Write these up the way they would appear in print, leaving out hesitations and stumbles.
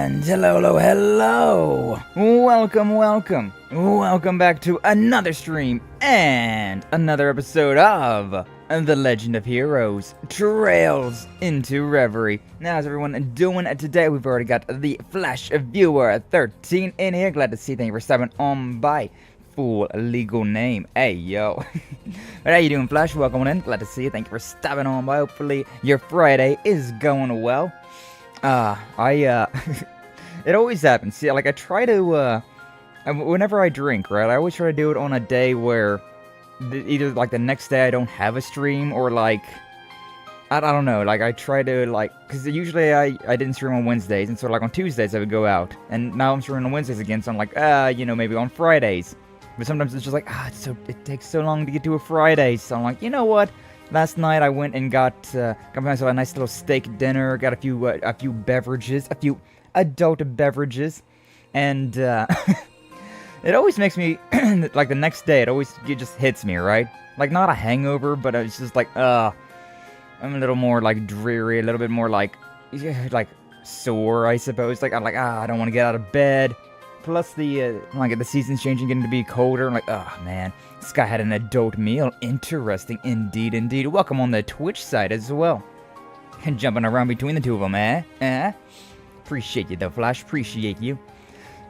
And hello. Welcome back to another stream and another episode of The Legend of Heroes Trails into Reverie. Now, how's everyone doing today? We've already got the Flash Viewer 13 in here. Glad to see. Thank you for stopping on by. Full legal name. Hey, yo. But how you doing, Flash? Welcome in. Glad to see you. Thank you for stopping on by. Hopefully your Friday is going well. It always happens. See, like, I try to, whenever I drink, right, I always try to do it on a day where either, like, the next day I don't have a stream, or, like, I don't know, like, I try to, like, because usually I didn't stream on Wednesdays, and so, like, on Tuesdays I would go out, and now I'm streaming on Wednesdays again, so I'm like, you know, maybe on Fridays. But sometimes it's just like, it takes so long to get to a Friday, so I'm like, you know what? Last night I went and got myself a nice little steak dinner, got a few beverages, a few adult beverages, and it always makes me, like, the next day, it just hits me, right? Like, not a hangover, but it's just like, I'm a little more, like, dreary, a little bit more, like sore, I suppose. Like, I'm like, I don't want to get out of bed. Plus the season's changing, getting to be colder. I'm like, oh man, this guy had an adult meal. Interesting, indeed. Welcome on the Twitch side as well. And jumping around between the two of them, eh? Appreciate you though, Flash. Appreciate you.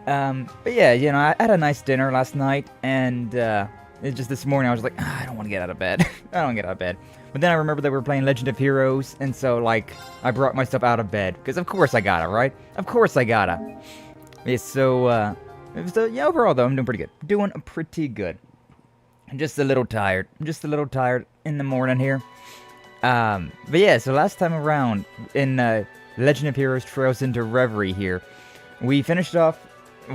But yeah, you know, I had a nice dinner last night, and it just this morning I was like, I don't want to get out of bed. I don't get out of bed. But then I remembered that we were playing Legend of Heroes, and so like I brought myself out of bed because of course I gotta, right? Of course I gotta. Yeah, so yeah, overall though, I'm doing pretty good. Doing pretty good. I'm just a little tired. In the morning here. But yeah, so last time around in Legend of Heroes Trails into Reverie here, we finished off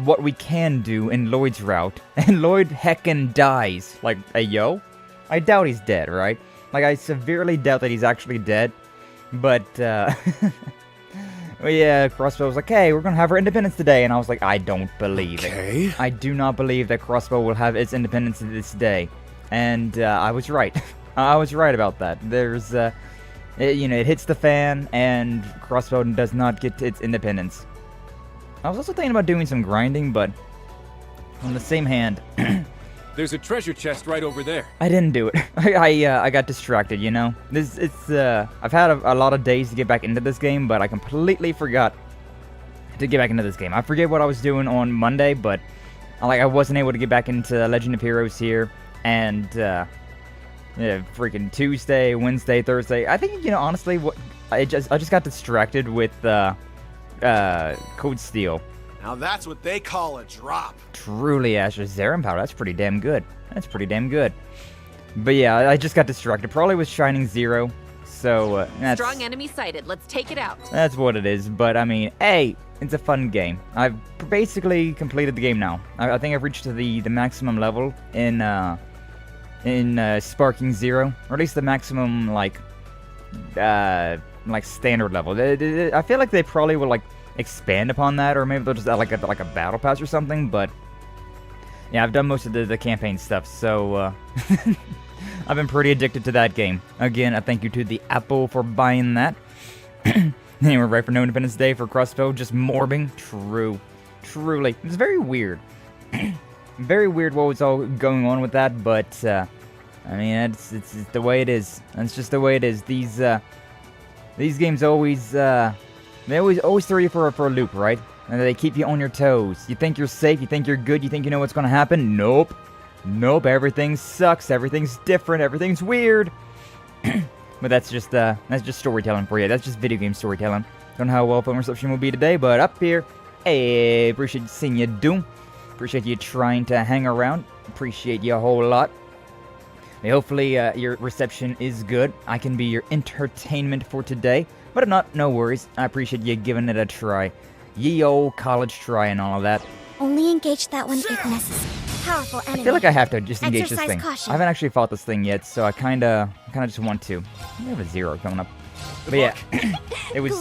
what we can do in Lloyd's route, and Lloyd heckin' dies. Like, hey, yo? I doubt he's dead, right? Like, I severely doubt that he's actually dead, but, well, yeah, CROSSBELL was like, hey, we're gonna have our independence today, and I was like, I don't believe it. I do not believe that CROSSBELL will have its independence this day, and I was right. I was right about that. There's, it hits the fan, and CROSSBELL does not get its independence. I was also thinking about doing some grinding, but on the same hand, there's a treasure chest right over there. I didn't do it. I got distracted, you know. I've had a lot of days to get back into this game, but I completely forgot to get back into this game. I forget what I was doing on Monday, but I wasn't able to get back into Legend of Heroes here, and yeah, freaking Tuesday, Wednesday, Thursday. I think, you know, honestly, I just got distracted with Code Steel. Now that's what they call a drop. Truly, Asher. Zerum Power, that's pretty damn good. But yeah, I just got distracted. Probably with Shining Zero. So, that's... Strong enemy sighted. Let's take it out. That's what it is. But, I mean, hey, it's a fun game. I've basically completed the game now. I think I've reached the maximum level in Sparking Zero. Or at least the maximum, like standard level. I feel like they probably will, like, expand upon that, or maybe they'll just add like a battle pass or something. But yeah, I've done most of the campaign stuff, so I've been pretty addicted to that game. Again, a thank you to the Apple for buying that. Anyway, right for No Independence Day for CROSSBELL, just morbing. Truly, it's very weird. Very weird what was all going on with that, but I mean, it's the way it is. That's just the way it is. These games always they always throw you for a loop, right? And they keep you on your toes. You think you're safe, you think you're good, you think you know what's gonna happen. Nope, everything sucks, everything's different, everything's weird. But that's just storytelling for you. That's just video game storytelling. Don't know how well phone reception will be today, but up here, hey, appreciate seeing you, Doom. Appreciate you trying to hang around. Appreciate you a whole lot. Hey, hopefully your reception is good. I can be your entertainment for today. But if not, no worries. I appreciate you giving it a try. Ye old college try and all of that. Only engage that one if necessary. Powerful enemy. I feel like I have to just engage Exercise this thing. caution. I haven't actually fought this thing yet, so I kinda just want to. We have a 0 coming up. But yeah, it was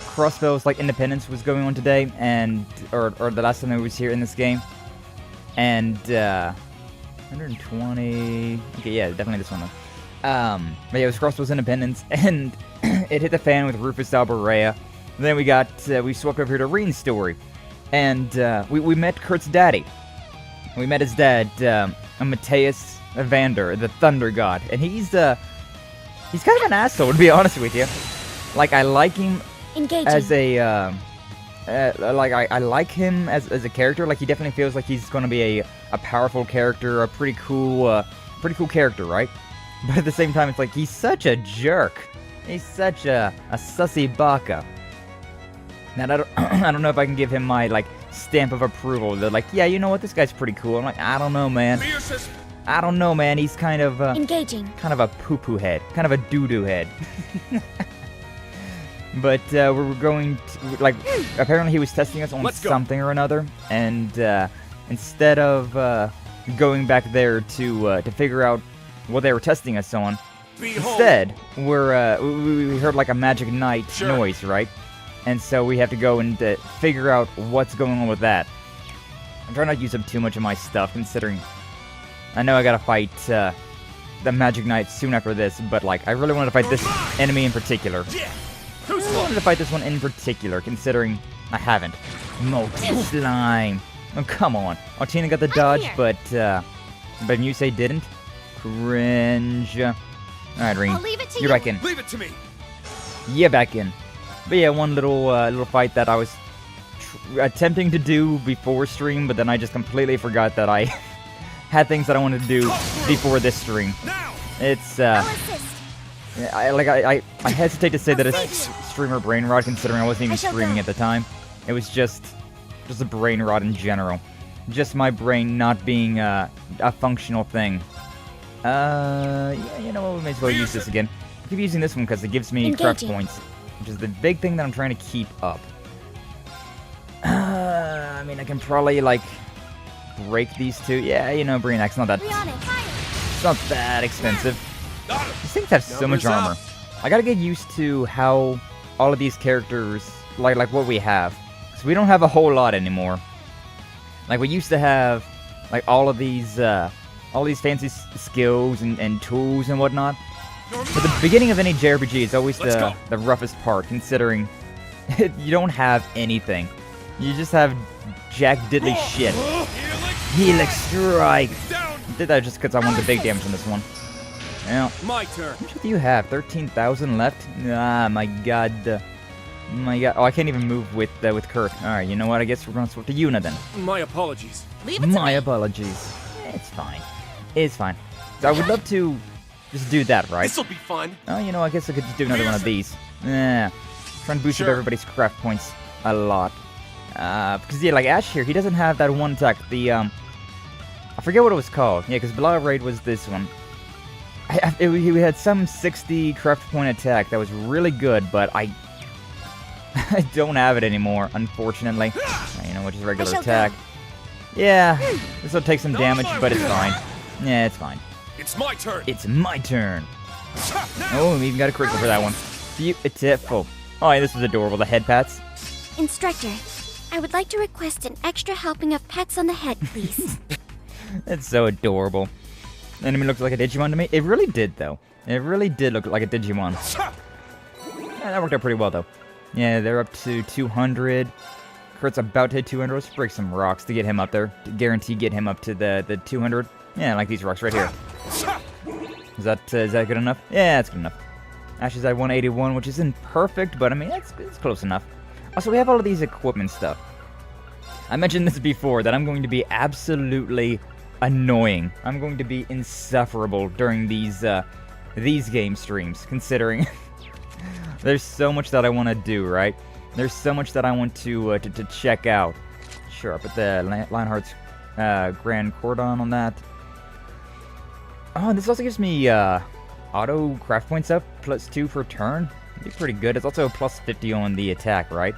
CROSSBELL's like independence was going on today, and or the last time I was here in this game, and 120. Okay, yeah, definitely this one though. But yeah, it was CROSSBELL's independence, and it hit the fan with Rufus Alberea, Then we swapped over here to Rean's story. And we met Kurt's daddy. We met his dad, Matteus Vander, the Thunder God. And he's kind of an asshole, to be honest with you. Like, I like him Engaging. as a, I like him as a character. Like, he definitely feels like he's gonna be a powerful character, a pretty cool character, right? But at the same time, it's like, he's such a jerk. He's such a sussy baka. Now, I don't know if I can give him my, like, stamp of approval. They're like, yeah, you know what, this guy's pretty cool. I'm like, I don't know, man. I don't know, man. He's kind of, Engaging. kind of a poo-poo head. Kind of a doo-doo head. But, we're going to, like, apparently he was testing us on something or another. And, instead of, going back there to figure out what they were testing us on, instead, we heard, like, a magic night noise, right? And so we have to go and figure out what's going on with that. I'm trying not to use up too much of my stuff, considering I know I gotta fight the Magic Knight soon after this, but like, I really wanted to fight this enemy in particular. I really wanted to fight this one in particular, considering I haven't. Molten Slime. Oh, come on. Altina got the dodge, but Muse didn't. Cringe. Alright, Rean. You're back in. Leave it to me. Yeah, back in. But yeah, one little fight that I was attempting to do before stream, but then I just completely forgot that I had things that I wanted to do before this stream. It's I hesitate to say that it's streamer brain rot, considering I wasn't even streaming at the time. It was just a brain rot in general. Just my brain not being a functional thing. Yeah, you know what, we may as well use this again. I keep using this one because it gives me craft points, which is the big thing that I'm trying to keep up. I mean, I can probably, like, break these two. Yeah, you know, Brainax, not it's not that expensive. These things have so much armor. I gotta get used to how all of these characters, like what we have. So we don't have a whole lot anymore. Like, we used to have, like, all these fancy skills and tools and whatnot. But the beginning of any JRPG is always the roughest part, considering you don't have anything. You just have jack diddly shit. Helix Strike! I did that just because I wanted the big damage on this one. Now, my turn. how much do you have? 13,000 left? Ah, my god. My god. Oh, I can't even move with Kurt. Alright, you know what? I guess we're gonna switch to Yuna then. My apologies. My apologies. It's fine. It's fine. So I would love to just do that, right? This'll be fun. Oh, you know, I guess I could just do another one of these. Yeah. Trying to boost up everybody's craft points a lot. Because, yeah, like Ash here, he doesn't have that one attack. The, I forget what it was called. Yeah, because Blah Raid was this one. He had some 60 craft point attack that was really good, but I don't have it anymore, unfortunately. You know, which is regular attack. Yeah, this will take some damage, but it's fine. Yeah, it's fine. It's my turn. It's my turn. Oh, we even got a critical for that one. Beautiful. Oh, yeah, this was adorable. The head pats. Instructor, I would like to request an extra helping of pats on the head, please. That's so adorable. The enemy looks like a Digimon to me. It really did, though. It really did look like a Digimon. Yeah, that worked out pretty well, though. Yeah, they're up to 200. Kurt's about to hit 200. Let's break some rocks to get him up there. To guarantee get him up to the 200. Yeah, like these rocks right here. Is that good enough? Yeah, that's good enough. Ash is at 181, which isn't perfect, but I mean, it's close enough. Also, we have all of these equipment stuff. I mentioned this before, that I'm going to be absolutely annoying. I'm going to be insufferable during these game streams, considering there's so much that I want to do, right? There's so much that I want to check out. Sure, I'll put the Lionheart's Grand Cordon on that. Oh, and this also gives me auto craft points up, +2 per turn. That'd be pretty good. It's also plus 50 on the attack, right?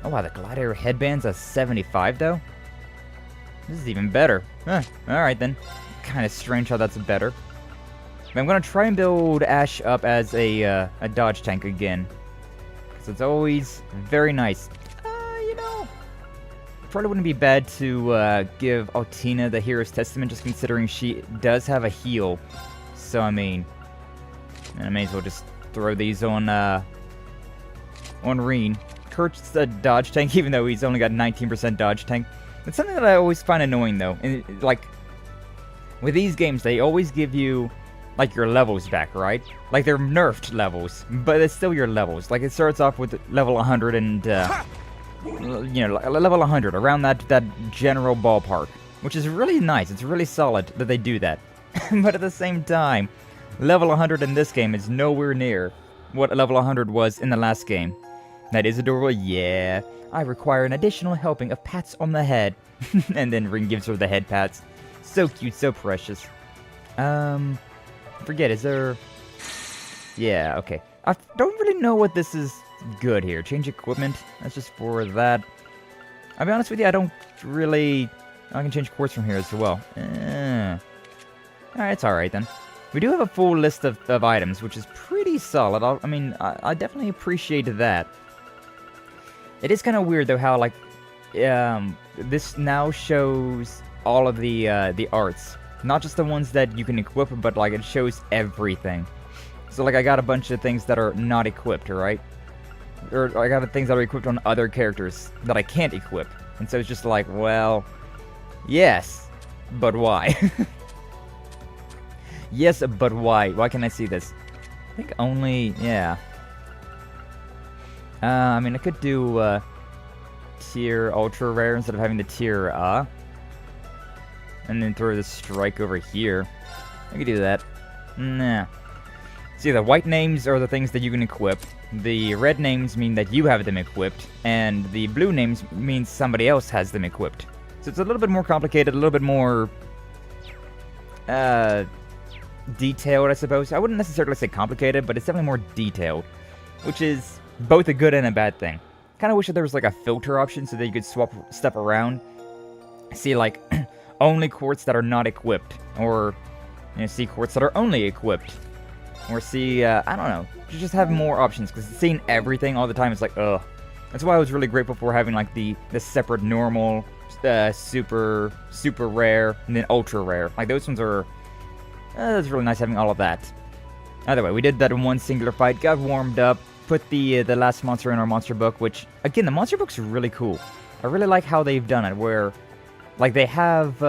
Oh wow, the glider headband's a 75 though? This is even better. Huh, alright then. Kind of strange how that's better. But I'm gonna try and build Ash up as a dodge tank again. Because it's always very nice. You know, probably wouldn't be bad to give Altina the Hero's Testament, just considering she does have a heal. So, I mean, I may as well just throw these on Rean. Kurt's a dodge tank, even though he's only got 19% dodge tank. It's something that I always find annoying, though. And, like, with these games, they always give you, like, your levels back, right? Like, they're nerfed levels, but it's still your levels. Like, it starts off with level 100 and, you know, level 100, around that general ballpark. Which is really nice. It's really solid that they do that. But at the same time, level 100 in this game is nowhere near what level 100 was in the last game. That is adorable, yeah. I require an additional helping of pats on the head. And then Ring gives her the head pats. So cute, so precious. Forget, is there... Yeah, okay. I don't really know what this is good here. Change equipment, that's just for that. I'll be honest with you, I don't really... I can change course from here as well. Alright, it's alright then. We do have a full list of items, which is pretty solid. I definitely appreciate that. It is kind of weird, though, how, like, this now shows all of the arts. Not just the ones that you can equip, but, like, it shows everything. So, like, I got a bunch of things that are not equipped, right? Or I got things that are equipped on other characters that I can't equip. And so it's just like, well... Yes, but why? Yes, but why? Why can't I see this? I think only... Yeah. I mean, I could do tier ultra rare instead of having the tier and then throw the strike over here. I could do that. Nah. See, the white names are the things that you can equip. The red names mean that you have them equipped, and the blue names means somebody else has them equipped. So it's a little bit more complicated, a little bit more detailed, I suppose. I wouldn't necessarily say complicated, but it's definitely more detailed, which is both a good and a bad thing. Kind of wish that there was like a filter option so that you could swap stuff around. See, like, only quartz that are not equipped, or, you know, see quartz that are only equipped, or see, I don't know, just have more options, because seeing everything all the time is like, ugh. That's why I was really grateful for having, like, the separate normal, super rare, and then ultra rare. Like, those ones are, it's really nice having all of that. Either way, we did that in one singular fight, got warmed up, put the last monster in our monster book, which, again, the monster book's really cool. I really like how they've done it, where, like, they have,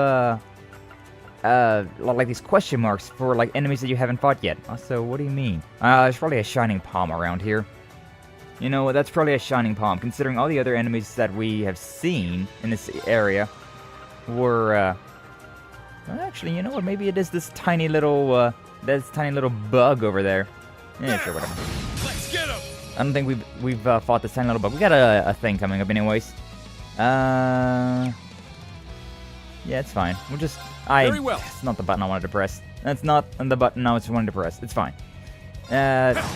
like these question marks for, like, enemies that you haven't fought yet. So, what do you mean? There's probably a shining palm around here. You know, that's probably a shining palm, considering all the other enemies that we have seen in this area were, well, actually, you know what, maybe it is this tiny little bug over there. Yeah, sure, whatever. Let's get him! I don't think we've fought this tiny little bug. We got a thing coming up anyways. Yeah, it's fine. We'll just... Very well. It's not the button I wanted to press. That's not the button I was wanting to press. It's fine.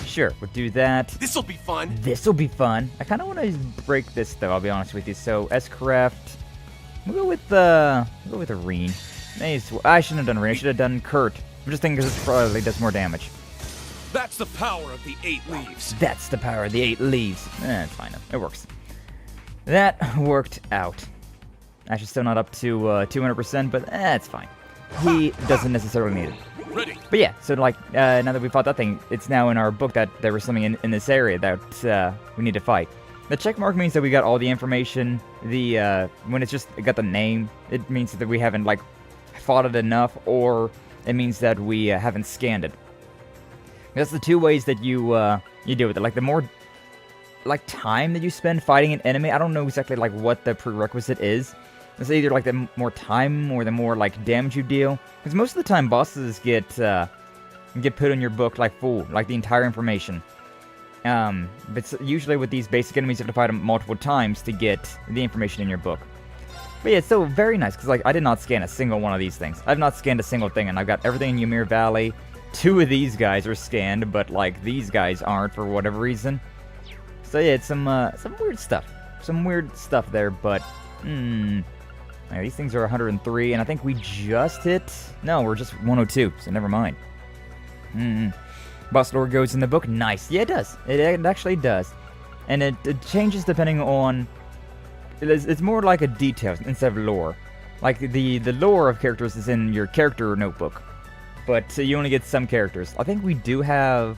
Sure, we'll do that. This'll be fun. This'll be fun. I kind of want to break this, though, I'll be honest with you. So, S-Craft... We'll go with a Rean. I shouldn't have done Rean. I should have done Kurt. I'm just thinking because it probably does more damage. That's the power of the 8 leaves. That's the power of the 8 leaves. It's fine. It works. That worked out. Actually, still not up to 200%, but it's fine. He doesn't necessarily need it. Ready. But yeah, so like, now that we fought that thing, it's now in our book that there was something in this area that we need to fight. The check mark means that we got all the information. When it's just got the name, it means that we haven't, like, fought it enough, or it means that we haven't scanned it. That's the two ways that you deal with it. Like, the more, like, time that you spend fighting an enemy, I don't know exactly, like, what the prerequisite is. It's either, like, the more time or the more, like, damage you deal. Because most of the time, bosses get put in your book, like, full, like, the entire information. But usually with these basic enemies, you have to fight them multiple times to get the information in your book. But yeah, it's still very nice, because, like, I did not scan a single one of these things. I've not scanned a single thing, and I've got everything in Ymir Valley. 2 of these guys are scanned, but, like, these guys aren't for whatever reason. So yeah, it's some weird stuff. Some weird stuff there, but, yeah, these things are 103, and I think we just hit... No, we're just 102, so never mind. Boss lore goes in the book. Nice. Yeah, it does. It actually does. And it changes depending on... It's more like a detail instead of lore. Like, the lore of characters is in your character notebook. But you only get some characters. I think we do have...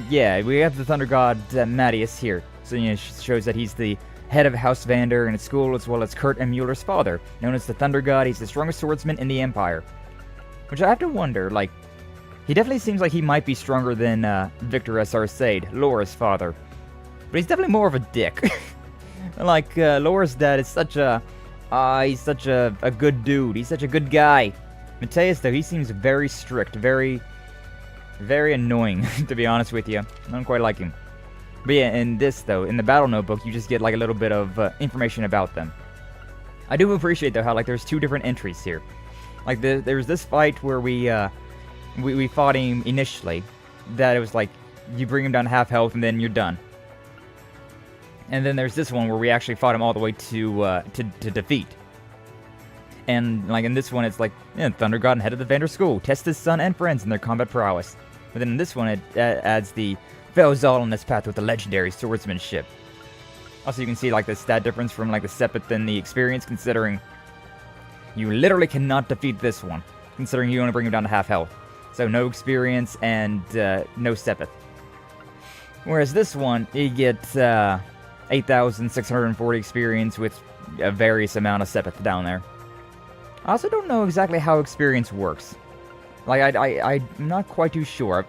yeah, we have the Thunder God Matteus here. So, shows that he's the head of House Vander in its school, as well as Kurt and Mueller's father. Known as the Thunder God, he's the strongest swordsman in the Empire. Which I have to wonder, like, he definitely seems like he might be stronger than Victor S.R. Sade, Laura's father. But he's definitely more of a dick. Like, Laura's dad is such a... he's such a good dude. He's such a good guy. Matteus, though, he seems very strict, very annoying, to be honest with you. I don't quite like him. But yeah, in this, though, in the battle notebook, you just get, like, a little bit of information about them. I do appreciate, though, how, like, there's 2 different entries here. Like, there's this fight where we fought him initially, that it was like, you bring him down to half health and then you're done. And then there's this one where we actually fought him all the way to defeat. And, like, in this one, it's like, Thunder God and head of the Vander School. Test his son and friends in their combat prowess. But then in this one, it adds the fails all on this path with the legendary swordsmanship. Also, you can see, like, the stat difference from, like, the Sepith and the experience, considering you literally cannot defeat this one, considering you only bring him down to half health. So no experience and no Sepith. Whereas this one, you get 8,640 experience with a various amount of Sepith down there. I also don't know exactly how experience works. Like, I'm not quite too sure.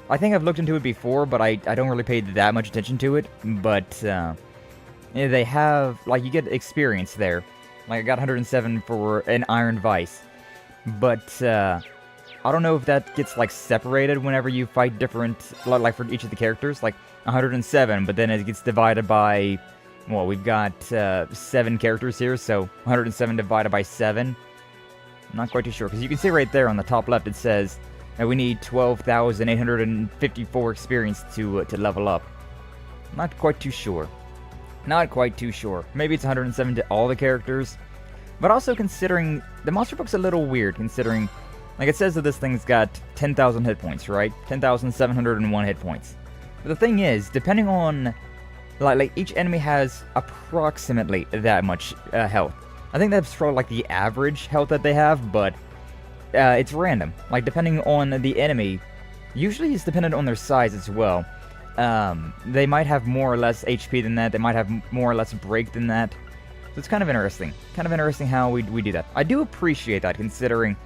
I think I've looked into it before, but I don't really pay that much attention to it. But they have, like, you get experience there. Like, I got 107 for an Iron Vice. But I don't know if that gets, like, separated whenever you fight different, like, for each of the characters. Like, 107, but then it gets divided by, well, we've got 7 characters here, so 107 divided by 7. I'm not quite too sure, because you can see right there on the top left, it says that we need 12,854 experience to level up. Not quite too sure. Not quite too sure. Maybe it's 107 to all the characters. But also considering, the monster book's a little weird, considering, like, it says that this thing's got 10,000 hit points, right? 10,701 hit points. But the thing is, depending on, like each enemy has approximately that much health. I think that's probably, like, the average health that they have, but it's random. Like, depending on the enemy, usually it's dependent on their size as well. They might have more or less HP than that. They might have more or less break than that. So it's kind of interesting. Kind of interesting how we do that. I do appreciate that, considering,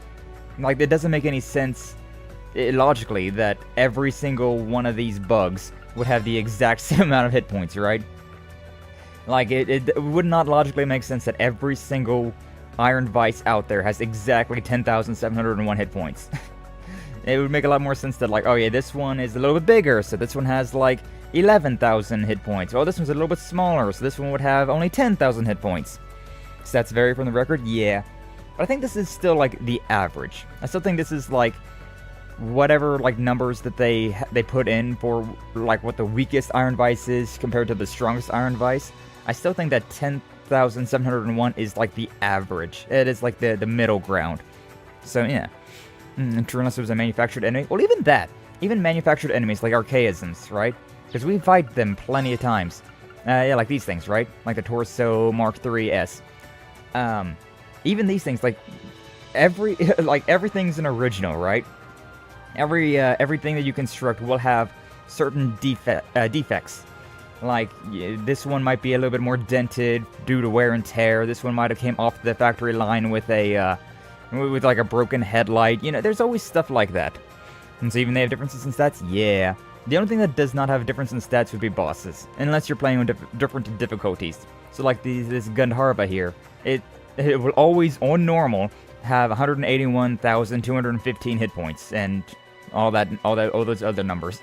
like, it doesn't make any sense logically that every single one of these bugs would have the exact same amount of hit points, right? Like, it would not logically make sense that every single Iron Vice out there has exactly 10,701 hit points. It would make a lot more sense that, like, oh yeah, this one is a little bit bigger, so this one has, like, 11,000 hit points. Well, this one's a little bit smaller, so this one would have only 10,000 hit points. Stats vary from the record? Yeah. But I think this is still, like, the average. I still think this is, like, whatever, like, numbers that they put in for, like, what the weakest Iron Vice is compared to the strongest Iron Vice. I still think that 10,701 is, like, the average. It is, like, the middle ground. So, yeah. Unless it was a manufactured enemy. Well, even that. Even manufactured enemies, like archaisms, right? Because we fight them plenty of times. Yeah, like these things, right? Like the Torso Mark III's. Even these things, like, everything's an original, right? Everything that you construct will have certain defects. Like, this one might be a little bit more dented due to wear and tear. This one might have came off the factory line with like a broken headlight. You know, there's always stuff like that. And so even they have differences in stats? Yeah. The only thing that does not have a difference in stats would be bosses. Unless you're playing on different difficulties. So like this Gandharva here, it will always, on normal, have 181,215 hit points. And all those other numbers.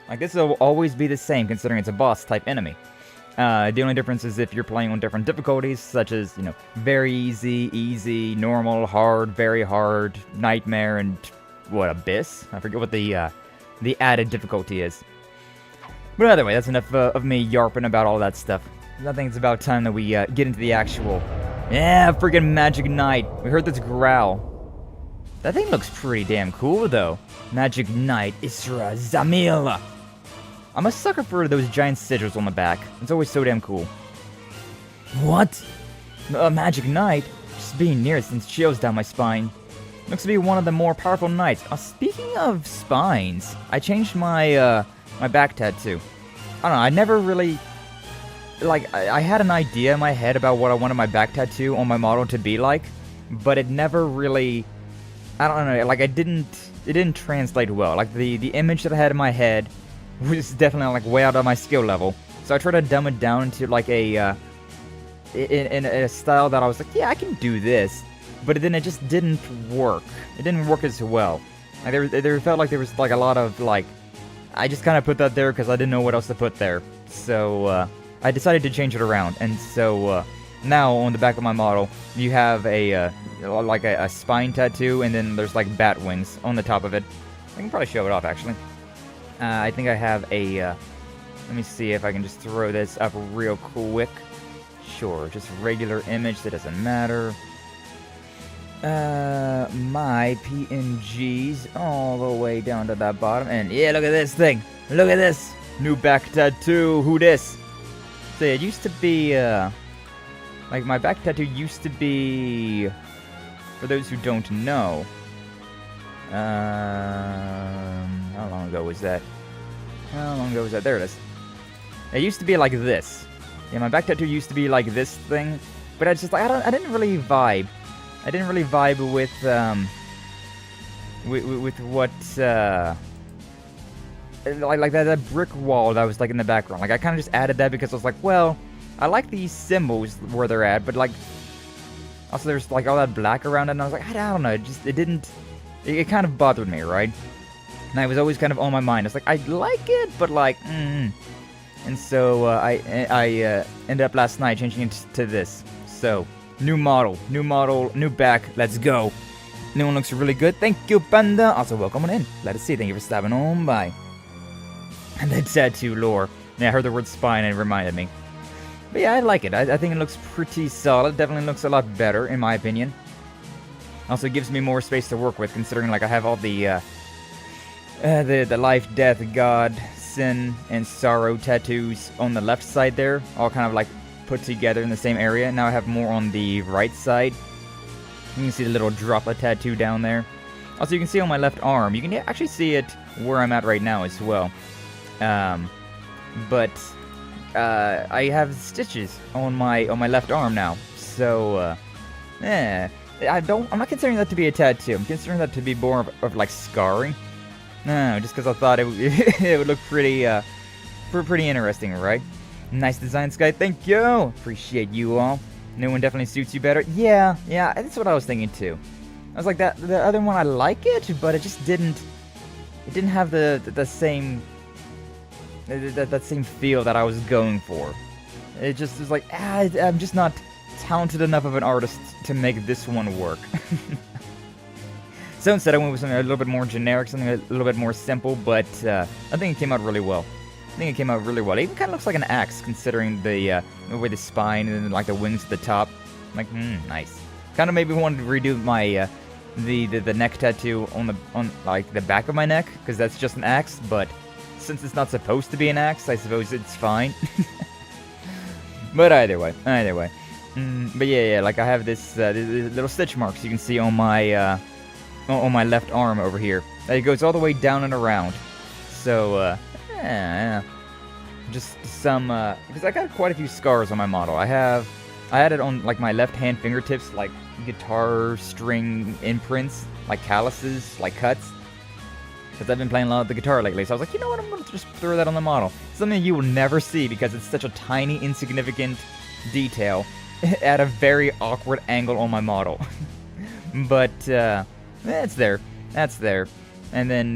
Like, this will always be the same, considering it's a boss-type enemy. The only difference is if you're playing on different difficulties, such as, you know, very easy, normal, hard, very hard, nightmare, and, what, abyss? I forget what the added difficulty is. But either way, that's enough of me yarping about all that stuff. I think it's about time that we get into the actual... Yeah, freaking Magic Knight. We heard this growl. That thing looks pretty damn cool, though. Magic Knight Isra Zamila. I'm a sucker for those giant sigils on the back. It's always so damn cool. What? A Magic Knight? Just being near it sends chills down my spine. Looks to be one of the more powerful knights. Speaking of spines, I changed my my back tattoo. I don't know, I never really, like, I had an idea in my head about what I wanted my back tattoo on my model to be like, but it never really, I don't know, like, it didn't translate well. Like, the image that I had in my head was definitely, like, way out of my skill level. So I tried to dumb it down into, like, in a style that I was like, yeah, I can do this. But then it just didn't work. It didn't work as well. Like, there felt like there was, like, a lot of, like, I just kind of put that there because I didn't know what else to put there. So, I decided to change it around. And so, now on the back of my model, you have a spine tattoo, and then there's, like, bat wings on the top of it. I can probably show it off, actually. I think I have a, let me see if I can just throw this up real quick. Sure, just regular image, that doesn't matter. My PNGs all the way down to that bottom, and yeah, look at this thing. Look at this new back tattoo. Who this? So it used to be, like, my back tattoo used to be, for those who don't know, how long ago was that? How long ago was that? There it is. It used to be like this. Yeah, my back tattoo used to be like this thing, but I just, like, I didn't really vibe. I didn't really vibe with what, like that brick wall that was, like, in the background. Like, I kind of just added that because I was like, well, I like these symbols where they're at, but, like, also there's, like, all that black around it, and I was like, I don't know, it kind of bothered me, right? And I was always kind of on my mind. It's like, I like it, but, like, And so, I ended up last night changing it to this. So, new model, new back, let's go. New one looks really good. Thank you, Panda. Also, welcome on in. Let us see. Thank you for stopping on by. And then tattoo lore. Yeah, I heard the word spine and it reminded me. But yeah, I like it. I think it looks pretty solid. Definitely looks a lot better, in my opinion. Also, it gives me more space to work with, considering, like, I have all the life, death, God, sin, and sorrow tattoos on the left side there, all kind of, like, put together in the same area. Now I have more on the right side. You can see the little droplet tattoo down there. Also, you can see on my left arm, you can actually see it where I'm at right now as well. But I have stitches on my left arm now. So, I'm not considering that to be a tattoo. I'm considering that to be more of like scarring. No, just because I thought it would look pretty interesting, right? Nice design, Sky. Thank you. Appreciate you all. New one definitely suits you better. Yeah, that's what I was thinking too. I was like, the other one, I like it, but it just didn't have the same that same feel that I was going for. It just was like, I'm just not talented enough of an artist to make this one work. So instead I went with something a little bit more generic, something a little bit more simple, but I think it came out really well. It even kind of looks like an axe, considering the way the spine and then, like, the wings at the top. Like, nice. Kind of maybe wanted to redo my the neck tattoo on like the back of my neck, because that's just an axe. But since it's not supposed to be an axe, I suppose it's fine. But either way. But yeah, like I have this little stitch marks you can see on my left arm over here. It goes all the way down and around. So just some because I got quite a few scars on my model. I had it on, like, my left hand fingertips, like guitar string imprints, like calluses, like cuts. Because I've been playing a lot of the guitar lately, so I was like, you know what, I'm going to just throw that on the model. Something you will never see because it's such a tiny, insignificant detail at a very awkward angle on my model. But it's there. That's there. And then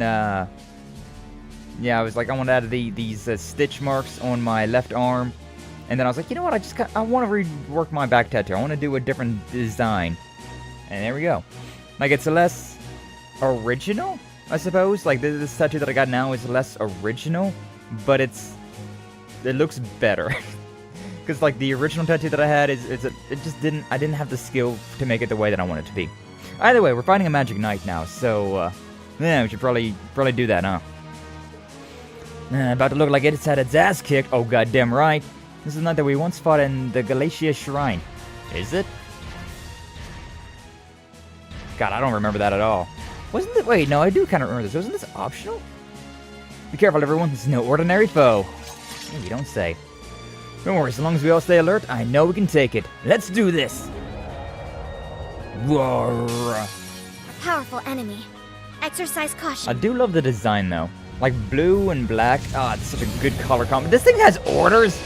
yeah, I was like, I want to add these stitch marks on my left arm. And then I was like, you know what, I want to rework my back tattoo. I want to do a different design. And there we go. Like, it's less original, I suppose. Like, this tattoo that I got now is less original, but it looks better. Because, like, the original tattoo that I had I didn't have the skill to make it the way that I want it to be. Either way, we're fighting a magic knight now, so yeah, we should probably do that, huh? About to look like it's had its ass kicked. Oh, goddamn right. This is the knight that we once fought in the Galatia Shrine. Is it? God, I don't remember that at all. Wasn't it? Wait, no, I do kind of remember this. Wasn't this optional? Be careful, everyone. This is no ordinary foe. You don't say. Don't worry, as long as we all stay alert, I know we can take it. Let's do this! Roar! A powerful enemy. Exercise I caution. do love the design, though. Like, blue and black. Ah, it's such a good color combo. This thing has orders!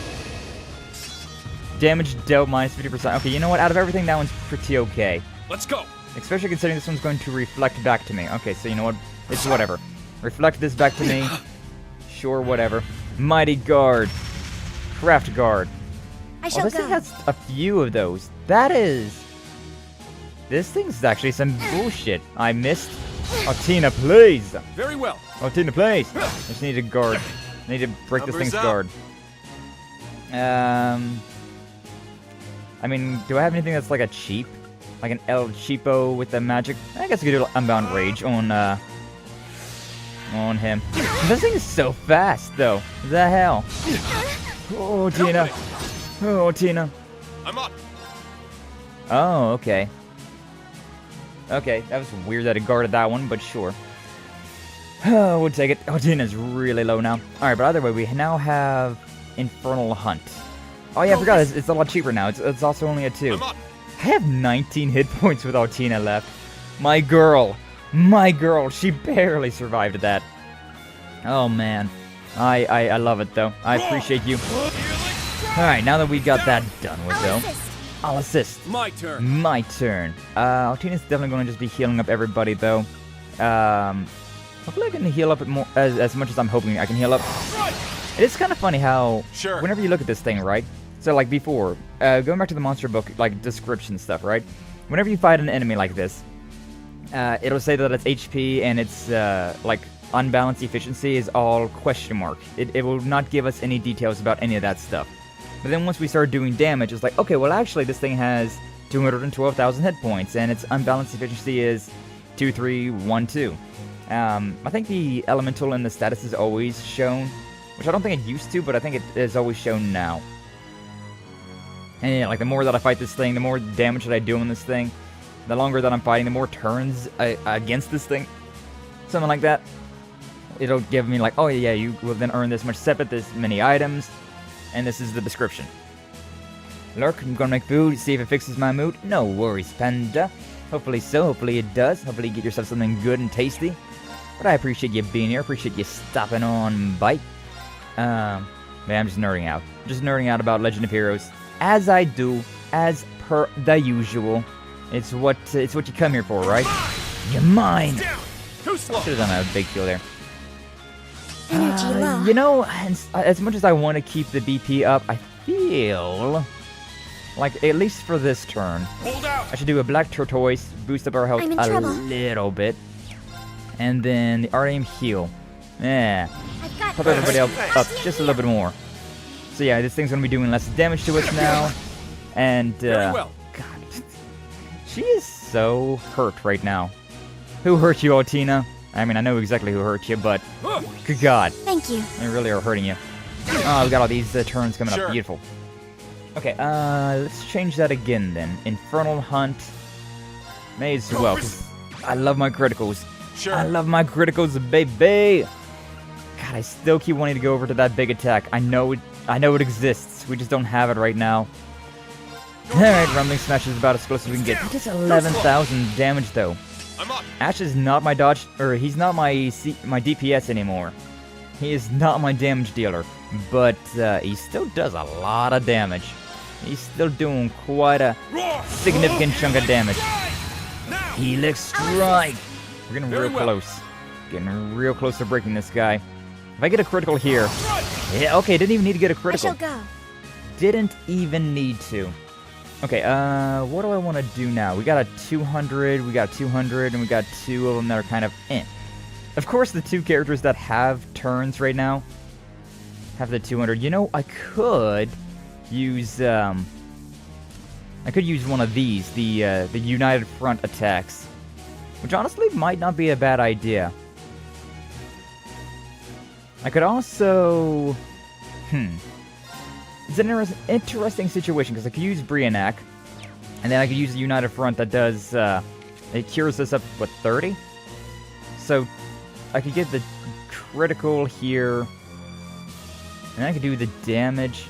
Damage dealt minus 50%. Okay, you know what? Out of everything, that one's pretty okay. Let's go. Especially considering this one's going to reflect back to me. Okay, so you know what? It's whatever. Reflect this back to me. Sure, whatever. Mighty Guard. Craft Guard. I shall This go. thing has a few of those. That is... This thing's actually some bullshit. I missed. Oh, Tina, please! Very well. Oh, Tina, please! I just need a guard. I need to break this Numbers thing's up. guard. I mean, do I have anything that's like a cheap? Like an El Cheapo with the magic? I guess I could do Unbound Rage on him. This thing is so fast, though. The hell? Oh, Tina. Oh, Tina. I'm up. Oh, okay. Okay, that was weird that it guarded that one, but sure. Oh, we'll take it. Oh, Tina's really low now. Alright, but either way, we now have Infernal Hunt. Oh yeah, I forgot, it's a lot cheaper now. It's also only a 2. I'm up. I have 19 hit points without Tina left. My girl, she barely survived that. Oh man, I love it though. I appreciate you. Alright, now that we got that done with though, I'll assist. My turn. My turn. Tina's definitely going to just be healing up everybody though. Hopefully I can heal up more as much as I'm hoping I can heal up. It is kind of funny how Sure. whenever you look at this thing, right? So like before, going back to the monster book, like description stuff, right? Whenever you fight an enemy like this, it'll say that its HP and its like unbalanced efficiency is all question mark. It will not give us any details about any of that stuff. But then once we start doing damage, it's like, okay, well actually this thing has 212,000 hit points and its unbalanced efficiency is 2312. I think the elemental in the status is always shown, which I don't think it used to, but I think it is always shown now. And yeah, like the more that I fight this thing, the more damage that I do on this thing. The longer that I'm fighting, the more turns against this thing. Something like that. It'll give me like, oh yeah, you will then earn this much sepet, this many items. And this is the description. Lurk, I'm gonna make food, see if it fixes my mood. No worries, Panda. Hopefully so, hopefully it does. Hopefully you get yourself something good and tasty. But I appreciate you being here, appreciate you stopping on by. Man, I'm just nerding out. Just nerding out about Legend of Heroes. As I do, as per the usual. It's what you come here for, right? You're mine! Down. Too slow. Should've done a big kill there. Energy low. You know, as much as I want to keep the BP up, I feel like, at least for this turn, Hold out. I should do a black turquoise, boost up our health I'm in a trouble. little bit. And then the RAM heal. Yeah. I've got Pop everybody else up just a little bit more. So yeah, this thing's gonna be doing less damage to us now. And, Very well. God. She is so hurt right now. Who hurt you, Otina? I mean, I know exactly who hurt you, but good God, Thank you. they really are hurting you. Oh, we got all these turns coming Sure. up. Beautiful. Okay, let's change that again then. Infernal Hunt. May as well, 'cause I love my criticals. Sure. I love my criticals, baby. God, I still keep wanting to go over to that big attack. I know it exists. We just don't have it right now. Alright, Rumbling Smash is about as close as we can get. That does 11,000 damage though. I'm up. Ash is not my dodge, or he's not my DPS anymore. He is not my damage dealer, but he still does a lot of damage. He's still doing quite a Roar. significant chunk of damage. Now. Helix Strike! We're getting Very real well. close. Getting real close to breaking this guy. If I get a critical here... Yeah, okay, didn't even need to get a I critical. shall go. Didn't even need to. Okay, what do I want to do now? We got a 200, we got 200, and we got 2 of them that are kind of eh. Of course, the 2 characters that have turns right now have the 200. You know, I could use one of these, the United Front attacks, which honestly might not be a bad idea. I could also, it's an interesting situation, because I could use Brianak, and then I could use the United Front that does, it cures us up, what, 30? So, I could get the critical here, And I can do the damage.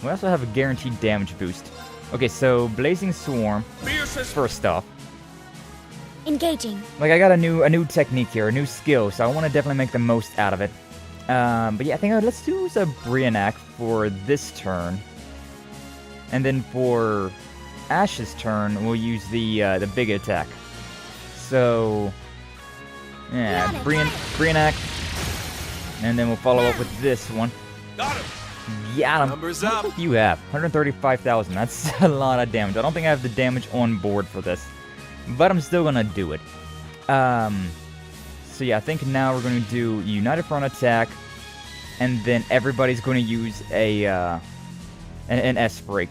We also have a guaranteed damage boost. Okay, so Blazing Swarm, first off. Engaging. Like, I got a new technique here, a new skill, so I want to definitely make the most out of it. But yeah, I think let's do a Brianac for this turn. And then for Ash's turn, we'll use the big attack. So, yeah, Brianac. And then we'll follow up with this one. Got him. Got him. Numbers What up. do you have? 135,000. That's a lot of damage. I don't think I have the damage on board for this. But I'm still gonna do it. So yeah, I think now we're gonna do United Front attack, and then everybody's gonna use an S break.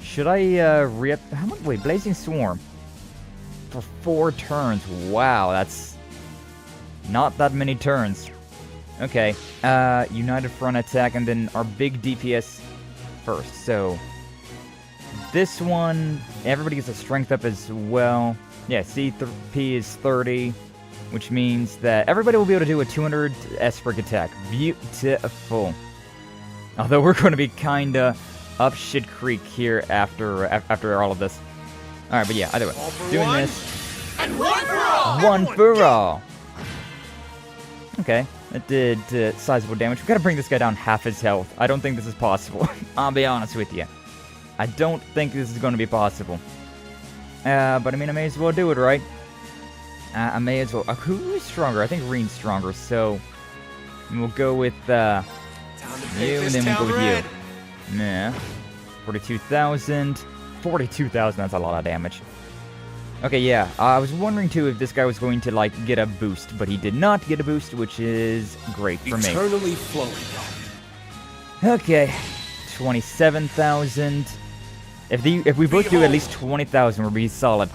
Should I how much? Wait, Blazing Swarm for 4 turns. Wow, that's not that many turns. Okay, United Front attack, and then our big DPS first. So this one, everybody gets a strength up as well. Yeah, CP is 30, which means that everybody will be able to do a 200 S-Brick attack. Beautiful. Although we're going to be kinda up shit creek here after all of this. Alright, but yeah, either way. Doing one, this. And one for all. One for all. Okay, that did sizable damage. We gotta bring this guy down half his health. I don't think this is possible. I'll be honest with you. I don't think this is going to be possible. But I mean, I may as well do it, right? I may as well. Who is stronger? I think Rean's stronger, so we'll go with you, and then we'll go with you. Yeah. 42,000. 42,000, that's a lot of damage. Okay, yeah. I was wondering, too, if this guy was going to, like, get a boost, but he did not get a boost, which is great for me. Eternally flowing. Okay. 27,000. If we both do at least 20,000, we'll be solid.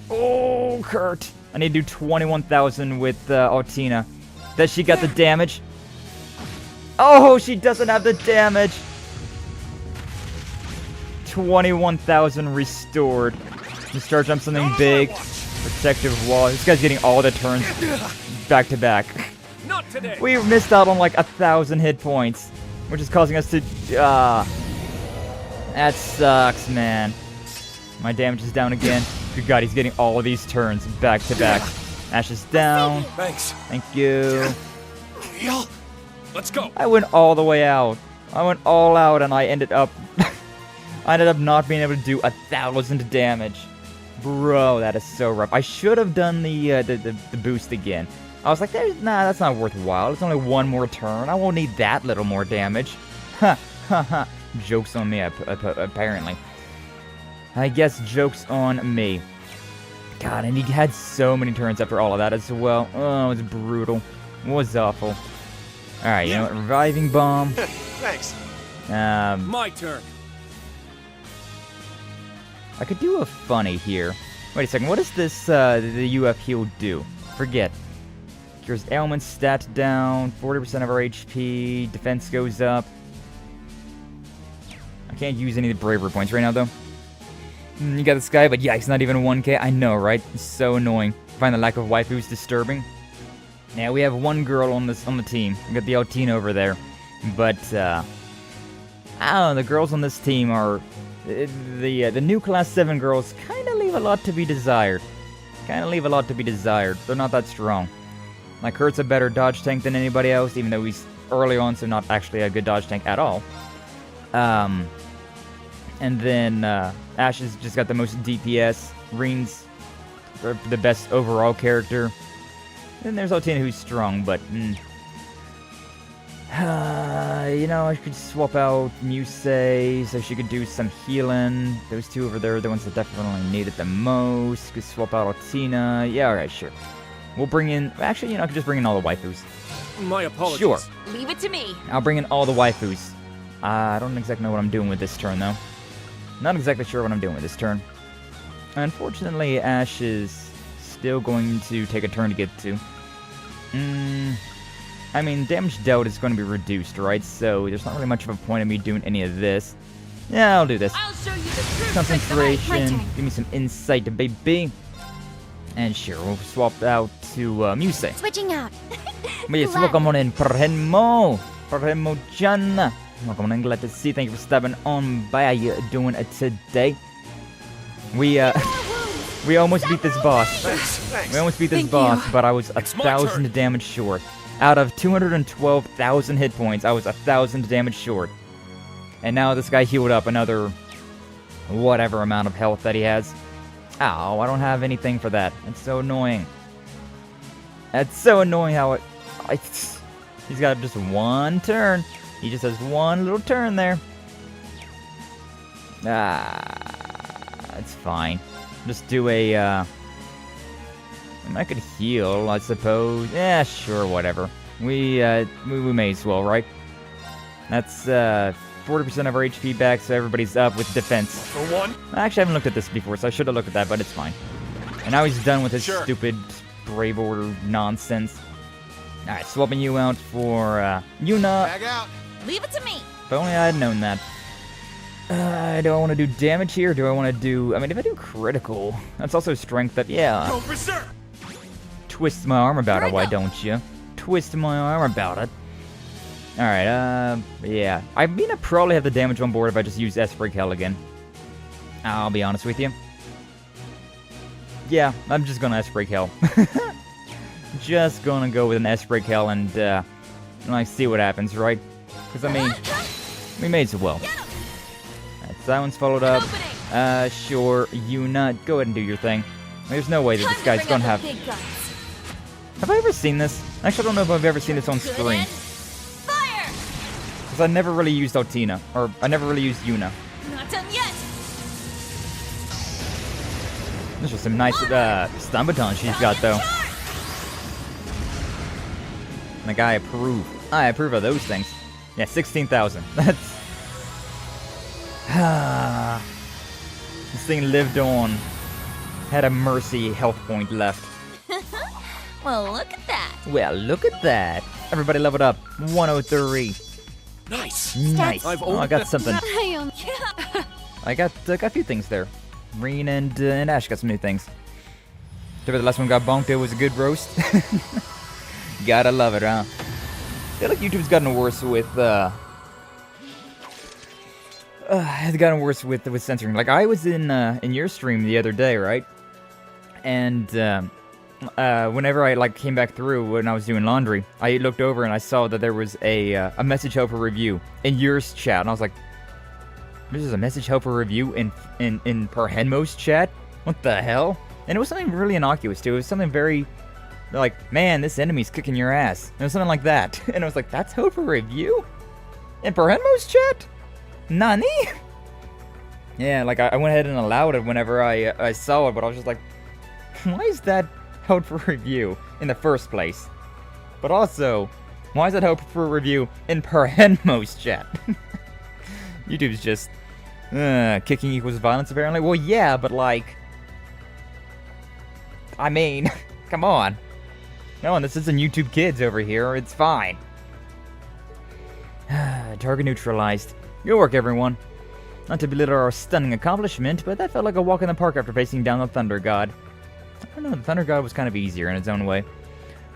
Oh, Kurt. I need to do 21,000 with Altina. Does she got the damage? Oh, she doesn't have the damage. 21,000 restored. Let's start jump something big. Protective wall. This guy's getting all the turns back to back. Not today. We missed out on like 1,000 hit points, which is causing us to. That sucks, man. My damage is down again. Good God, he's getting all of these turns back to back. Ash is down. Thanks. Thank you. Let's go. I went all the way out. I went all out, and I ended up. I ended up not being able to do 1,000 damage. Bro, that is so rough. I should have done the boost again. I was like, nah, that's not worthwhile. It's only one more turn. I won't need that little more damage. Ha, ha, ha. Joke's on me, apparently. I guess joke's on me. God, and he had so many turns after all of that as well. Oh, it was brutal. It was awful. Alright, you know what? Reviving Bomb. Thanks. My turn. I could do a funny here. Wait a second, what does this, the UF heal do? Forget. Cures ailments, stats down, 40% of our HP, defense goes up. I can't use any of the bravery points right now, though. You got this guy, but yeah, he's not even 1k. I know, right? It's so annoying. I find the lack of waifus disturbing. Yeah, we have one girl on the team. We got the Altina over there. But, I don't know, the girls on this team are... The new Class 7 girls kind of leave a lot to be desired. They're not that strong. Like, Kurt's a better dodge tank than anybody else, even though he's early on, so not actually a good dodge tank at all. And then Ash has just got the most DPS. Rean's the best overall character. Then there's Altina, who's strong, but... you know, I could swap out Muse so she could do some healing. Those two over there are the ones that definitely need it the most. Could swap out Altina. Yeah, alright, sure. We'll bring in... Actually, you know, I could just bring in all the waifus. My apologies. Sure. Leave it to me. I'll bring in all the waifus. I don't exactly know what I'm doing with this turn, though. Not exactly sure what I'm doing with this turn. Unfortunately, Ash is still going to take a turn to get to. I mean, damage dealt is going to be reduced, right? So there's not really much of a point in me doing any of this. Yeah, I'll do this. I'll show you the truth. Concentration. Give me some insight, baby. And sure, we'll swap out to Muse. Switching out. Yes, welcome on in, Perhenmo. Perhenmo-chan. Welcome on in, glad to see. Thank you for stopping on by. How you doing today? We almost beat this boss. Thanks. We almost beat this boss, but I was 1,000 damage short. Out of 212,000 hit points, I was 1,000 damage short. And now this guy healed up another whatever amount of health that he has. Ow, I don't have anything for that. That's so annoying. That's so annoying how he's got just one turn. He just has one little turn there. It's fine. Just do a, I could heal, I suppose. Yeah, sure, whatever. We may as well, right? That's, 40% of our HP back, so everybody's up with defense. For one. I actually haven't looked at this before, so I should have looked at that, but it's fine. And now he's done with his stupid Brave Order nonsense. Alright, swapping you out for, Yuna. Bag out. Leave it to me. If only I had known that. Do I want to do damage here? Do I want to do... I mean, if I do critical, that's also strength that... Yeah. Go berserk. Twist my arm about it, why don't you? Twist my arm about it. Alright, yeah. I mean, I probably have the damage on board if I just use S-Break Hell again. I'll be honest with you. Yeah, I'm just gonna S-Break Hell. Just gonna go with an S-Break Hell and, like, see what happens, right? Because, I mean, we may as well. That one's followed up. Sure, Yuna, go ahead and do your thing. There's no way that this guy's gonna have... Have I ever seen this? Actually, I don't know if I've ever seen this on screen. Because I never really used Altina, or I never really used Yuna. Not done yet. This was some nice stun baton she's got, though. Like, I approve. I approve of those things. Yeah, 16,000. That's... This thing lived on. Had a mercy health point left. Well, look at that. Well, look at that. Everybody leveled up. 103. Nice. Nice. Oh, I got something. Yeah. I got a few things there. Rean and Ash got some new things. The last one got bonked. It was a good roast. Gotta love it, huh? I feel like YouTube's gotten worse with it's gotten worse with censoring. Like, I was in your stream the other day, right? And whenever I like came back through when I was doing laundry, I looked over and I saw that there was a message helper review in yours chat, and I was like, "This is a message helper review in Perhenmo's chat? What the hell?" And it was something really innocuous too. It was something very like, "Man, this enemy's kicking your ass." And it was something like that, and I was like, "That's helper review in Perhenmo's chat? Nani?" Yeah, like I went ahead and allowed it whenever I saw it, but I was just like, why is that held for review in the first place? But also, why is that held for review in Perhenmo's chat? YouTube's just kicking equals violence apparently. Well, yeah, but like, I mean, come on. No, this isn't YouTube Kids over here. It's fine. Target neutralized. Good work, everyone. Not to belittle our stunning accomplishment, but that felt like a walk in the park after facing down the Thunder God. I don't know, the Thunder God was kind of easier in its own way.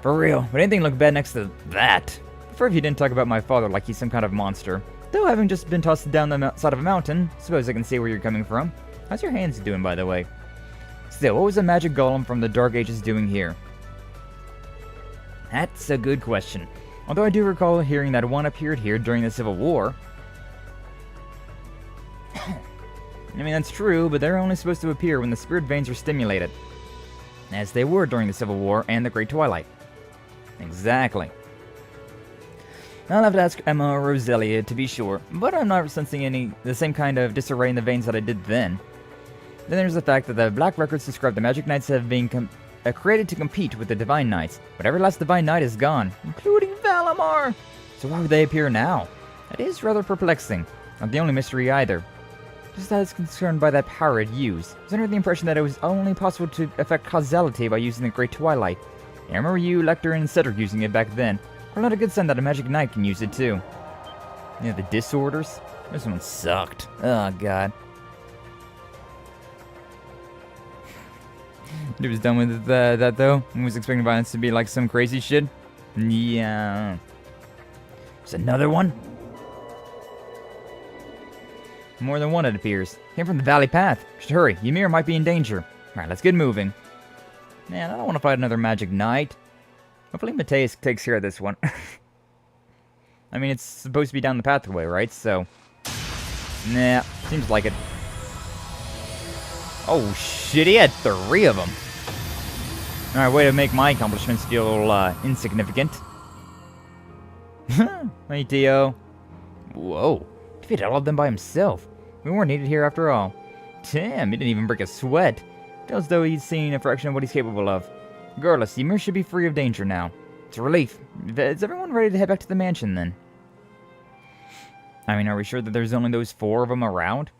For real, but anything look bad next to that? I prefer if you didn't talk about my father like he's some kind of monster. Though having just been tossed down the side of a mountain, suppose I can see where you're coming from. How's your hands doing, by the way? Still, what was a magic golem from the Dark Ages doing here? That's a good question. Although I do recall hearing that one appeared here during the Civil War. I mean, that's true, but they're only supposed to appear when the spirit veins are stimulated. As they were during the Civil War and the Great Twilight. Exactly. I'll have to ask Emma or Roselia to be sure, but I'm not sensing the same kind of disarray in the veins that I did then. Then there's the fact that the Black Records describe the Magic Knights have been created to compete with the Divine Knights, but every last Divine Knight is gone, including Valamar! So why would they appear now? That is rather perplexing. Not the only mystery either. Just as concerned by that power it used. I was under the impression that it was only possible to affect causality by using the Great Twilight. I remember you, Lecter, and Cedric using it back then. But not a good sign that a Magic Knight can use it too. Yeah, the disorders? This one sucked. Oh, God. He was done with that though, and was expecting violence to be like some crazy shit. Yeah. There's another one? More than one, it appears. Came from the valley path. Should hurry. Ymir might be in danger. Alright, let's get moving. Man, I don't want to fight another magic knight. Hopefully Matteus takes care of this one. I mean, it's supposed to be down the pathway, right? So... Nah, seems like it. Oh shit, he had 3 of them. Alright, way to make my accomplishments feel insignificant. Hey, Tio. Whoa, he defeated all of them by himself. We weren't needed here after all. Damn, he didn't even break a sweat. Feels as though he's seen a fraction of what he's capable of. Regardless, Ymir should be free of danger now. It's a relief. Is everyone ready to head back to the mansion then? I mean, are we sure that there's only those 4 of them around?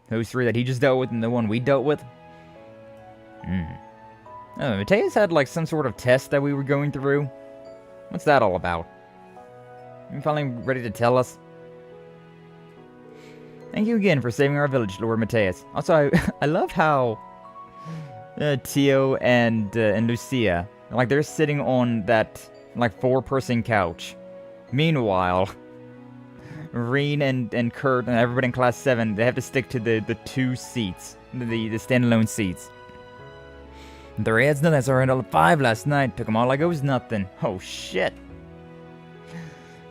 Those 3 that he just dealt with and the one we dealt with? Oh, Matteus had like some sort of test that we were going through. What's that all about? You finally ready to tell us? Thank you again for saving our village, Lord Matteus. Also, I love how Tio and Lucia, like they're sitting on that like 4-person couch. Meanwhile, Rean and Kurt and everybody in Class 7, they have to stick to the 2 seats, the standalone seats. The Reds done that, so I ran all 5 last night. Took them all like it was nothing. Oh shit.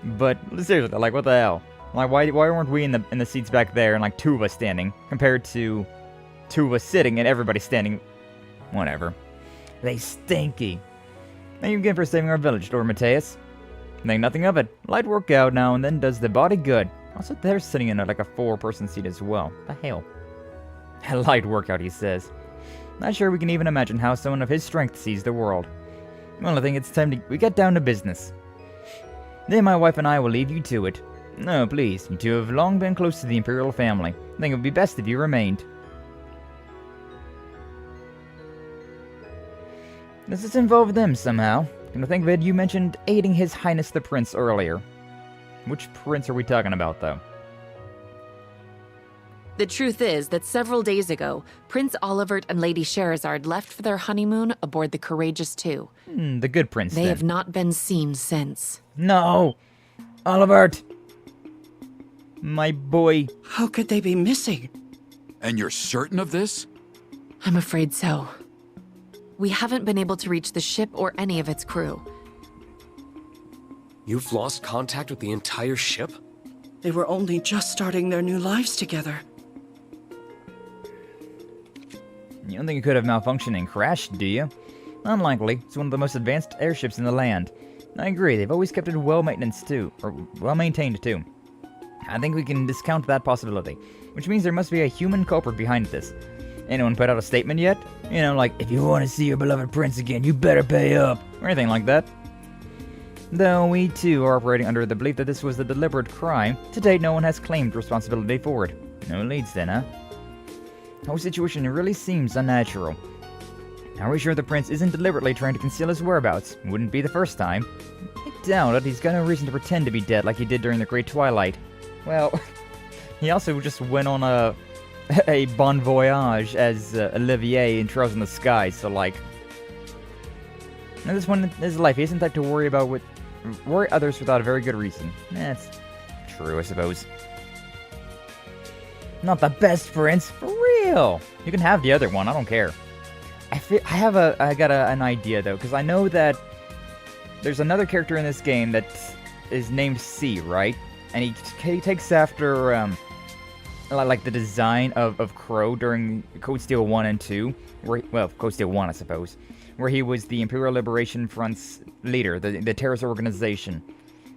But seriously, like what the hell? Like why weren't we in the seats back there and like 2 of us standing compared to 2 of us sitting and everybody standing? Whatever. They stinky. Thank you again for saving our village, Lord Matteus. Think nothing of it. Light workout now and then does the body good. Also, they're sitting in like a 4-person seat as well. The hell? A light workout, he says. Not sure we can even imagine how someone of his strength sees the world. Well, I think it's time we get down to business. Then my wife and I will leave you to it. No, please, you 2 have long been close to the Imperial family. I think it would be best if you remained. Does this involve them somehow? Come to think of it, you mentioned aiding His Highness the Prince earlier. Which prince are we talking about, though? The truth is that several days ago, Prince Olivert and Lady Sherazard left for their honeymoon aboard the Courageous II. The good prince, They then. have not been seen since. No! Olivert! My boy. How could they be missing? And you're certain of this? I'm afraid so. We haven't been able to reach the ship or any of its crew. You've lost contact with the entire ship? They were only just starting their new lives together. You don't think it could have malfunctioned and crashed, do you? Unlikely. It's one of the most advanced airships in the land. I agree, they've always kept it well-maintained too. I think we can discount that possibility, which means there must be a human culprit behind this. Anyone put out a statement yet? You know, like, if you want to see your beloved prince again, you better pay up, or anything like that. Though we too are operating under the belief that this was a deliberate crime, to date no one has claimed responsibility for it. No leads then, huh? The whole situation really seems unnatural. Are we sure the prince isn't deliberately trying to conceal his whereabouts? Wouldn't be the first time. I doubt it. He's got no reason to pretend to be dead like he did during the Great Twilight. Well, he also just went on a bon voyage as Olivier in Trails in the Sky, so like... At this point in his life, he isn't type to worry others without a very good reason. That's true, I suppose. Not the best prince, for real! You can have the other one, I don't care. I got an idea though, because I know that there's another character in this game that is named C, right? And he takes after like the design of Crow during Code Steel 1 and 2, Code Steel 1 I suppose, where he was the Imperial Liberation Front's leader, the terrorist organization.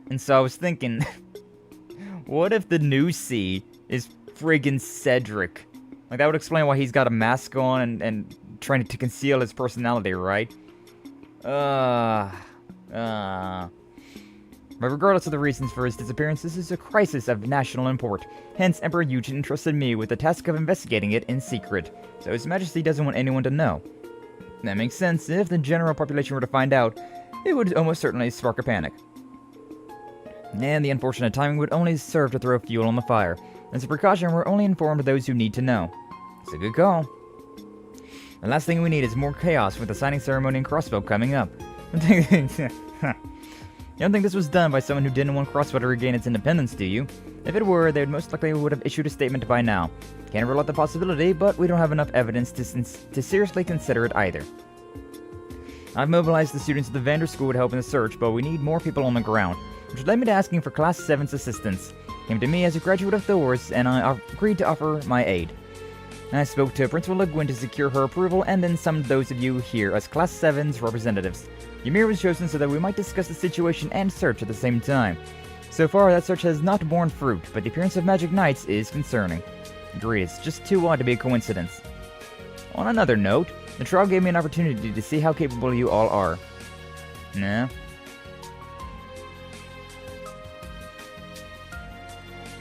And so I was thinking, what if the new C is friggin' Cedric? Like that would explain why he's got a mask on and trying to conceal his personality, right? But regardless of the reasons for his disappearance, this is a crisis of national import. Hence, Emperor Eugen entrusted me with the task of investigating it in secret, so His Majesty doesn't want anyone to know. That makes sense. If the general population were to find out, it would almost certainly spark a panic. And the unfortunate timing would only serve to throw fuel on the fire. As a precaution, we're only informed those who need to know. It's a good call. The last thing we need is more chaos with the signing ceremony and CROSSBELL coming up. You don't think this was done by someone who didn't want CROSSBELL to regain its independence, do you? If it were, they most likely would have issued a statement by now. Can't rule out the possibility, but we don't have enough evidence to seriously consider it either. I've mobilized the students of the Vander school to help in the search, but we need more people on the ground, which led me to asking for Class 7's assistance. Came to me as a graduate of Thor's, and I agreed to offer my aid. I spoke to Principal Le Guin to secure her approval, and then summoned those of you here as Class 7's representatives. Ymir was chosen so that we might discuss the situation and search at the same time. So far, that search has not borne fruit, but the appearance of magic knights is concerning. Agreed, it's just too odd to be a coincidence. On another note, the trial gave me an opportunity to see how capable you all are. Nah.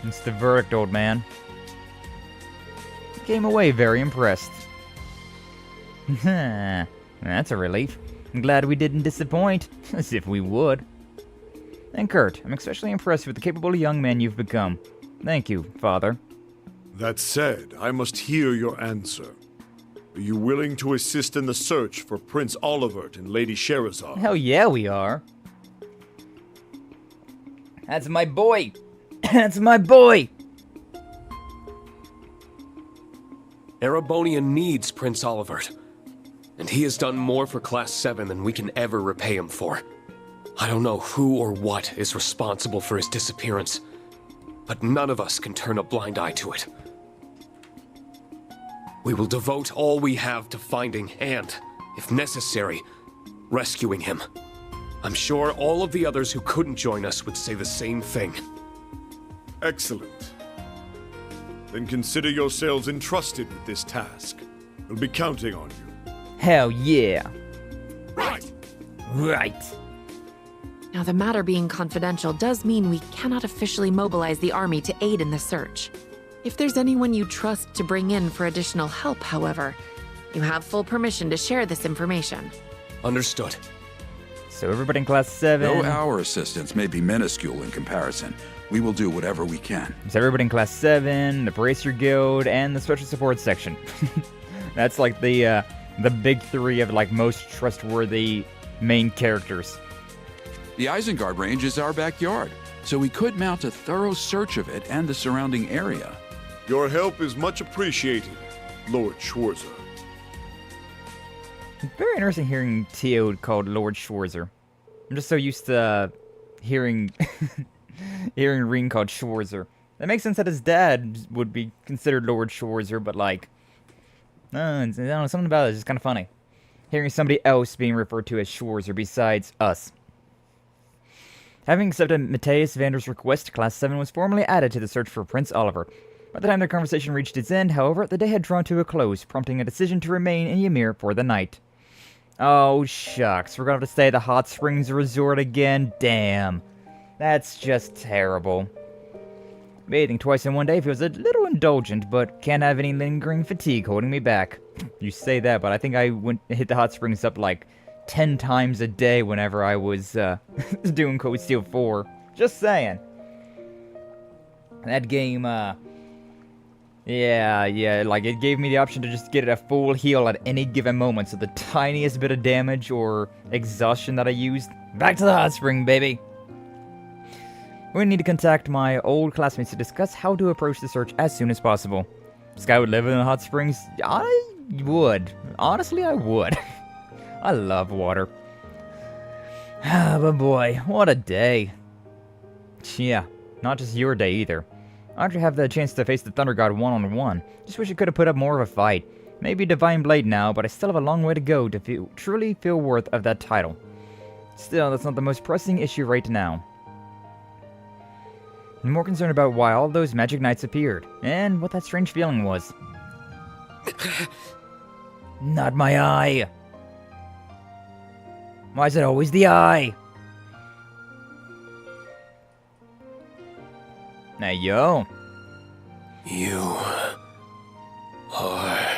It's the verdict, old man. Came away very impressed. That's a relief. I'm glad we didn't disappoint, as if we would. And Kurt, I'm especially impressed with the capable young man you've become. Thank you, Father. That said, I must hear your answer. Are you willing to assist in the search for Prince Olivert and Lady Scheherazade? Hell yeah, we are. That's my boy. That's my boy. Erebonia needs Prince Olivert, and he has done more for Class 7 than we can ever repay him for. I don't know who or what is responsible for his disappearance, but none of us can turn a blind eye to it. We will devote all we have to finding and, if necessary, rescuing him. I'm sure all of the others who couldn't join us would say the same thing. Excellent. Then consider yourselves entrusted with this task. We'll be counting on you. Hell yeah. Right! Right. Now, the matter being confidential does mean we cannot officially mobilize the army to aid in the search. If there's anyone you trust to bring in for additional help, however, you have full permission to share this information. Understood. So everybody in Class 7... Though our assistance may be minuscule in comparison, we will do whatever we can. So everybody in Class 7, the Bracer Guild, and the Special Support Section. That's like the big three of like most trustworthy main characters. The Isengard Range is our backyard, so we could mount a thorough search of it and the surrounding area. Your help is much appreciated, Lord Schwarzer. It's very interesting hearing Tio called Lloyd Schwarzer. I'm just so used to hearing hearing Rean called Schwarzer. That makes sense that his dad would be considered Lord Schwarzer, but like, I don't know, something about it is just kind of funny. Hearing somebody else being referred to as Schwarzer besides us. Having accepted Matteus Vander's request, Class 7 was formally added to the search for Prince Olivert. By the time their conversation reached its end, however, the day had drawn to a close, prompting a decision to remain in Ymir for the night. Oh, shucks. We're gonna have to stay at the Hot Springs Resort again? Damn. That's just terrible. Bathing twice in one day feels a little indulgent, but can't have any lingering fatigue holding me back. You say that, but I think I hit the Hot Springs up like 10 times a day whenever I was doing Code Steel 4. Just saying. That game, yeah, like it gave me the option to just get a full heal at any given moment, so the tiniest bit of damage or exhaustion that I used, back to the hot spring, baby. We need to contact my old classmates to discuss how to approach the search as soon as possible. This guy would live in the hot springs? I would. Honestly, I would. I love water. But boy, what a day. Yeah, not just your day either. I don't have the chance to face the Thunder God one-on-one. Just wish I could have put up more of a fight. Maybe Divine Blade now, but I still have a long way to go to truly feel worth of that title. Still, that's not the most pressing issue right now. I'm more concerned about why all those magic knights appeared, and what that strange feeling was. Not my eye! Why is it always the eye? Now, yo. You are...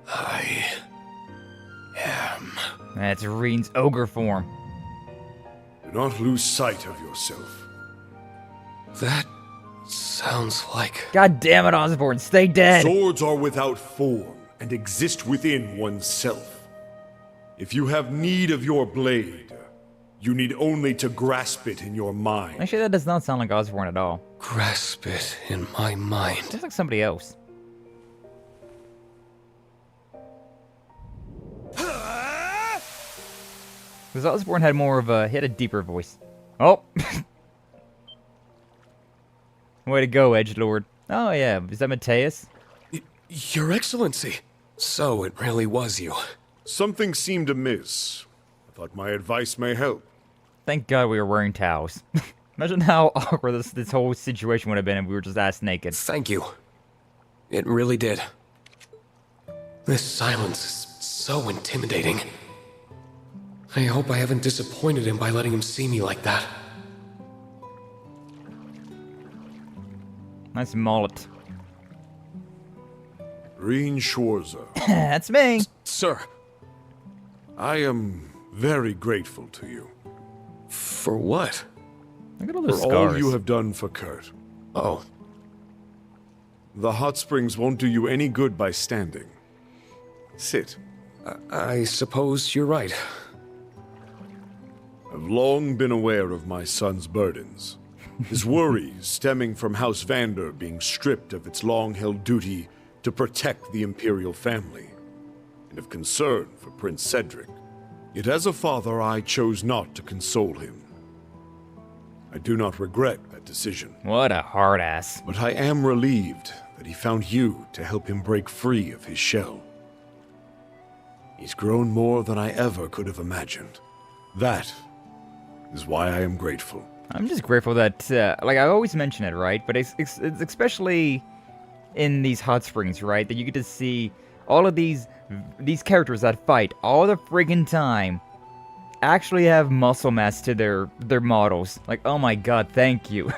I am... That's Rean's ogre form. Do not lose sight of yourself. That sounds like... God damn it, Osborne, stay dead! Swords are without form. and exist within oneself. If you have need of your blade, you need only to grasp it in your mind. Actually, that does not sound like Osborne at all. Grasp it in my mind. Sounds like somebody else. Because Osborne had more of a, he had a deeper voice. Oh! Way to go, Edgelord. Oh yeah, is that Matteus? Your Excellency. So it really was you. Something seemed amiss. I thought my advice may help. Thank God we were wearing towels. Imagine how awkward this whole situation would have been if we were just ass naked. Thank you. It really did. This silence is so intimidating. I hope I haven't disappointed him by letting him see me like that. Nice mullet. Rean Schwarzer. That's me. Sir. I am very grateful to you. For what? Look at all For those scars. all you have done for Kurt. Oh. The hot springs won't do you any good by standing. Sit. I suppose you're right. I've long been aware of my son's burdens. His worries stemming from House Vander being stripped of its long-held duty to protect the Imperial family, and of concern for Prince Cedric. Yet as a father, I chose not to console him. I do not regret that decision. What a hard ass. But I am relieved that he found you to help him break free of his shell. He's grown more than I ever could have imagined. That is why I am grateful. I'm just grateful that, like, I always mention it, right? But it's especially in these hot springs, right? That you get to see all of these characters that fight all the friggin' time actually have muscle mass to their models. Like, oh my god, thank you.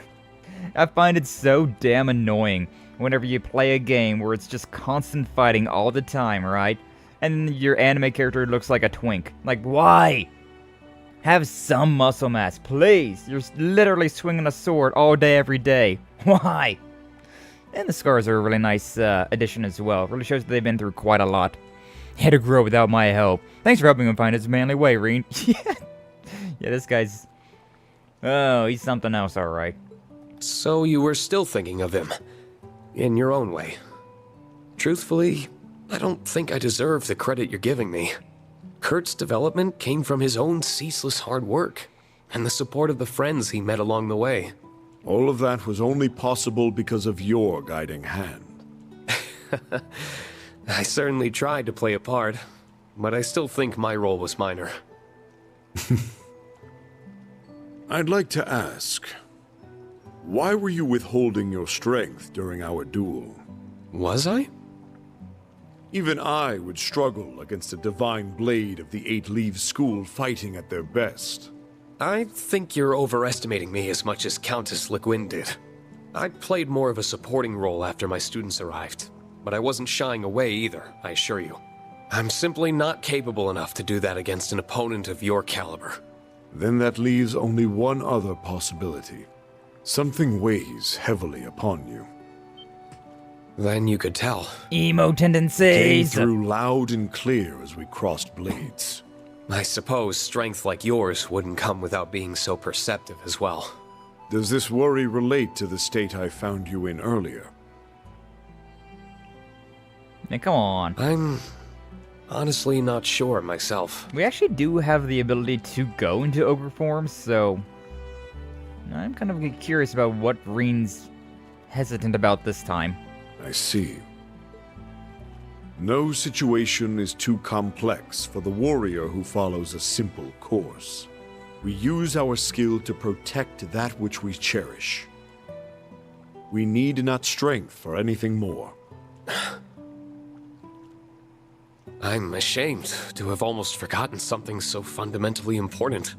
I find it so damn annoying whenever you play a game where it's just constant fighting all the time, right? And your anime character looks like a twink. Like, why? Have some muscle mass, please. You're literally swinging a sword all day, every day. Why? And the scars are a really nice addition as well. It really shows that they've been through quite a lot. Had to grow without my help. Thanks for helping him find his manly way, Rean. Yeah, this guy's... Oh, he's something else, alright. So you were still thinking of him. In your own way. Truthfully, I don't think I deserve the credit you're giving me. Kurt's development came from his own ceaseless hard work, and the support of the friends he met along the way. All of that was only possible because of your guiding hand. I certainly tried to play a part, but I still think my role was minor. I'd like to ask, why were you withholding your strength during our duel? Was I? Even I would struggle against a divine blade of the Eight Leaves School fighting at their best. I think you're overestimating me as much as Countess Le Guin did. I played more of a supporting role after my students arrived, but I wasn't shying away either, I assure you. I'm simply not capable enough to do that against an opponent of your caliber. Then that leaves only one other possibility. Something weighs heavily upon you. Then you could tell. Emo Came tendencies. through loud and clear as we crossed blades. I suppose strength like yours wouldn't come without being so perceptive as well. Does this worry relate to the state I found you in earlier? Now, come on. I'm honestly not sure myself. We actually do have the ability to go into ogre form, so I'm kind of curious about what Rean's hesitant about this time. I see. No situation is too complex for the warrior who follows a simple course. We use our skill to protect that which we cherish. We need not strength for anything more. I'm ashamed to have almost forgotten something so fundamentally important.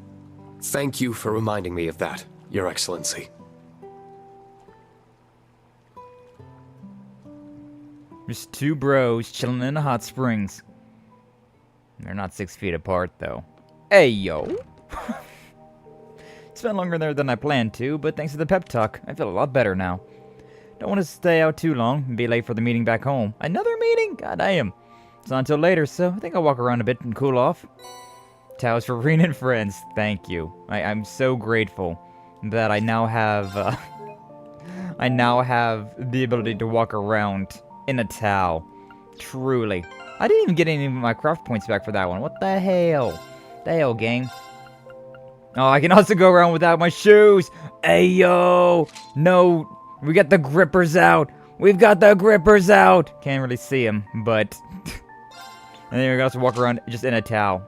Thank you for reminding me of that, Your Excellency. Just two bros chilling in the hot springs. They're not 6 feet apart, though. Hey, yo! It's been longer there than I planned to, but thanks to the pep talk, I feel a lot better now. Don't want to stay out too long and be late for the meeting back home. Another meeting? God damn. It's not until later, so I think I'll walk around a bit and cool off. Towels for Rean and friends. Thank you. I'm so grateful that I now have the ability to walk around in a towel. Truly. I didn't even get any of my craft points back for that one. What the hell? The hell, gang? Oh, I can also go around without my shoes. Ayo! No, we got the grippers out. We've got the grippers out. Can't really see them, but... and then we can also walk around just in a towel.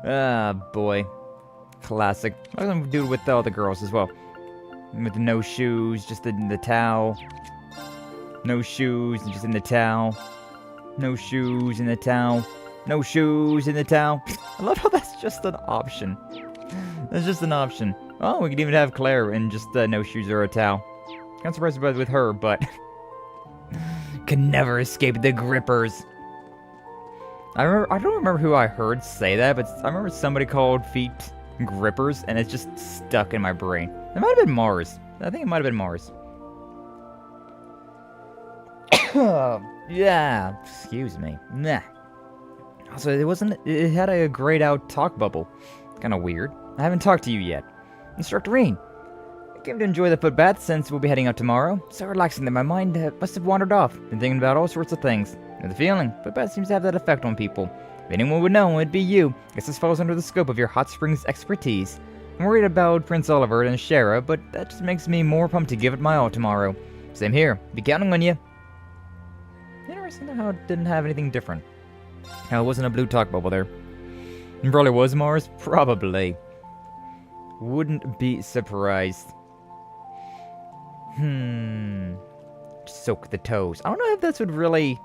Ah, boy. Classic. I'm gonna do it with all the girls as well. With no shoes, just in the towel. No shoes, just in the towel. No shoes in the towel. No shoes in the towel. I love how that's just an option. That's just an option. Oh, we could even have Claire in just no shoes or a towel. Kind of surprised with her, but... can never escape the grippers. I don't remember who I heard say that, but I remember somebody called feet grippers, and it's just stuck in my brain. It might have been Mars. I think it might have been Mars. Yeah, excuse me. Nah. Also, it had a grayed out talk bubble. Kind of weird. I haven't talked to you yet. Instructor Rean. I came to enjoy the foot bath since we'll be heading out tomorrow. So relaxing that my mind must have wandered off. Been thinking about all sorts of things. And the feeling, foot bath seems to have that effect on people. If anyone would know, it'd be you. Guess this falls under the scope of your hot springs expertise. I'm worried about Prince Oliver and Shara, but that just makes me more pumped to give it my all tomorrow. Same here. Be counting on you. Interesting how it didn't have anything different. How it wasn't a blue talk bubble there. It probably was Mars. Probably. Wouldn't be surprised. Soak the toes. I don't know if this would really...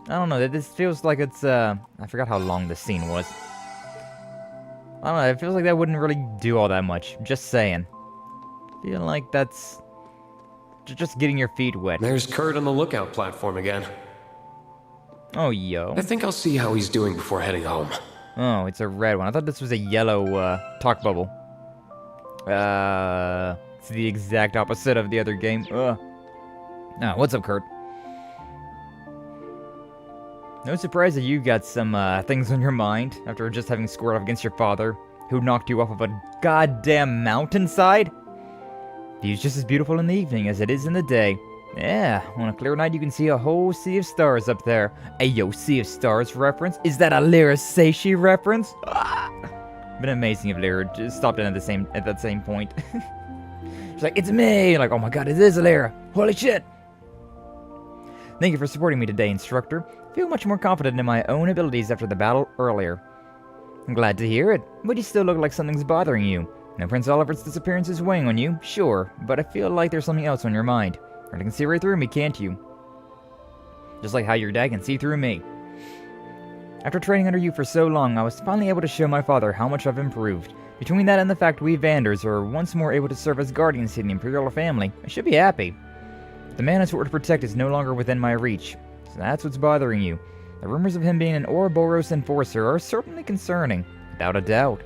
I don't know. This feels like it's... I forgot how long the scene was. I don't know. It feels like that wouldn't really do all that much. Just saying. Feel like that's... just getting your feet wet. There's Kurt on the lookout platform again. Oh, yo. I think I'll see how he's doing before heading home. Oh, it's a red one. I thought this was a yellow talk bubble. It's the exact opposite of the other game. Oh, what's up, Kurt? No surprise that you got some things on your mind after just having squared off against your father, who knocked you off of a goddamn mountainside. View's just as beautiful in the evening as it is in the day. Yeah, on a clear night you can see a whole sea of stars up there. Ayo, Sea of Stars reference? Is that a Lyra Seishi reference? Been amazing if Lyra just stopped in at that same point. She's like, it's me! Like, oh my god, it is Lyra! Holy shit! Thank you for supporting me today, instructor. I feel much more confident in my own abilities after the battle earlier. I'm glad to hear it, but you still look like something's bothering you. Now, Prince Oliver's disappearance is weighing on you, sure, but I feel like there's something else on your mind. You can see right through me, can't you? Just like how your dad can see through me. After training under you for so long, I was finally able to show my father how much I've improved. Between that and the fact we Vanders are once more able to serve as guardians to the Imperial family, I should be happy. The man I swore to protect is no longer within my reach, so that's what's bothering you. The rumors of him being an Ouroboros enforcer are certainly concerning, without a doubt.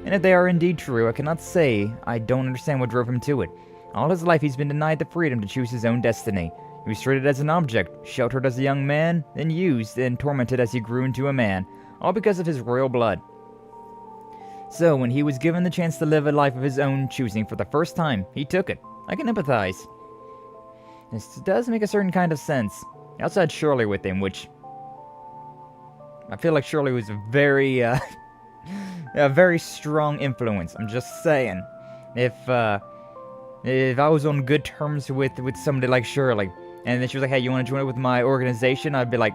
And if they are indeed true, I cannot say I don't understand what drove him to it. All his life he's been denied the freedom to choose his own destiny. He was treated as an object, sheltered as a young man, then used and tormented as he grew into a man, all because of his royal blood. So, when he was given the chance to live a life of his own choosing for the first time, he took it. I can empathize. This does make a certain kind of sense. He also had Shirley with him, which... I feel like Shirley was a very, a very strong influence. I'm just saying. If I was on good terms with somebody like Shirley, and then she was like, hey, you want to join up with my organization? I'd be like,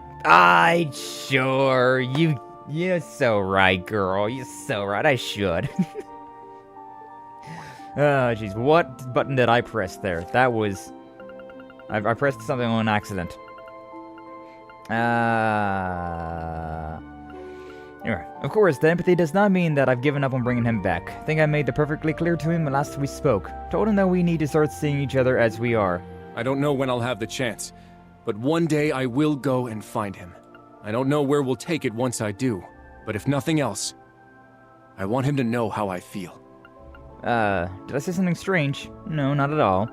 sure, you're so right, girl, you're so right, I should. Oh, jeez, what button did I press there? That was, I pressed something on accident. Anyway, of course, the empathy does not mean that I've given up on bringing him back. I think I made that perfectly clear to him last we spoke. Told him that we need to start seeing each other as we are. I don't know when I'll have the chance, but one day I will go and find him. I don't know where we'll take it once I do, but if nothing else, I want him to know how I feel. Did I say something strange? No, not at all.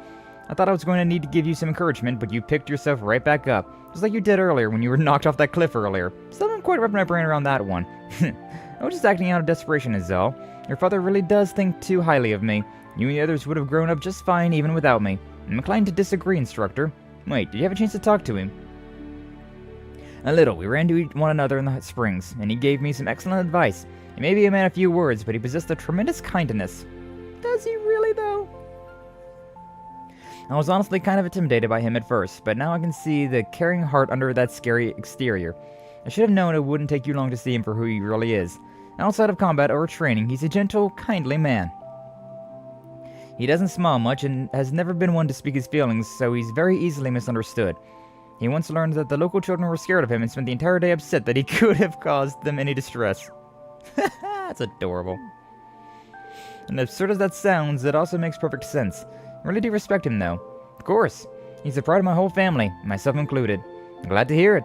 I thought I was going to need to give you some encouragement, but you picked yourself right back up. Just like you did earlier when you were knocked off that cliff earlier. Still didn't quite wrap my brain around that one. I was just acting out of desperation is all. Your father really does think too highly of me. You and the others would have grown up just fine even without me. I'm inclined to disagree, instructor. Wait, did you have a chance to talk to him? A little. We ran to one another in the hot springs, and he gave me some excellent advice. He may be a man of few words, but he possessed a tremendous kindness. Does he really, though? I was honestly kind of intimidated by him at first, but now I can see the caring heart under that scary exterior. I should have known it wouldn't take you long to see him for who he really is. Outside of combat or training, he's a gentle, kindly man. He doesn't smile much and has never been one to speak his feelings, so he's very easily misunderstood. He once learned that the local children were scared of him and spent the entire day upset that he could have caused them any distress. That's adorable. And absurd as that sounds, it also makes perfect sense. I really do respect him, though. Of course. He's the pride of my whole family, myself included. I'm glad to hear it.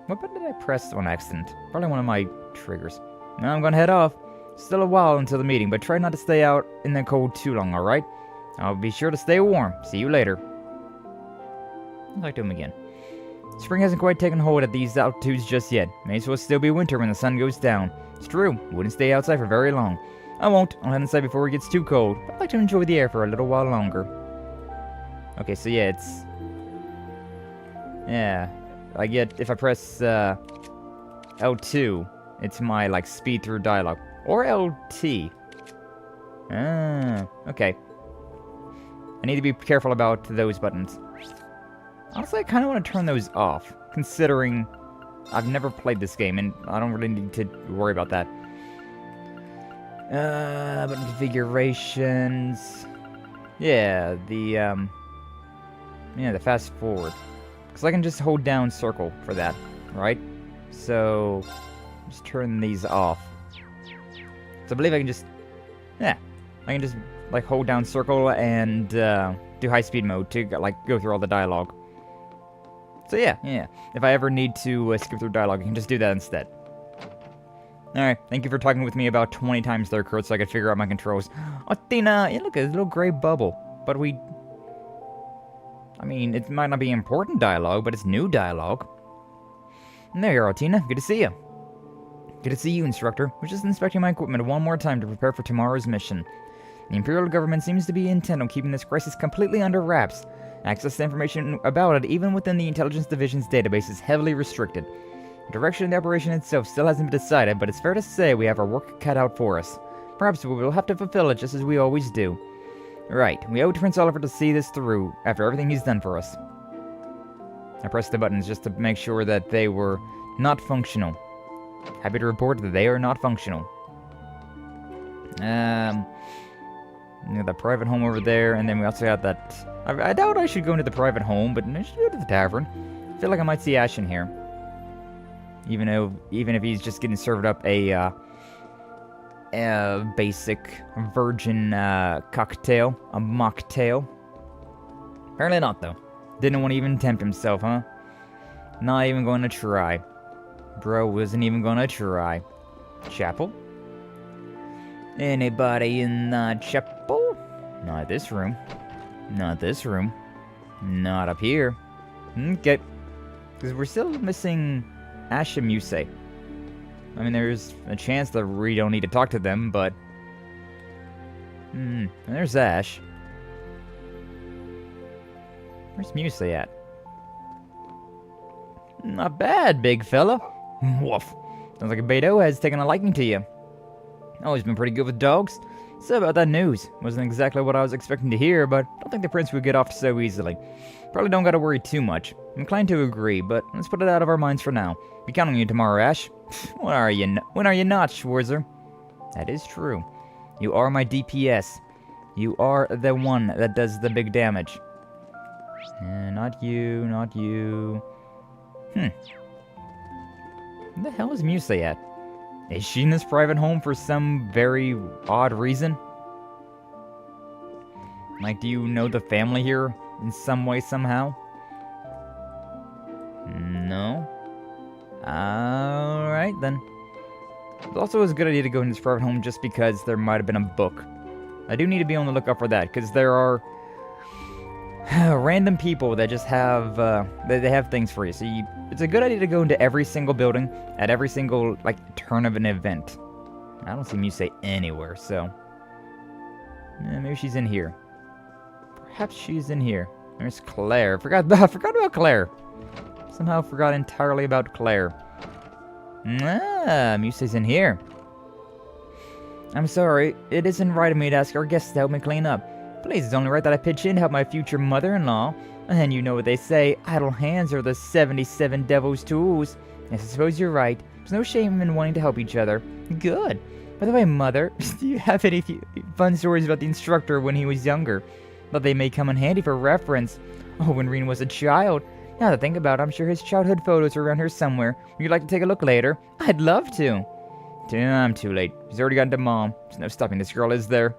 What button did I press on accident? Probably one of my triggers. Now I'm gonna head off. Still a while until the meeting, but try not to stay out in the cold too long, alright? I'll be sure to stay warm. See you later. I'll talk to him again. Spring hasn't quite taken hold at these altitudes just yet. May as well still be winter when the sun goes down. It's true, wouldn't stay outside for very long. I won't. I'll head inside before it gets too cold. But I'd like to enjoy the air for a little while longer. Okay, so yeah, it's... Yeah. I get... If I press, L2, it's my, like, speed through dialogue. Or LT. Ah, okay. I need to be careful about those buttons. Honestly, I kind of want to turn those off, considering I've never played this game, and I don't really need to worry about that. Button configurations... Yeah, the fast forward. Because I can just hold down circle for that, right? So, just turn these off. So I believe I can just... Yeah, I can just, like, hold down circle and do high-speed mode to, like, go through all the dialogue. So yeah. If I ever need to skip through dialogue, I can just do that instead. Alright, thank you for talking with me about 20 times there, Kurt, so I could figure out my controls. Athena, yeah, look at this little gray bubble. But we... I mean, it might not be important dialogue, but it's new dialogue. And there you are, Athena. Good to see you. Good to see you, instructor. We're just inspecting my equipment one more time to prepare for tomorrow's mission. The Imperial government seems to be intent on keeping this crisis completely under wraps. Access to information about it, even within the Intelligence Division's database, is heavily restricted. The direction of the operation itself still hasn't been decided, but it's fair to say we have our work cut out for us. Perhaps we will have to fulfill it just as we always do. Right, we owe it to Prince Oliver to see this through, after everything he's done for us. I pressed the buttons just to make sure that they were not functional. Happy to report that they are not functional. The private home over there, and then we also got that... I doubt I should go into the private home, but I should go to the tavern. I feel like I might see Ash in here. Even if he's just getting served up a basic virgin cocktail, a mocktail. Apparently not, though. Didn't want to even tempt himself, huh? Not even going to try. Bro wasn't even going to try. Chapel? Anybody in the chapel? Not this room. Not this room. Not up here. Okay. Because we're still missing Ash and Musei. I mean, there's a chance that we don't need to talk to them, but... and there's Ash. Where's Musei at? Not bad, big fella. Woof. Sounds like a Beto has taken a liking to you. Always been pretty good with dogs. So about that news. Wasn't exactly what I was expecting to hear, but I don't think the prince would get off so easily. Probably don't gotta worry too much. I'm inclined to agree, but let's put it out of our minds for now. Be counting on you tomorrow, Ash. When are you not, Schwarzer? That is true. You are my DPS. You are the one that does the big damage. Not you, not you. Where the hell is Musei at? Is she in this private home for some very odd reason? Like, do you know the family here in some way, somehow? No? Alright, then. It also was a good idea to go in this private home just because there might have been a book. I do need to be on the lookout for that, because there are... random people that just have, they have things for you. So it's a good idea to go into every single building at every single, like, turn of an event. I don't see Muse anywhere, so... maybe she's in here. Perhaps she's in here. There's Claire. Forgot about Claire. Somehow forgot entirely about Claire. Muse's in here. I'm sorry, it isn't right of me to ask our guests to help me clean up. Please, it's only right that I pitch in to help my future mother-in-law. And you know what they say, idle hands are the 77 devil's tools. Yes, I suppose you're right. There's no shame in wanting to help each other. Good. By the way, Mother, do you have any fun stories about the instructor when he was younger? But they may come in handy for reference. Oh, when Rean was a child. Now to think about it, I'm sure his childhood photos are around here somewhere. Would you like to take a look later? I'd love to. I'm too late. She's already gotten to Mom. There's no stopping this girl, is there?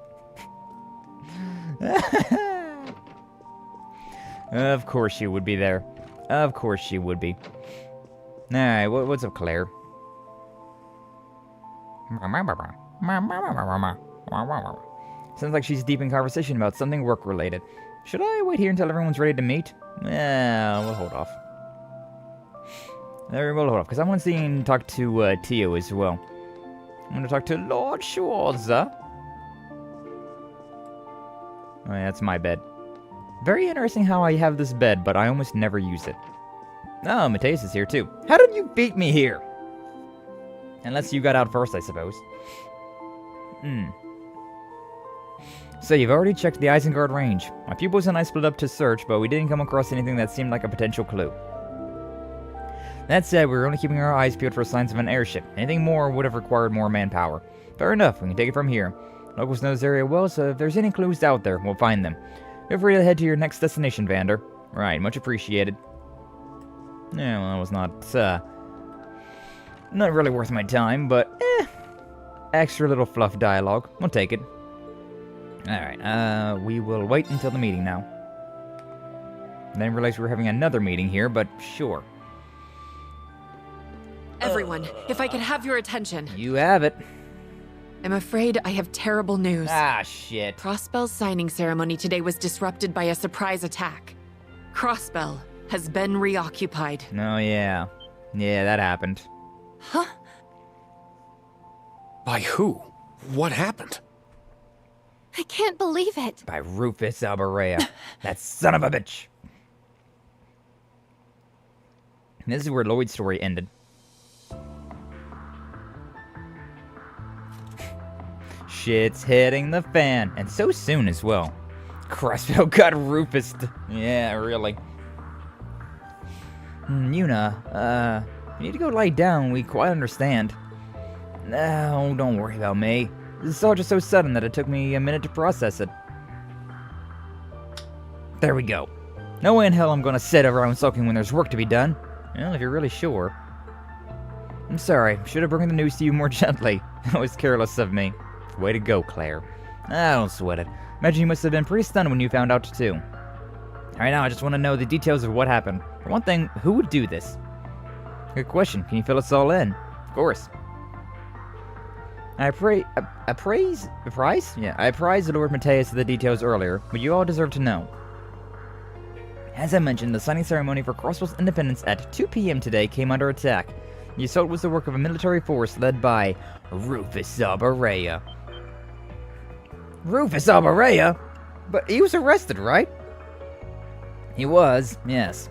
Of course she would be there. Of course she would be. Alright, what's up, Claire? Sounds like she's deep in conversation about something work-related. Should I wait here until everyone's ready to meet? We'll hold off. We'll hold off, because I want to see and talk to Tio as well. I'm going to talk to Lloyd Schwarzer. Oh yeah, that's my bed. Very interesting how I have this bed, but I almost never use it. Oh, Matteus is here too. How did you beat me here? Unless you got out first, I suppose. So you've already checked the Isengard range. My pupils and I split up to search, but we didn't come across anything that seemed like a potential clue. That said, we were only keeping our eyes peeled for signs of an airship. Anything more would have required more manpower. Fair enough, we can take it from here. Locals know this area well, so if there's any clues out there, we'll find them. Feel free to head to your next destination, Vander. Right, much appreciated. Yeah, well, that was not really worth my time, but extra little fluff dialogue. We'll take it. Alright, we will wait until the meeting now. Then realize we're having another meeting here, but sure. Everyone, if I could have your attention. You have it. I'm afraid I have terrible news. Ah, shit. CROSSBELL's signing ceremony today was disrupted by a surprise attack. CROSSBELL has been reoccupied. Oh, yeah. Yeah, that happened. Huh? By who? What happened? I can't believe it. By Rufus Alberea. That son of a bitch. And this is where Lloyd's story ended. Shit's hitting the fan. And so soon as well. CROSSBELL got Rufused. Yeah, really. Yuna, you need to go lie down. We quite understand. No, don't worry about me. This is all just so sudden that it took me a minute to process it. There we go. No way in hell I'm gonna sit around sulking when there's work to be done. Well, if you're really sure. I'm sorry. Should have broken the news to you more gently. That was careless of me. Way to go, Claire. Don't sweat it. Imagine you must have been pretty stunned when you found out, too. Alright, now I just want to know the details of what happened. For one thing, who would do this? Good question. Can you fill us all in? Of course. I apprised Lord Matteus of the details earlier, but you all deserve to know. As I mentioned, the signing ceremony for CROSSBELL's independence at 2 p.m. today came under attack. The assault was the work of a military force led by Rufus Alberea. Rufus Alberea? But he was arrested, right? He was, yes.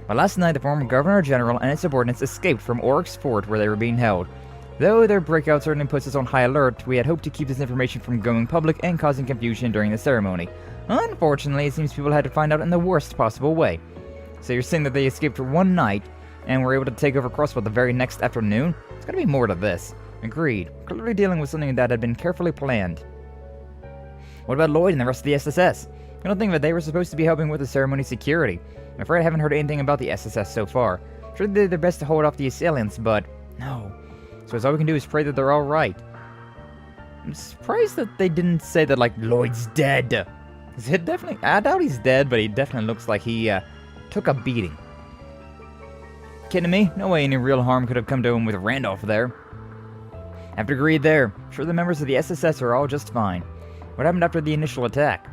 But last night, the former Governor General and his subordinates escaped from Oryx Fort where they were being held. Though their breakout certainly puts us on high alert, we had hoped to keep this information from going public and causing confusion during the ceremony. Unfortunately, it seems people had to find out in the worst possible way. So you're saying that they escaped for one night, and were able to take over CROSSBELL the very next afternoon? There's gotta be more to this. Agreed. Clearly dealing with something that had been carefully planned. What about Lloyd and the rest of the SSS? I don't think that they were supposed to be helping with the ceremony security. I'm afraid I haven't heard anything about the SSS so far. I'm sure they did their best to hold off the assailants, but no. So all we can do is pray that they're alright. I'm surprised that they didn't say that, like, Lloyd's dead. Is it definitely? I doubt he's dead, but he definitely looks like he, took a beating. Kidding me? No way any real harm could have come to him with Randolph there. I have to agree there. I'm sure the members of the SSS are all just fine. What happened after the initial attack?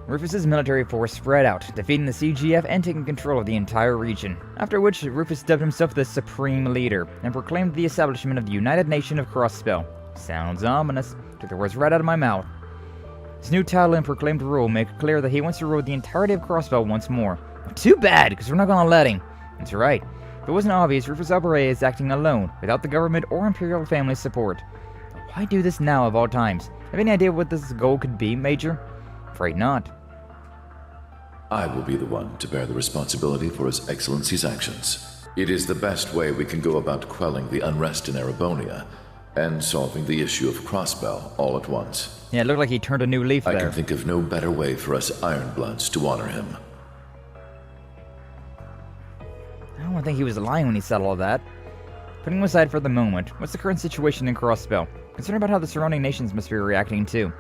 Rufus's military force spread out, defeating the CGF and taking control of the entire region, after which Rufus dubbed himself the Supreme Leader, and proclaimed the establishment of the United Nation of CROSSBELL. Sounds ominous. Took the words right out of my mouth. His new title and proclaimed rule make it clear that he wants to rule the entirety of CROSSBELL once more. Too bad, because we're not gonna let him. That's right. If it wasn't obvious, Rufus Alburet is acting alone, without the government or Imperial family support. Why do this now of all times? Have any idea what this goal could be, Major? Afraid not. I will be the one to bear the responsibility for His Excellency's actions. It is the best way we can go about quelling the unrest in Erebonia and solving the issue of CROSSBELL all at once. Yeah, it looked like he turned a new leaf there. I can think of no better way for us Ironbloods to honor him. I don't think he was lying when he said all that. Putting him aside for the moment, what's the current situation in CROSSBELL? Concerned about how the surrounding nations must be reacting too.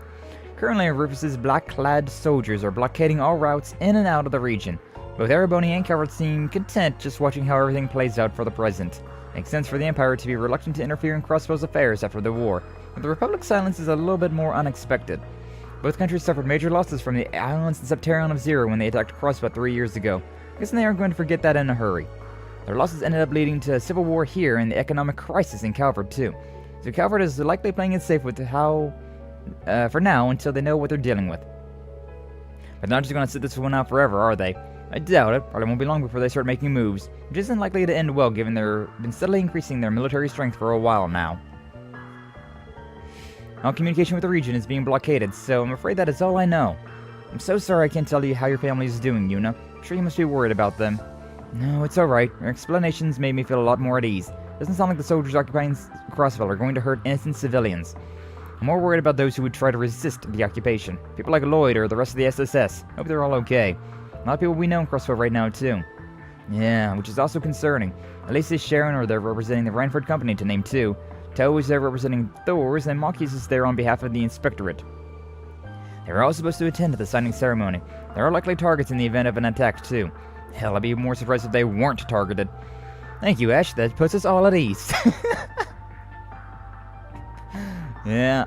Currently, Rufus's black-clad soldiers are blockading all routes in and out of the region. Both Erebonia and Calvert seem content just watching how everything plays out for the present. Makes sense for the Empire to be reluctant to interfere in CROSSBELL's affairs after the war, but the Republic's silence is a little bit more unexpected. Both countries suffered major losses from the islands in Septerion of Zero when they attacked CROSSBELL 3 years ago. I guess they aren't going to forget that in a hurry. Their losses ended up leading to a civil war here and the economic crisis in Calvert too. So Calvert is likely playing it safe with how, for now, until they know what they're dealing with. But they're not just going to sit this one out forever, are they? I doubt it. Probably won't be long before they start making moves, which isn't likely to end well given they've been steadily increasing their military strength for a while now. All communication with the region is being blockaded, so I'm afraid that is all I know. I'm so sorry I can't tell you how your family is doing, Yuna. I'm sure you must be worried about them. No, it's alright. Your explanations made me feel a lot more at ease. Doesn't sound like the soldiers occupying CROSSBELL are going to hurt innocent civilians. I'm more worried about those who would try to resist the occupation. People like Lloyd or the rest of the SSS. Hope they're all okay. A lot of people we know in CROSSBELL right now, too. Yeah, which is also concerning. Alicia Sharon are there representing the Reinford Company to name two. Toe is there representing Thors, and Marquis is there on behalf of the Inspectorate. They were all supposed to attend the signing ceremony. There are likely targets in the event of an attack, too. Hell, I'd be more surprised if they weren't targeted. Thank you, Ash. That puts us all at ease. Yeah.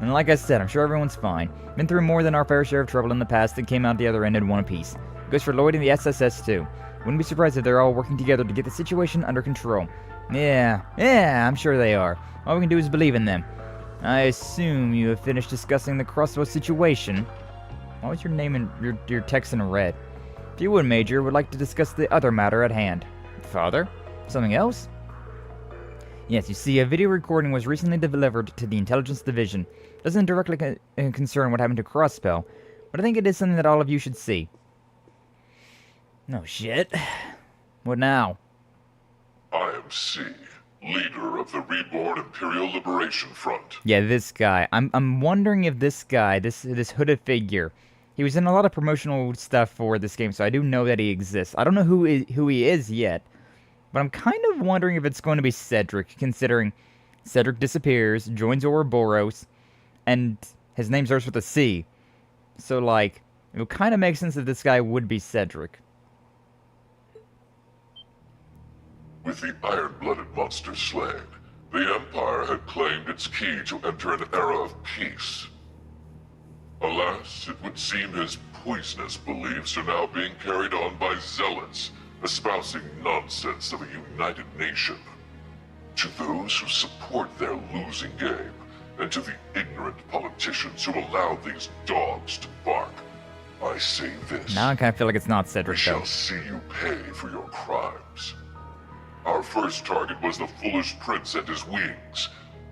And like I said, I'm sure everyone's fine. Been through more than our fair share of trouble in the past and came out the other end in one piece. Goes for Lloyd and the SSS too. Wouldn't be surprised if they're all working together to get the situation under control. Yeah, I'm sure they are. All we can do is believe in them. I assume you have finished discussing the CROSSBELL situation. Why was your name in your text in red? If you would, Major, would like to discuss the other matter at hand. Father? Something else? Yes, you see, a video recording was recently delivered to the Intelligence Division. Doesn't directly concern what happened to CROSSBELL, but I think it is something that all of you should see. No shit. What now? I am C, leader of the Reborn Imperial Liberation Front. Yeah, this guy. I'm wondering if this guy, this hooded figure, he was in a lot of promotional stuff for this game, so I do know that he exists. I don't know who he is yet, but I'm kind of wondering if it's going to be Cedric, considering Cedric disappears, joins Ouroboros, and his name starts with a C. So, like, it would kind of make sense that this guy would be Cedric. With the iron-blooded monster slain, the Empire had claimed its key to enter an era of peace. Alas, it would seem his poisonous beliefs are now being carried on by zealots, espousing nonsense of a united nation. To those who support their losing game, and to the ignorant politicians who allow these dogs to bark, I say this. Now I kind of feel like it's not Cedric, We shall see you pay for your crimes. Our first target was the foolish prince and his wings,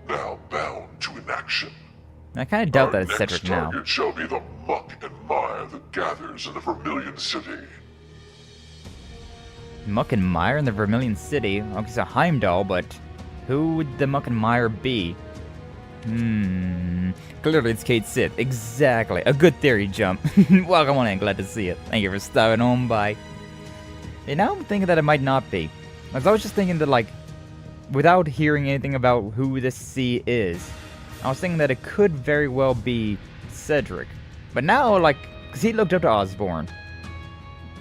now bound to inaction. I kind of doubt that it's Cedric now. Our next target shall be the muck and mire that gathers in the Vermilion City. Muck and Mire in the Vermilion City? Okay, so Heimdall, but who would the Muck and Mire be? Clearly it's Kate Sith. Exactly. A good theory, Jump. Welcome on in, glad to see it. Thank you for stopping on by. And now I'm thinking that it might not be. Because I was just thinking that, like, without hearing anything about who this C is, I was thinking that it could very well be Cedric. But now, like, because he looked up to Osborn.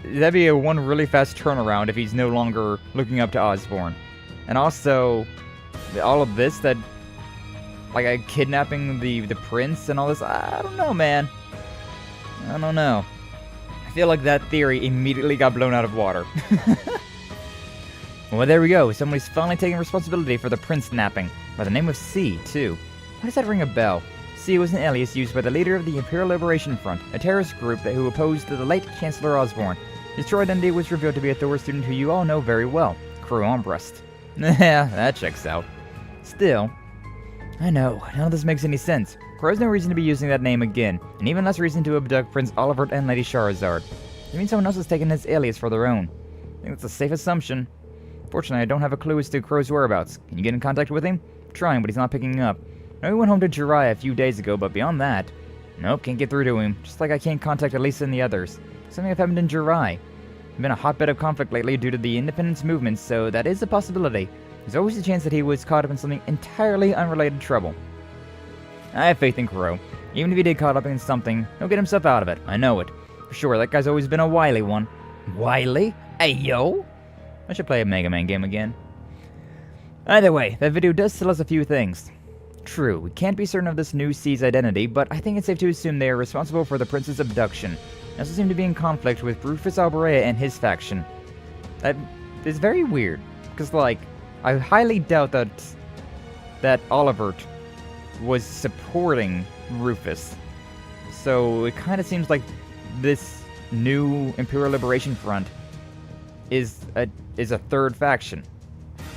That'd be a one really fast turnaround if he's no longer looking up to Osborn. And also, all of this, that, like, kidnapping the prince and all this, I don't know, man. I don't know. I feel like that theory immediately got blown out of water. Well, there we go. Somebody's finally taking responsibility for the prince napping. By the name of C, too. Why does that ring a bell? C was an alias used by the leader of the Imperial Liberation Front, a terrorist group who opposed the late Chancellor Osborne. His true identity was revealed to be a Thor student who you all know very well, Crew Armbrust. Yeah, that checks out. Still, I know, none of this makes any sense. Crow has no reason to be using that name again, and even less reason to abduct Prince Olivert and Lady Charizard. It means someone else has taken his alias for their own. I think that's a safe assumption. Fortunately, I don't have a clue as to Crow's whereabouts. Can you get in contact with him? I'm trying, but he's not picking up. I know he went home to Jiraiya a few days ago, but beyond that... Nope, can't get through to him. Just like I can't contact Elisa and the others. Something have happened in Jiraiya. It's been a hotbed of conflict lately due to the independence movement, so that is a possibility. There's always a chance that he was caught up in something entirely unrelated trouble. I have faith in Crow. Even if he did caught up in something, he'll get himself out of it. I know it. For sure, that guy's always been a wily one. Wily? Hey, yo! I should play a Mega Man game again. Either way, that video does tell us a few things. True, we can't be certain of this new C's identity, but I think it's safe to assume they are responsible for the prince's abduction. They also seem to be in conflict with Rufus Alberea and his faction. That is very weird, because, like, I highly doubt that Olivert was supporting Rufus. So it kind of seems like this new Imperial Liberation Front is a third faction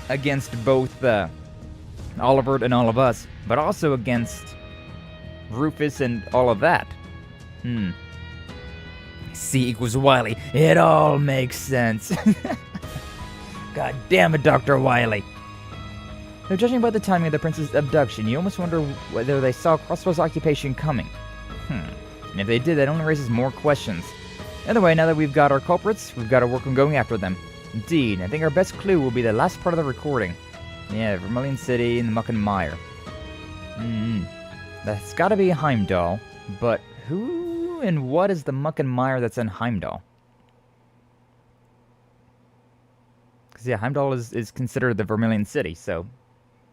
against both Olivert and all of us, but also against Rufus and all of that. C equals Wily. It all makes sense. God damn it, Dr. Wily. Though judging by the timing of the prince's abduction, you almost wonder whether they saw CROSSBELL's occupation coming. And if they did, that only raises more questions. Either way, now that we've got our culprits, we've got to work on going after them. Indeed, I think our best clue will be the last part of the recording. Yeah, Vermilion City and the Muck and Mire. That's gotta be Heimdall, but who and what is the Muck and Mire that's in Heimdall? Because, yeah, Heimdall is considered the Vermilion City, so...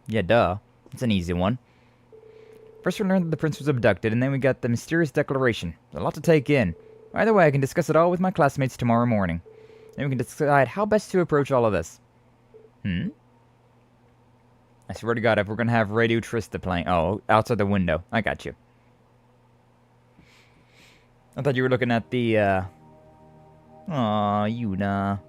Yeah, duh. It's an easy one. First we learned that the prince was abducted, and then we got the mysterious declaration. There's a lot to take in. Either way, I can discuss it all with my classmates tomorrow morning. Then we can decide how best to approach all of this. I swear to God, if we're gonna have Radio Trista playing... Oh, outside the window. I got you. I thought you were looking at the, Aw, Yuna.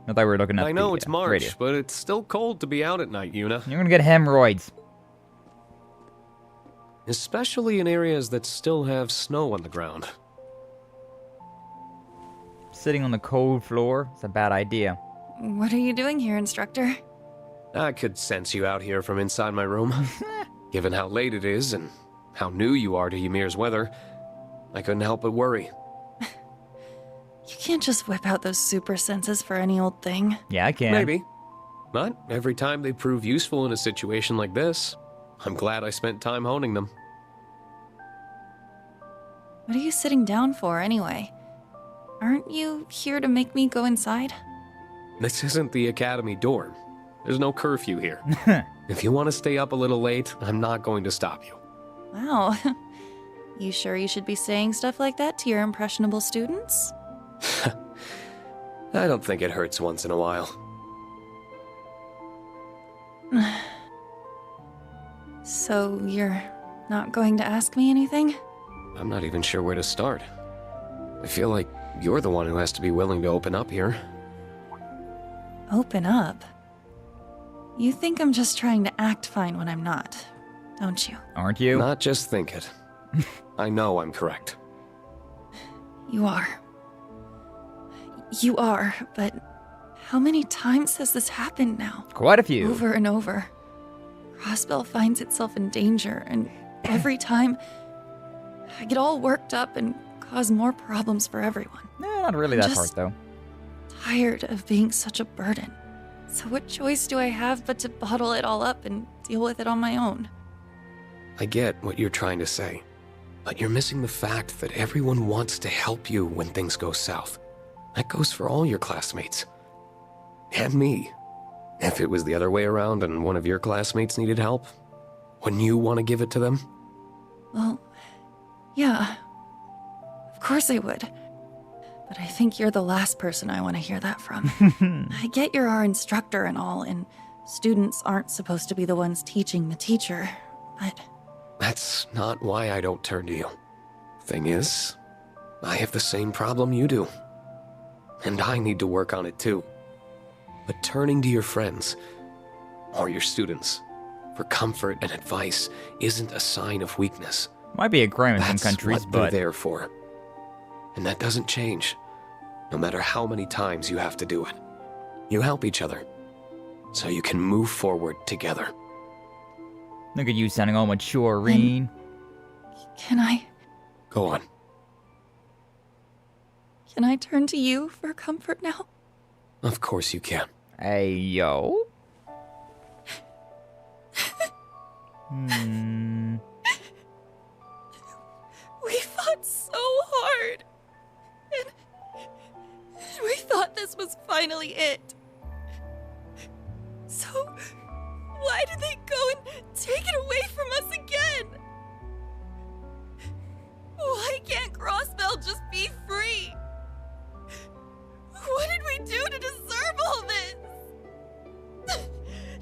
I thought we were looking at I know it's March, radio. but it's still cold to be out at night, Yuna. You're gonna get hemorrhoids. Especially in areas that still have snow on the ground. Sitting on the cold floor? It's a bad idea. What are you doing here, instructor? I could sense you out here from inside my room. Given how late it is and how new you are to Ymir's weather, I couldn't help but worry. You can't just whip out those super senses for any old thing. Yeah, I can. Maybe. But every time they prove useful in a situation like this, I'm glad I spent time honing them. What are you sitting down for, anyway? Aren't you here to make me go inside? This isn't the academy dorm. There's no curfew here. If you want to stay up a little late, I'm not going to stop you. Wow. You sure you should be saying stuff like that to your impressionable students? I don't think it hurts once in a while. So, you're not going to ask me anything? I'm not even sure where to start. I feel like you're the one who has to be willing to open up here. Open up? You think I'm just trying to act fine when I'm not, don't you? Aren't you? Not just think it. I know I'm correct. You are. You are, but how many times has this happened now? Quite a few. Over and over. CROSSBELL finds itself in danger, and every time I get all worked up and cause more problems for everyone. Not really that part, though. Tired of being such a burden. So what choice do I have but to bottle it all up and deal with it on my own? I get what you're trying to say, but you're missing the fact that everyone wants to help you when things go south. That goes for all your classmates. And me. If it was the other way around and one of your classmates needed help, wouldn't you want to give it to them? Well, yeah. Of course I would. But I think you're the last person I want to hear that from. I get you're our instructor and all, and students aren't supposed to be the ones teaching the teacher, but... That's not why I don't turn to you. Thing is, I have the same problem you do. And I need to work on it too. But turning to your friends, or your students, for comfort and advice isn't a sign of weakness. Might be a crime in some countries, That's what but... they're there for. And that doesn't change, no matter how many times you have to do it. You help each other, so you can move forward together. Look at you sounding all mature, Rean. Can I... Go on. Can I turn to you for comfort now? Of course you can. Hey, yo. We fought so hard. And we thought this was finally it. So, why did they go and take it away from us again? Why can't CROSSBELL just be free? What did we do to deserve all this?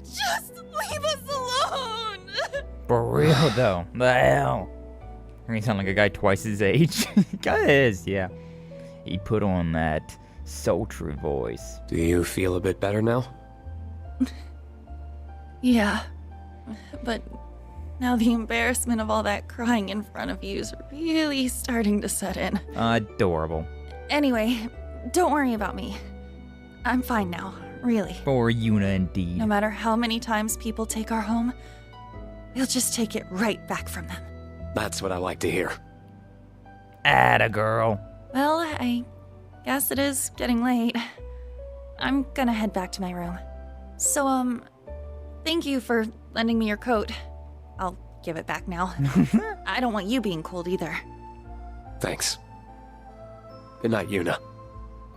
Just leave us alone! For real, though. The hell? You sound like a guy twice his age. Guy is, yeah. He put on that sultry voice. Do you feel a bit better now? Yeah. But now the embarrassment of all that crying in front of you is really starting to set in. Adorable. Anyway, don't worry about me. I'm fine now, really. For Yuna, indeed. No matter how many times people take our home, we'll just take it right back from them. That's what I like to hear. Atta girl. Well, I guess it is getting late. I'm gonna head back to my room. So, thank you for lending me your coat. I'll give it back now. I don't want you being cold either. Thanks. Good night, Yuna.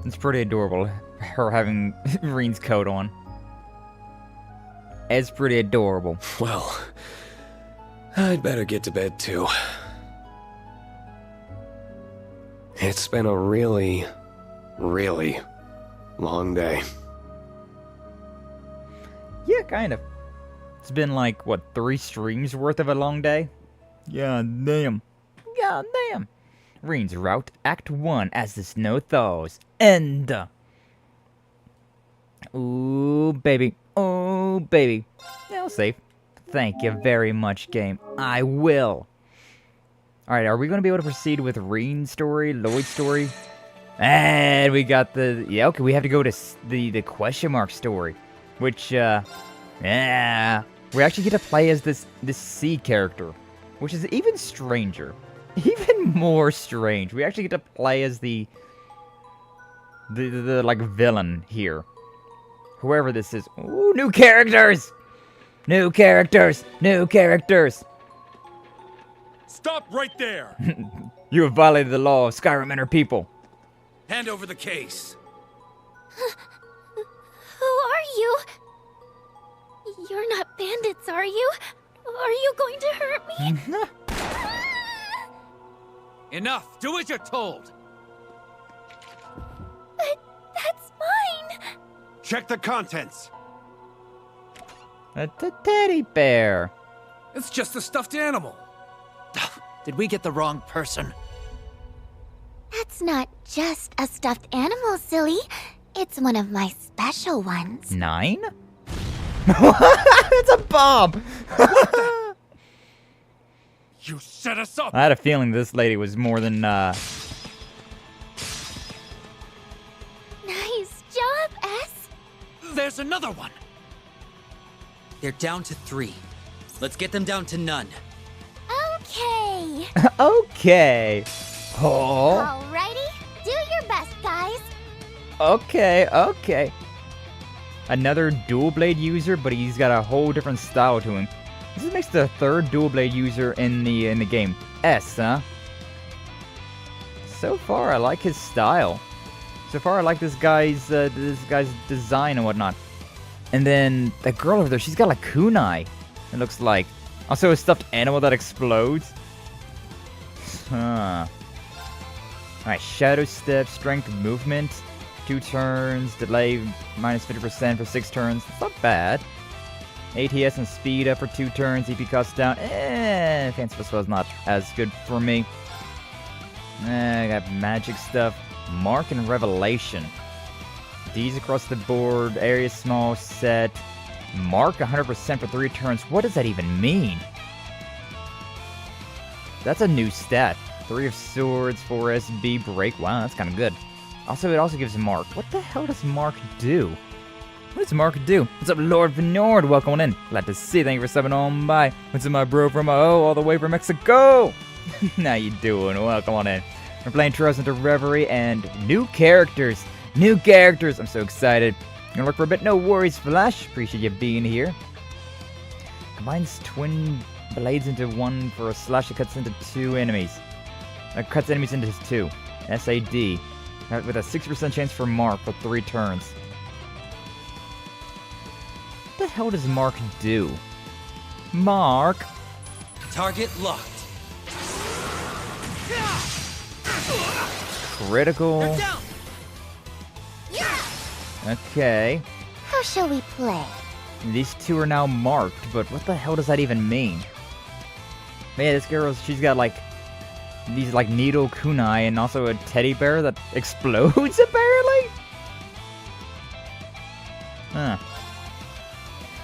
It's pretty adorable, her having Rean's coat on. It's pretty adorable. Well, I'd better get to bed too. It's been a really, really long day. Yeah, kind of. It's been like, what, 3 streams worth of a long day? God damn. God damn. Rean's Route, Act 1, as the snow thaws. End. Ooh, baby. Oh, baby. Yeah, safe. Thank you very much, game. I will. Alright, are we going to be able to proceed with Rean's story, Lloyd's story? And we got the... Yeah, okay, we have to go to the question mark story. Which, yeah. We actually get to play as this C character. Which is even stranger. Even more strange. We actually get to play as the like, villain here. Whoever this is. Ooh, new characters! New characters! New characters! Stop right there! You have violated the law of Skyrim and her people. Hand over the case. Who are you? You're not bandits, are you? Are you going to hurt me? Enough! Do as you're told! But that's mine! Check the contents! It's a teddy bear. It's just a stuffed animal. Did we get the wrong person? That's not just a stuffed animal, silly. It's one of my special ones. 9? It's a bomb! You set us up! I had a feeling this lady was more than, Nice job, S. There's another one! They're down to 3. Let's get them down to none. Okay. Okay. Oh. Alrighty. Do your best, guys. Okay, okay. Another dual blade user, but he's got a whole different style to him. This makes the 3rd dual blade user in the game. S, huh? So far, I like his style. So far, I like this guy's design and whatnot. And then that girl over there, she's got like kunai. It looks like. Also, a stuffed animal that explodes. Huh. Alright, Shadow Step, Strength, Movement, 2 turns, delay minus 50% for 6 turns. It's not bad. ATS and Speed up for 2 turns, EP cost down. Fancy Spell is not as good for me. I got magic stuff. Mark and Revelation. D's across the board, area small, set. Mark 100% for 3 turns. What does that even mean? That's a new stat. 3 of Swords, 4 SB, break. Wow, that's kind of good. Also, it also gives Mark. What the hell does Mark do? What does Mark do? What's up, Lord Vanord? Welcome on in. Glad to see you. Thank you for subbing on by. What's up, my bro from all the way from Mexico? How you doing? Welcome on in. We're playing Trails into Reverie and new characters. New characters. I'm so excited. Gonna look for a bit. No worries, Flash. Appreciate you being here. Combines twin blades into 1 for a slash that cuts into 2 enemies. That cuts enemies into 2. SAD. With a 60% chance for Mark for 3 turns. What the hell does Mark do? Mark? Target locked. Critical. Okay. How shall we play? These 2 are now marked, but what the hell does that even mean? Man, this girl, she's got like these like needle kunai and also a teddy bear that explodes apparently? Huh.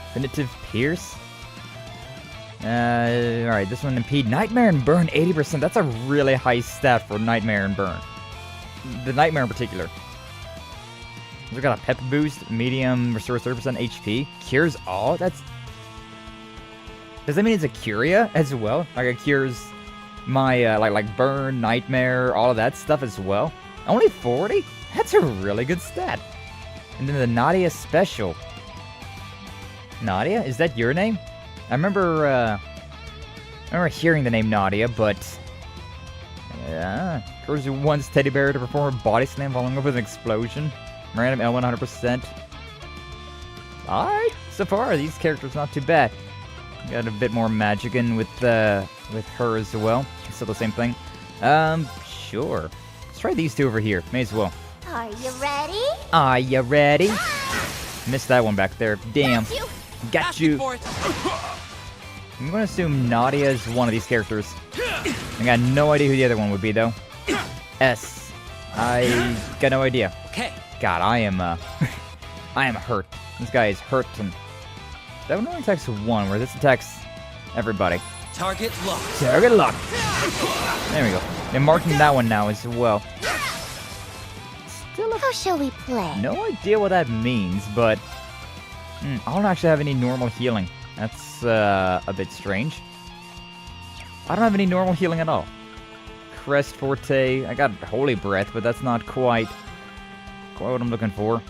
Definitive Pierce? Alright, this one impede. Nightmare and Burn 80%. That's a really high stat for Nightmare and Burn. The Nightmare in particular. We got a pep boost, medium, restores 30% HP. Cures all? That's... Does that mean it's a Curia as well? Like it cures my, like Burn, Nightmare, all of that stuff as well? Only 40? That's a really good stat. And then the Nadia Special. Nadia? Is that your name? I remember hearing the name Nadia, but... Cures one's teddy bear to perform a body slam following up with an explosion. Random L1 100%. Alright, so far these characters not too bad. Got a bit more magic in with her as well. Still the same thing. Sure. Let's try these 2 over here. May as well. Are you ready? Are you ready? Missed that one back there. Damn. Got you. I'm gonna assume Nadia is one of these characters. I got no idea who the other one would be though. S. I got no idea. Okay. God, I am I am hurt. This guy is hurting. That one only attacks 1, where this attacks everybody. Target locked. Target locked. There we go. And marking that one now as well. Still How shall we play? no idea what that means, but I don't actually have any normal healing. That's a bit strange. I don't have any normal healing at all. Crest Forte. I got Holy Breath, but that's not quite what I'm looking for.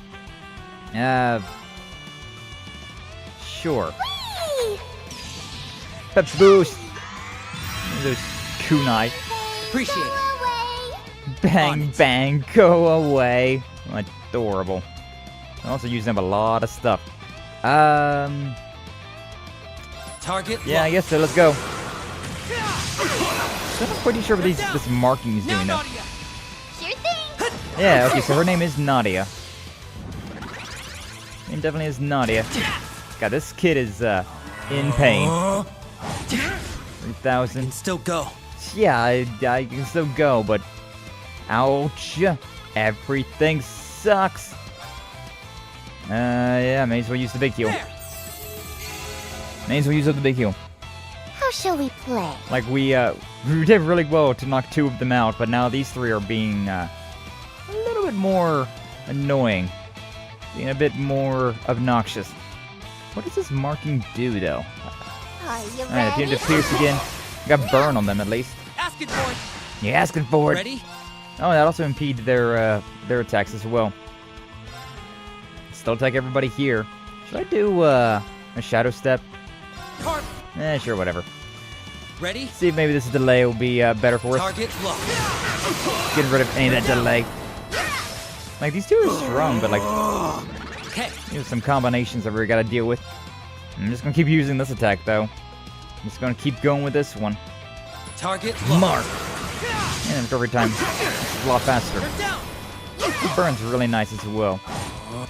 Sure. Whee! Pep boost. Those kunai. Appreciate it. Away! Bang, bang, go away. Adorable. I'm also using up a lot of stuff. Target Yeah, I guess so. Let's go. I'm not pretty sure what this marking is doing though. Sure thing! Yeah, okay, so her name is Nadia. Name definitely is Nadia. God, this kid is in pain. 3,000. Still go. Yeah, I can still go, but ouch. Everything sucks. Yeah, may as well use the big heal. May as well use up the big heal. How shall we play? Like we did really well to knock 2 of them out, but now these 3 are being a little bit more annoying. Being a bit more obnoxious. What does this marking do, though? Are you Alright, ready? appeared to pierce again. Got burn on them, at least. Asking for it. You're asking for it. Ready? Oh, that also impede their attacks as well. Still attack everybody here. Should I do a Shadow Step? Sure, whatever. Ready? See if maybe this delay will be better for us. Target locked. Getting rid of any of that delay. Like, these 2 are strong, but like... Okay. There's some combinations that we gotta deal with. I'm just gonna keep using this attack, though. I'm just gonna keep going with this one. Target Mark. And recovery time is a lot faster. The burn's really nice as well.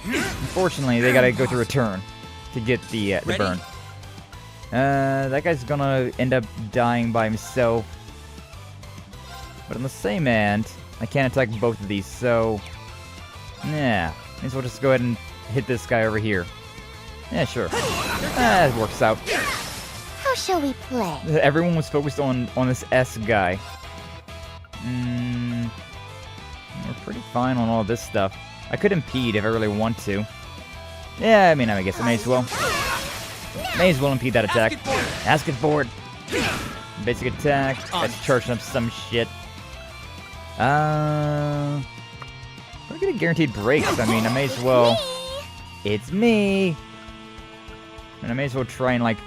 Unfortunately, they gotta go through a turn to get the burn. That guy's gonna end up dying by himself. But on the same end, I can't attack both of these, so... yeah, may as well just go ahead and hit this guy over here. Yeah, sure. That works out. How shall we play? Everyone was focused on this S guy. We're pretty fine on all this stuff. I could impede if I really want to. Yeah, I mean, I guess I may as well. May as well impede that attack. Ask it forward. Basic attack. That's charging up some shit. We're getting guaranteed breaks. I mean, I may as well. It's me. And I may as well try and, like,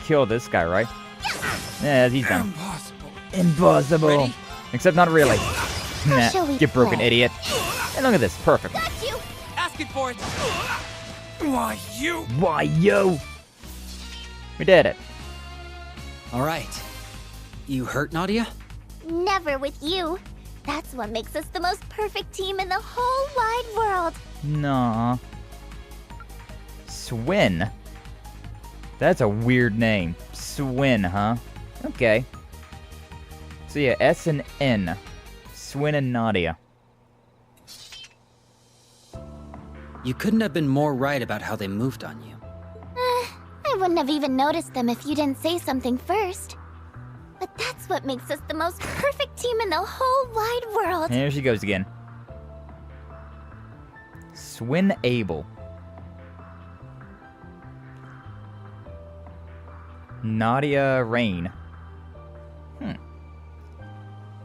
kill this guy, right? Yeah, he's done. Impossible. Ready? Except not really. Nah, shall we you broken play? idiot. And look at this, perfect. Asking for it. Why, you? Why, yo? We did it. All right. You hurt, Nadia? Never with you. That's what makes us the most perfect team in the whole wide world. Nah. Swin. That's a weird name. Swin, huh? Okay. So yeah, S and N. Swin and Nadia. You couldn't have been more right about how they moved on you. I wouldn't have even noticed them if you didn't say something first. But that's what makes us the most perfect team in the whole wide world. And here she goes again. Swin Abel. Nadia Rain.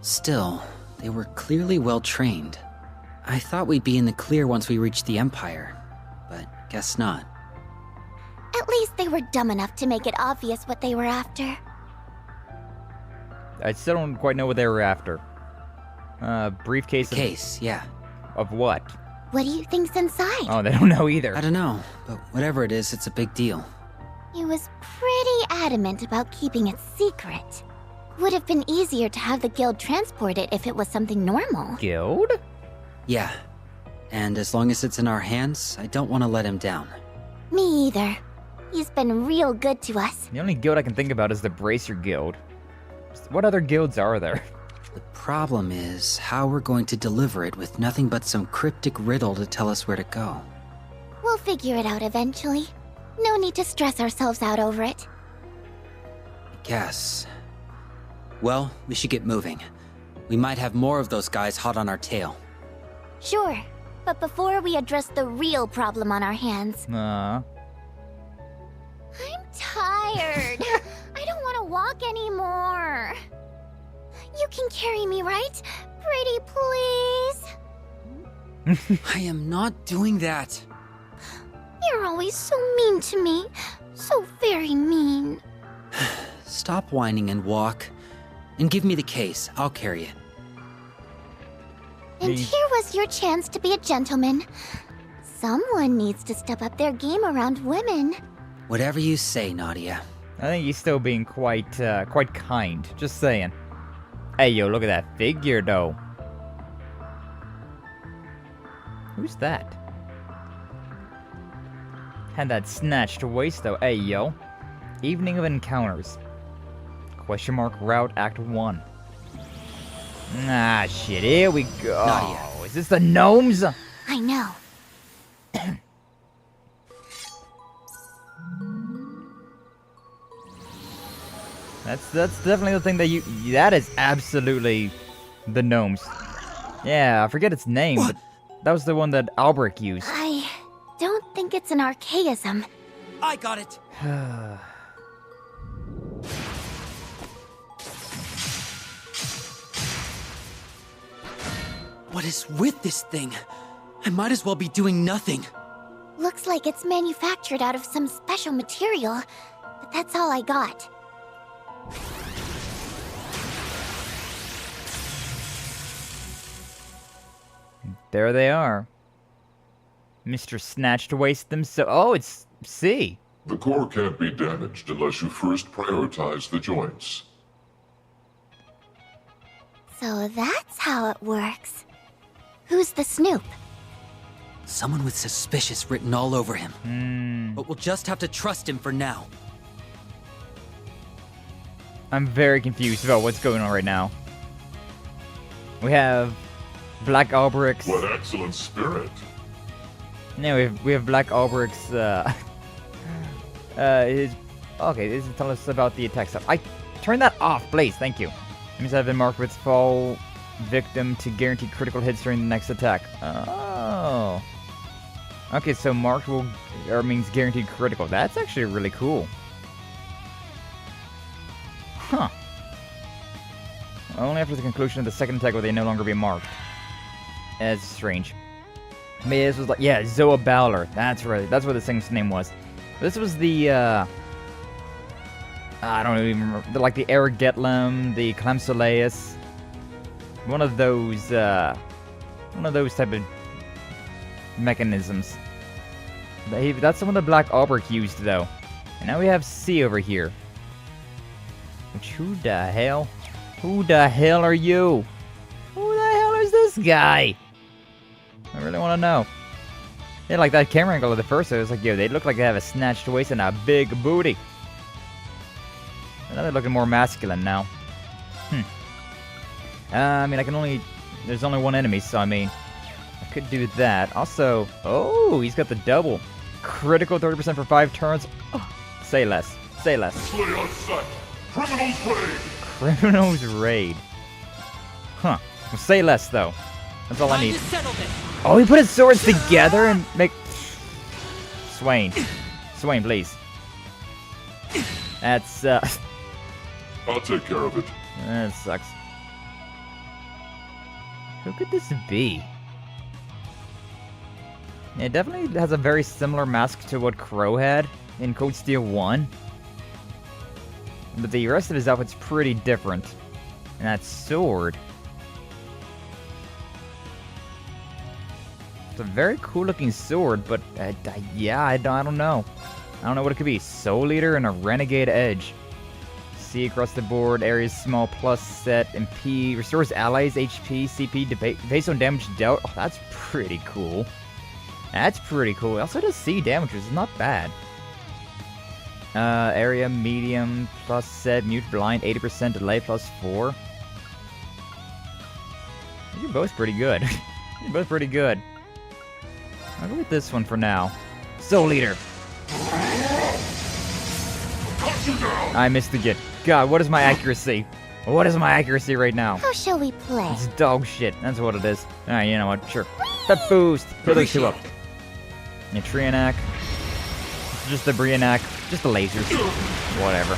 Still, they were clearly well trained. I thought we'd be in the clear once we reached the Empire, but guess not. At least they were dumb enough to make it obvious what they were after. I still don't quite know what they were after. Briefcase of... Case, yeah. Of what? What do you think's inside? Oh, they don't know either. I don't know, but whatever it is, it's a big deal. He was pretty adamant about keeping it secret. Would have been easier to have the guild transport it if it was something normal. Guild? Yeah. And as long as it's in our hands, I don't want to let him down. Me either. He's been real good to us. The only guild I can think about is the Bracer Guild. What other guilds are there? The problem is how we're going to deliver it with nothing but some cryptic riddle to tell us where to go. We'll figure it out eventually. No need to stress ourselves out over it. I guess. Well, we should get moving. We might have more of those guys hot on our tail. Sure, but before we address the real problem on our hands... I'm tired. I don't want to walk anymore. You can carry me, right? Pretty please? I am not doing that. You're always so mean to me. So very mean. Stop whining and walk. And give me the case. I'll carry it. And here was your chance to be a gentleman. Someone needs to step up their game around women. Whatever you say, Nadia. I think he's still being quite kind. Just saying. Hey, yo, look at that figure, though. Who's that? Had that snatched waist, though. Hey, yo. Evening of Encounters. Question mark Route Act 1. Ah, shit, here we go. Nadia. Is this the gnomes? I know. That's definitely the thing that that is absolutely the gnomes. Yeah, I forget its name, but that was the one that Albrecht used. I don't think it's an archaism. I got it. What is with this thing? I might as well be doing nothing. Looks like it's manufactured out of some special material, but that's all I got. There they are. Mr. Snatched Waist themselves. Oh, it's C. The core can't be damaged unless you first prioritize the joints. So that's how it works. Who's the snoop? Someone with suspicious written all over him. But we'll just have to trust him for now. I'm very confused about what's going on right now. We have Black Alberic's... What excellent spirit. No, we have Black Alberic's, okay, this is tell us about the attack stuff. Turn that off, please, thank you. Enemies have been marked with fall victim to guarantee critical hits during the next attack. Oh. Okay, so marked means guaranteed critical. That's actually really cool. Huh. Only after the conclusion of the second attack will they no longer be marked. That's strange. Maybe this was like, yeah, Zoa Bowler. That's right. That's what this thing's name was. This was the, I don't even remember. Like the Aragetlum, the Clamsoleus. One of those type of mechanisms. That's the one that Black Alberich used, though. And now we have C over here. Which, who the hell? Who the hell are you? Who the hell is this guy? I really want to know. Yeah, like that camera angle of the first, I was like, yo, they look like they have a snatched waist and a big booty. Now they're looking more masculine now. I mean, there's only one enemy, so I mean, I could do that. Also, oh, he's got the double. Critical 30% for 5 turns. Oh, say less. Say less. Slay on sight. Criminals raid. Criminals raid. Huh. Well, say less, though. That's all I need. Oh, he put his swords together and make... Swain. Swain, please. That's, I'll take care of it. That sucks. Who could this be? Yeah, it definitely has a very similar mask to what Crow had in Code Steel 1. But the rest of his outfit's pretty different. And that sword... It's a very cool looking sword, but yeah, I don't know. I don't know what it could be. Soul Eater and a Renegade Edge. C across the board, areas small plus set, MP, restores allies HP, CP, based on damage dealt. Oh, that's pretty cool. That's pretty cool. It also does C damage, which is not bad. Area medium plus set, mute blind, 80% delay plus 4. You're both pretty good. You're both pretty good. I'll go with this one for now. Soul Eater. I missed again. God, what is my accuracy? What is my accuracy right now? How shall we play? It's dog shit. That's what it is. Alright, you know what? Sure. That boost. Put those two up. Yeah, Trianac. Just the Brianac. Just the lasers. Whatever.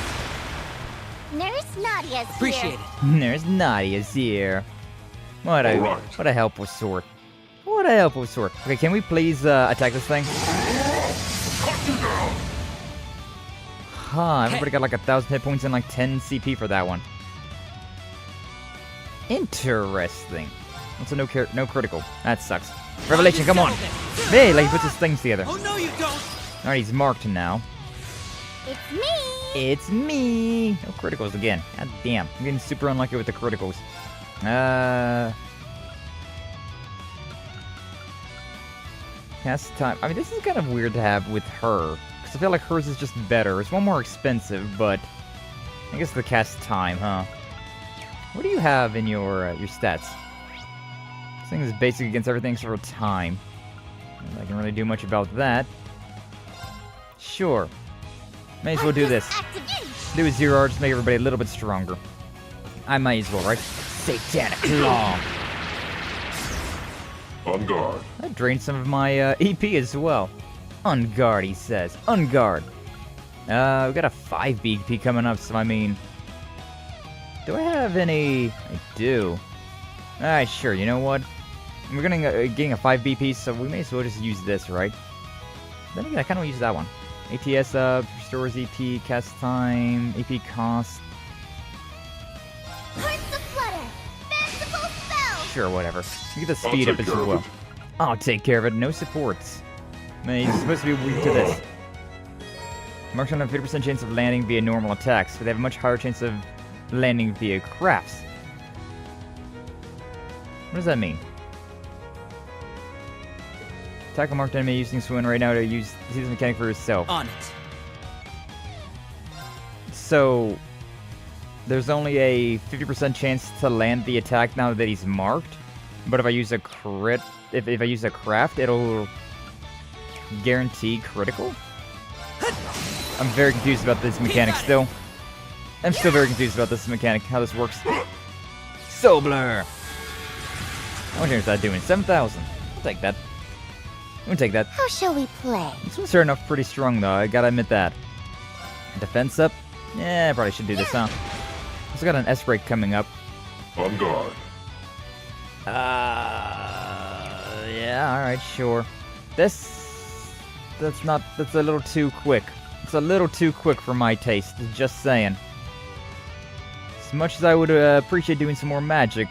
Nurse Nadia's here. Appreciate it. There's Nadia's here. What a helpful sword. What a helpful sword. Okay, can we please attack this thing? Huh, everybody got like 1,000 hit points and like 10 CP for that one. Interesting. That's a no critical. That sucks. Revelation, come on. Hey, like he puts his things together. Oh no, you don't. Alright, he's marked now. It's me. It's me. No criticals again. God damn. I'm getting super unlucky with the criticals. Cast time. I mean, this is kind of weird to have with her. Because I feel like hers is just better. It's one more expensive, but... I guess the cast time, huh? What do you have in your stats? This thing is basic against everything except for time. I can really do much about that. Sure. May as well do this. Do a 0R, just make everybody a little bit stronger. I might as well, right? Satanic Claw! On guard. That drained some of my EP as well. On guard, he says. On guard. We got a 5 BP coming up, so I mean... Do I have any... I do. Alright, sure, you know what? We're getting a 5 BP, so we may as well just use this, right? Then again, I kind of want to use that one. ATS up, restores EP, cast time, AP cost. Hearts of Flutter. Fanciful spell. Sure, whatever. You get the speed up as well. I'll take care of it. No supports. Man, he's supposed to be weak to this. Marks on a 50% chance of landing via normal attacks, but they have a much higher chance of landing via crafts. What does that mean? Attack a marked enemy using Swin right now to use this mechanic for yourself. On it. So, there's only a 50% chance to land the attack now that he's marked. But if I use a crit, if I use a craft, it'll guarantee critical? I'm very confused about this mechanic still. I'm still very confused about this mechanic, how this works. So blur! How much damage is that doing? 7,000. I'll take that. I'm gonna take that. How shall we play? This one's starting off pretty strong though, I gotta admit that. Defense up? Yeah, I probably should do this, huh? Also got an S-break coming up. On guard. Yeah, alright, sure. That's a little too quick. It's a little too quick for my taste, just saying. As much as I would appreciate doing some more magic,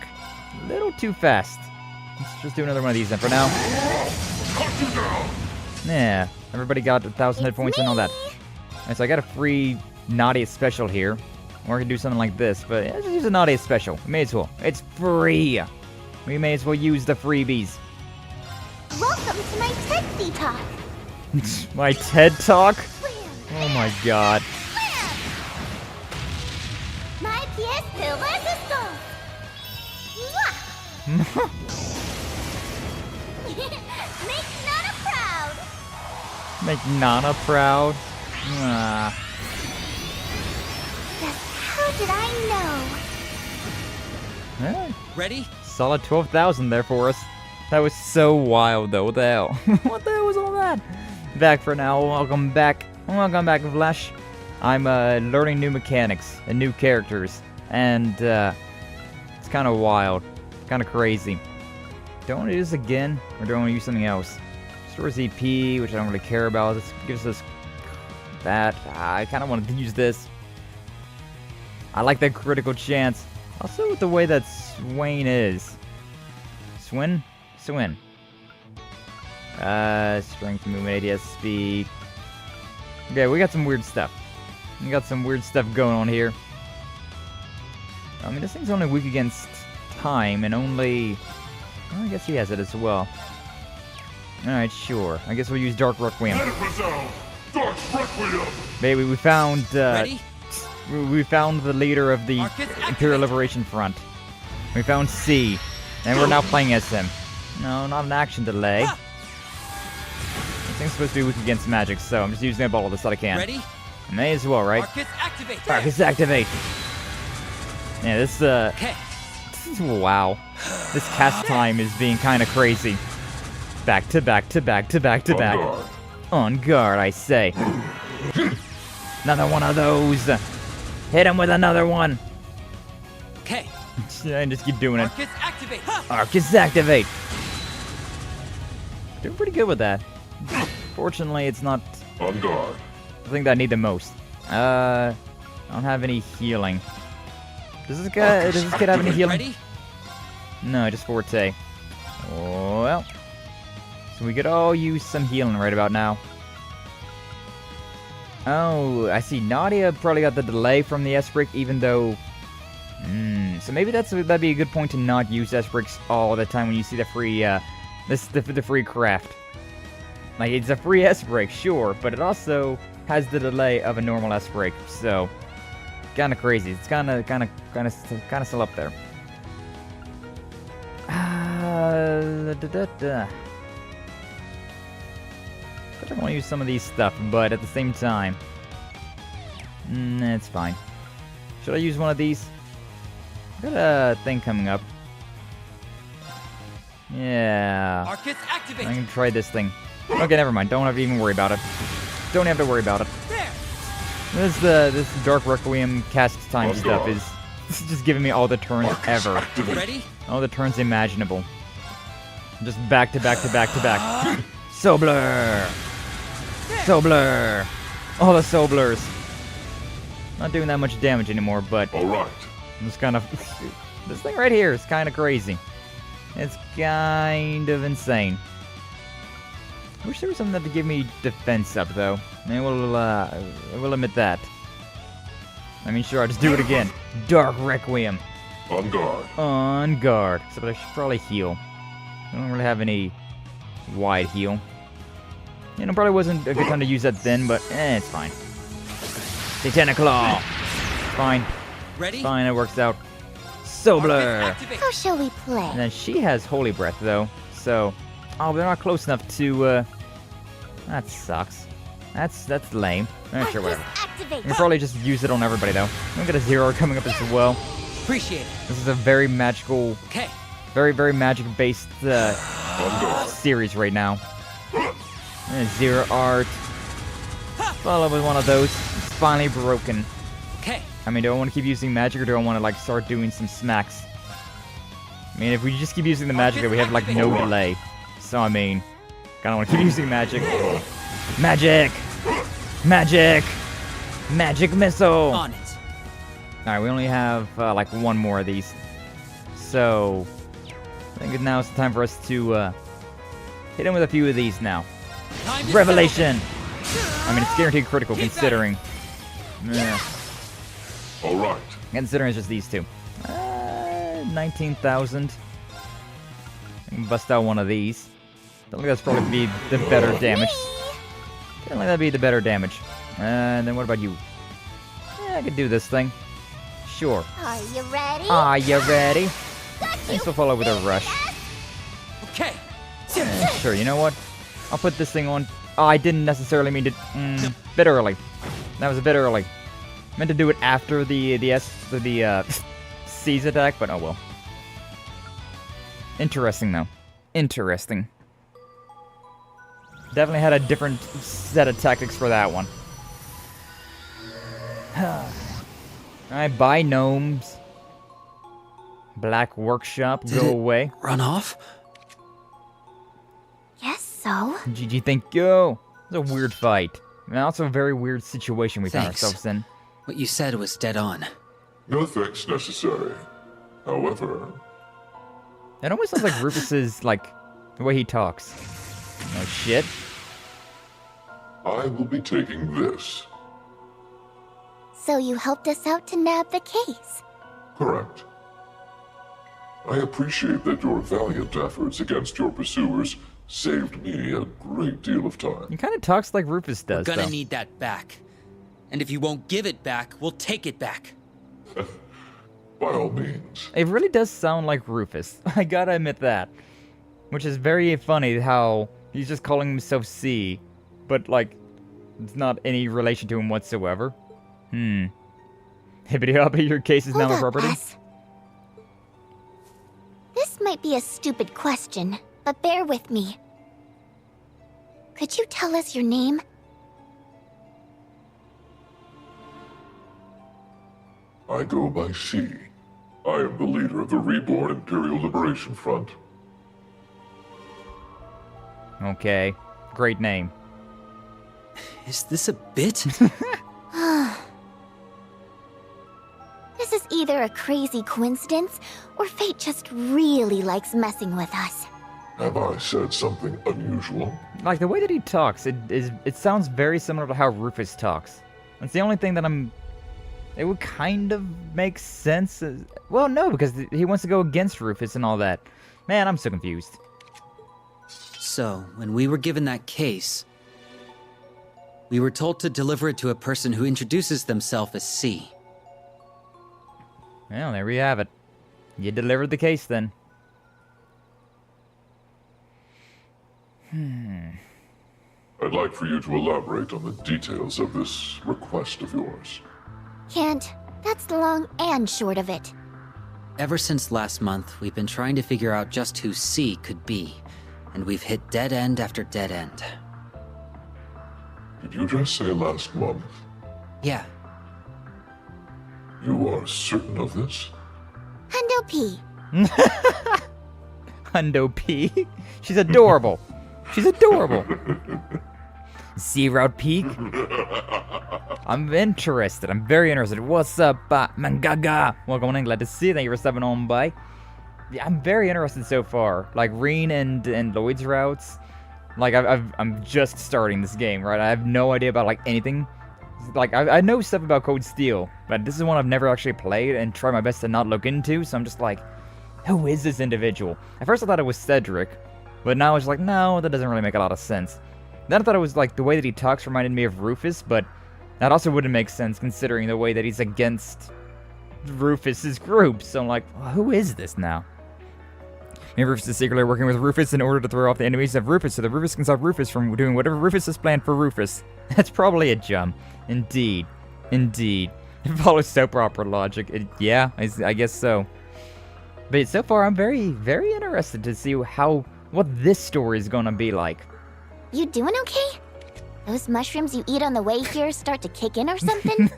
a little too fast. Let's just do another one of these then for now. Yeah, everybody got 1,000 hit points and all that. Alright, so I got a free Nadia special here. Or I can do something like this, but yeah, just use a Nadia special. We may as well. It's free! We may as well use the freebies. Welcome to my TED Talk. My TED Talk? Oh my god. My pièce de résistance. Make Nana proud. Make Nana proud? Just how did I know? Yeah. Ready? Solid 12,000 there for us. That was so wild though, what the hell? What the hell was all that? Back for now, welcome back. Welcome back, Flash. I'm learning new mechanics and new characters, and it's kind of wild, kind of crazy. Do I want to do this again, or do I want to use something else? Stores EP, which I don't really care about. This gives us that. I kind of wanted to use this. I like that critical chance. Also with the way that Swain is. Swin? Swin. Strength, movement, ADS, speed. Okay, we got some weird stuff. We got some weird stuff going on here. I mean, this thing's only weak against time, and only... Well, I guess he has it as well. Alright, sure. I guess we'll use Dark Requiem. Dark Requiem! Baby, we found, Ready? We found the leader of the Imperial Liberation Front. We found C, and we're now playing as him. No, not an action delay. This thing's supposed to be weak against magic, so I'm just using up all of this that I can. Ready? May as well, right? Arcus activate. Arcus activate. Yeah, this Okay. wow. This cast time is being kind of crazy. Back to back to back to back to back. On guard, I say. Another one of those. Hit him with another one. Okay. I just keep doing it. Arcus activate. Arcus activate. Doing pretty good with that. Fortunately, it's not On guard. the thing that I need the most. I don't have any healing. Does this kid have any healing? Ready? No, just Forte. Well, so we could all use some healing right about now. Oh, I see. Nadia probably got the delay from the S-Break, even though... so maybe that'd be a good point to not use S-Breaks all the time when you see the free, the free craft. Like, it's a free S-Break, sure, but it also has the delay of a normal S-Break, so... Kind of crazy. It's kind of still up there. I want to use some of these stuff, but at the same time, it's fine. Should I use one of these? Got a thing coming up. Yeah. Arcus activate. I'm gonna try this thing. Okay, never mind. Don't have to even worry about it. Don't have to worry about it. There. This Dark Requiem cast time stuff is just giving me all the turns ever. Ready? All the turns imaginable. Just back to back to back to back. Sobler! Sobler! All the Soblers. Not doing that much damage anymore, but... Alright. I'm just kind of... This thing right here is kind of crazy. It's kind of insane. I wish there was something to give me defense up, though. I will admit that. I mean, sure, I'll just do it again. Dark Requiem. On guard. On guard. So but I should probably heal. I don't really have any wide heal. You know, probably wasn't a good time to use that then, but it's fine. Satanic Claw. Fine. Ready? Fine, it works out. Solar. How shall we play? And then she has Holy Breath, though. So, oh, they're not close enough to, that sucks. That's lame. Sure, whatever. I can probably just use it on everybody, though. I've got a 0 coming up as well. Appreciate it. This is a very magical, very, very magic-based, series right now. And 0 art. Follow with one of those. It's finally broken. Okay. I mean, do I want to keep using magic, or do I want to, like, start doing some smacks? I mean, if we just keep using the magic, we have, like, no delay. So, I mean, kind of want to keep using magic. Magic! Magic! Magic missile! On it. Alright, we only have, like, one more of these. So, I think now it's time for us to, hit him with a few of these now. Revelation! I mean, it's guaranteed critical, considering. Yeah. All right. Considering it's just these two. 19,000. I can bust out one of these. Don't think that's probably be the better damage. Don't think that'd be the better damage. And then what about you? Yeah, I could do this thing. Sure. Are you ready? Are you ready? Thanks for follow with a rush. Okay. Sure, you know what? I'll put this thing on. Oh, I didn't necessarily mean to. Bit early. That was a bit early. Meant to do it after the C's attack, but oh well. Interesting though. Interesting. Definitely had a different set of tactics for that one. Alright, bye gnomes. Black workshop, go away. Run off? Yes, so? Did you think go? It was a weird fight. And also a very weird situation we found ourselves in. What you said was dead on. No thanks necessary. However... It almost sounds like Rufus's, like, the way he talks. No shit. I will be taking this. So you helped us out to nab the case? Correct. I appreciate that your valiant efforts against your pursuers saved me a great deal of time. He kind of talks like Rufus does, We're gonna though. need that back. And if you won't give it back, we'll take it back. By all means. It really does sound like Rufus. I gotta admit that. Which is very funny how he's just calling himself C, but, like, it's not any relation to him whatsoever. Hippity-hoppity, your case is now my property? Bess. This might be a stupid question, but bear with me. Could you tell us your name? I go by C. I am the leader of the reborn Imperial Liberation Front. Okay. Great name. Is this a bit? This is either a crazy coincidence, or fate just really likes messing with us. Have I said something unusual? Like, the way that he talks, it sounds very similar to how Rufus talks. That's the only thing that it would kind of make sense. Well, no, because he wants to go against Rufus and all that. Man, I'm so confused. So, when we were given that case, we were told to deliver it to a person who introduces themselves as C. Well, there we have it. You delivered the case, then. I'd like for you to elaborate on the details of this request of yours. Can't. That's the long and short of it. Ever since last month, we've been trying to figure out just who C could be, and we've hit dead end after dead end. Did you just say last month? Yeah. You are certain of this? Hundo P. Hundo P. She's adorable. She's adorable. Sea Route Peak. I'm interested. I'm very interested. What's up, Mangaga? Welcome on in. Glad to see you. Thank you for stepping on by. Yeah, I'm very interested so far. Like Rean and Lloyd's routes. Like I'm just starting this game, right? I have no idea about like anything Like, I know stuff about Code Steel, but this is one I've never actually played and tried my best to not look into, so I'm just like, who is this individual? At first I thought it was Cedric, but now it's like, no, that doesn't really make a lot of sense. Then I thought it was like the way that he talks reminded me of Rufus, but that also wouldn't make sense considering the way that he's against Rufus's group, so I'm like, well, who is this now? Maybe Rufus is secretly working with Rufus in order to throw off the enemies of Rufus so that Rufus can stop Rufus from doing whatever Rufus has planned for Rufus. That's probably a jump. Indeed. Indeed. It follows soap opera logic. Yeah, I guess so. But so far, I'm very, very interested to see what this story is gonna be like. You doing okay? Those mushrooms you eat on the way here start to kick in or something?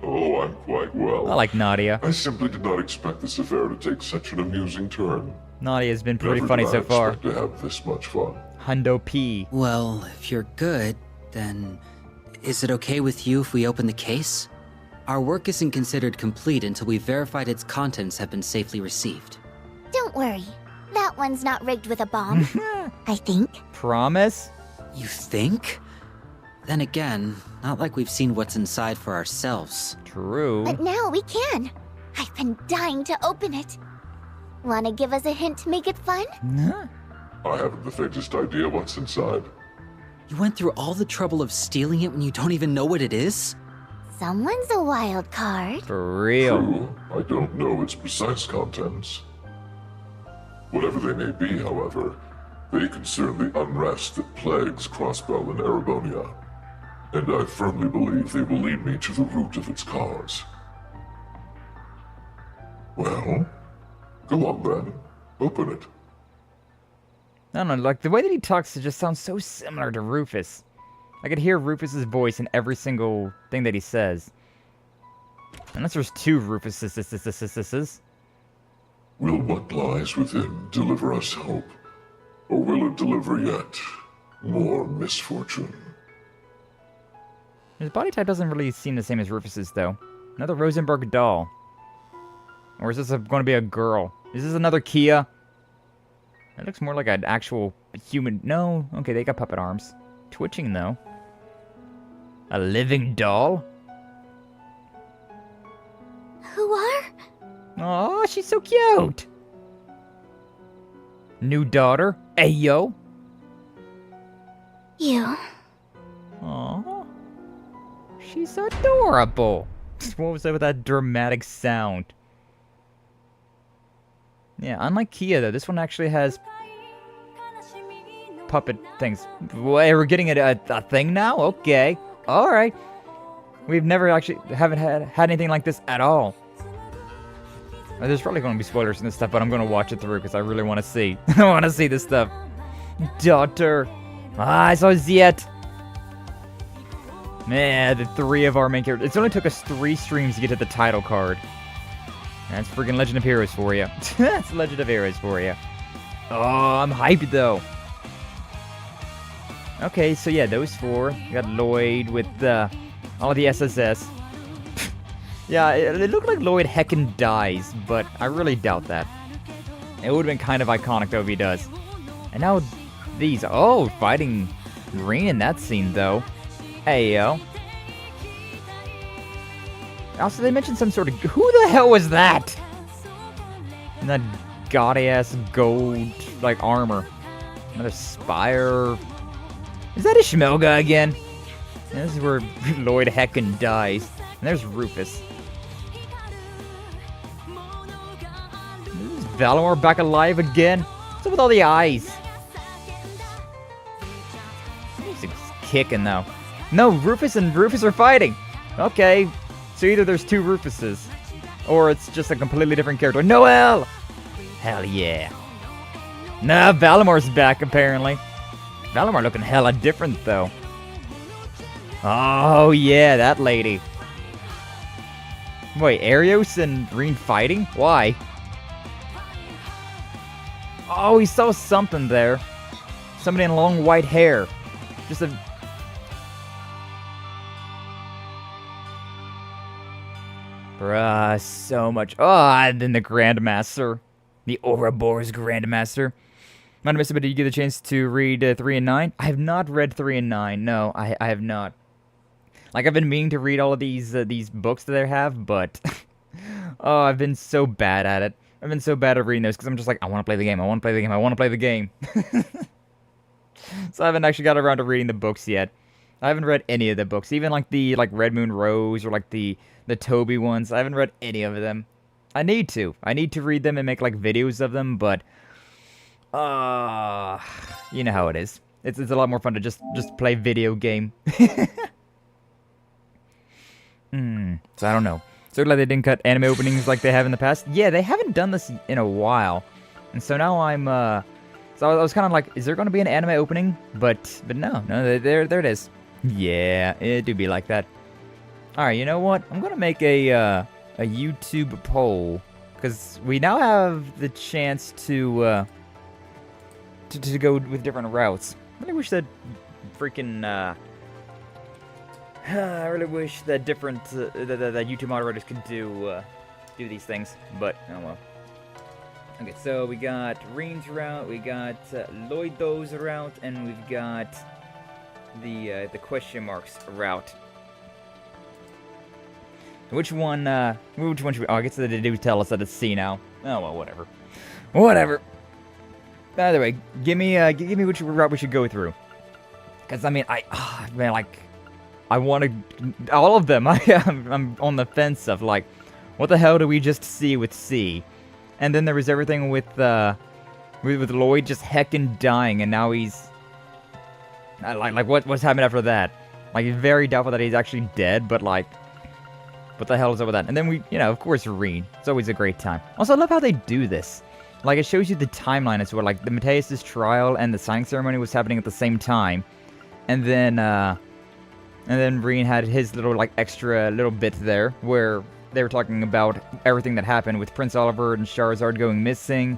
Oh, I'm quite well. I like Nadia. I simply did not expect this affair to take such an amusing turn. Nadia's been pretty Never funny did I so far. expect to have this much fun. Hundo P. Well, if you're good, then is it okay with you if we open the case? Our work isn't considered complete until we've verified its contents have been safely received. Don't worry. That one's not rigged with a bomb. I think. Promise? You think? Then again, not like we've seen what's inside for ourselves. True. But now we can. I've been dying to open it. Wanna give us a hint to make it fun? I haven't the faintest idea what's inside. You went through all the trouble of stealing it when you don't even know what it is? Someone's a wild card. For real. True, I don't know its precise contents. Whatever they may be, however, they concern the unrest that plagues CROSSBELL and Erebonia, and I firmly believe they will lead me to the root of its cause. Well, go on then. Open it. I don't know, like, the way that he talks, it just sounds so similar to Rufus. I could hear Rufus's voice in every single thing that he says. Unless there's two Rufuses. Will what lies within deliver us hope, or will it deliver yet more misfortune? His body type doesn't really seem the same as Rufus's, though. Another Rosenberg doll. Or is this going to be a girl? Is this another Kia? That looks more like an actual human. No, okay, they got puppet arms. Twitching, though. A living doll? Who are? Aw, she's so cute! New daughter? Ayo! You. Aw. She's adorable! What was up with that dramatic sound? Yeah, unlike Kia, though, this one actually has puppet things. Wait, we're getting a thing now? Okay. Alright. We've never actually haven't had anything like this at all. There's probably going to be spoilers in this stuff, but I'm going to watch it through because I really want to see. I want to see this stuff. Daughter. I saw Ziet. Man, the three of our main characters. It's only took us 3 streams to get to the title card. That's freaking Legend of Heroes for you. That's Legend of Heroes for you. Oh, I'm hyped though. Okay, so yeah, those 4. You got Lloyd with all of the SSS. Yeah, it looked like Lloyd heckin' dies, but I really doubt that. It would have been kind of iconic though if he does. And now these. Oh, fighting Rean in that scene though. Hey yo. Also, they mentioned some sort of. Who the hell was that? And that gaudy ass gold like armor. Another spire. Is that Ishmelga again? Yeah, this is where Lloyd heckin' dies. And there's Rufus. Is Valimar back alive again? What's up with all the eyes? Music's kicking though. No, Rufus and Rufus are fighting. Okay, so either there's 2 Rufuses, or it's just a completely different character. Noel! Hell yeah. Nah, Valimar's back apparently. Valimar looking hella different though. Oh yeah, that lady. Wait, Arios and Rean fighting? Why? Oh, he saw something there. Somebody in long white hair. Just a... Bruh, so much. Oh, and then the Grandmaster. The Ouroboros Grandmaster. Might have missed it, but did you get a chance to read 3 and 9? I have not read 3 and 9. No, I have not. Like, I've been meaning to read all of these books that they have, but oh, I've been so bad at it. I've been so bad at reading those because I'm just like, I want to play the game. I want to play the game. I want to play the game. So I haven't actually got around to reading the books yet. I haven't read any of the books, even like the Red Moon Rose or like the Toby ones. I haven't read any of them. I need to. I need to read them and make like videos of them, but you know how it is. It's a lot more fun to just play video game. So I don't know. So glad they didn't cut anime openings like they have in the past. Yeah, they haven't done this in a while, and so now I'm so I was kind of like, is there going to be an anime opening? But no, there it is. Yeah, it do be like that. All right, you know what? I'm gonna make a YouTube poll because we now have the chance to go with different routes. I really wish that freaking I really wish that different that YouTube moderators could do these things, but oh well. Okay, so we got Rean's route, we got Lloyd Doe's route, and we've got the question marks route. Which one should we... Oh, I guess they do tell us that it's C now. Oh, well, whatever. Whatever. Either way, give me which route we should go through. Because, I mean, I want to... All of them. I'm on the fence of, like, what the hell do we just see with C? And then there was everything with Lloyd just heckin' dying, and now he's... Like, what's happened after that? Like, it's very doubtful that he's actually dead, but, like... What the hell is up with that? And then we, of course, Rean. It's always a great time. Also, I love how they do this. Like, it shows you the timeline as well. Like, the Matteus' trial and the signing ceremony was happening at the same time. And then Rean had his little, like, extra little bit there, where they were talking about everything that happened with Prince Oliver and Charizard going missing,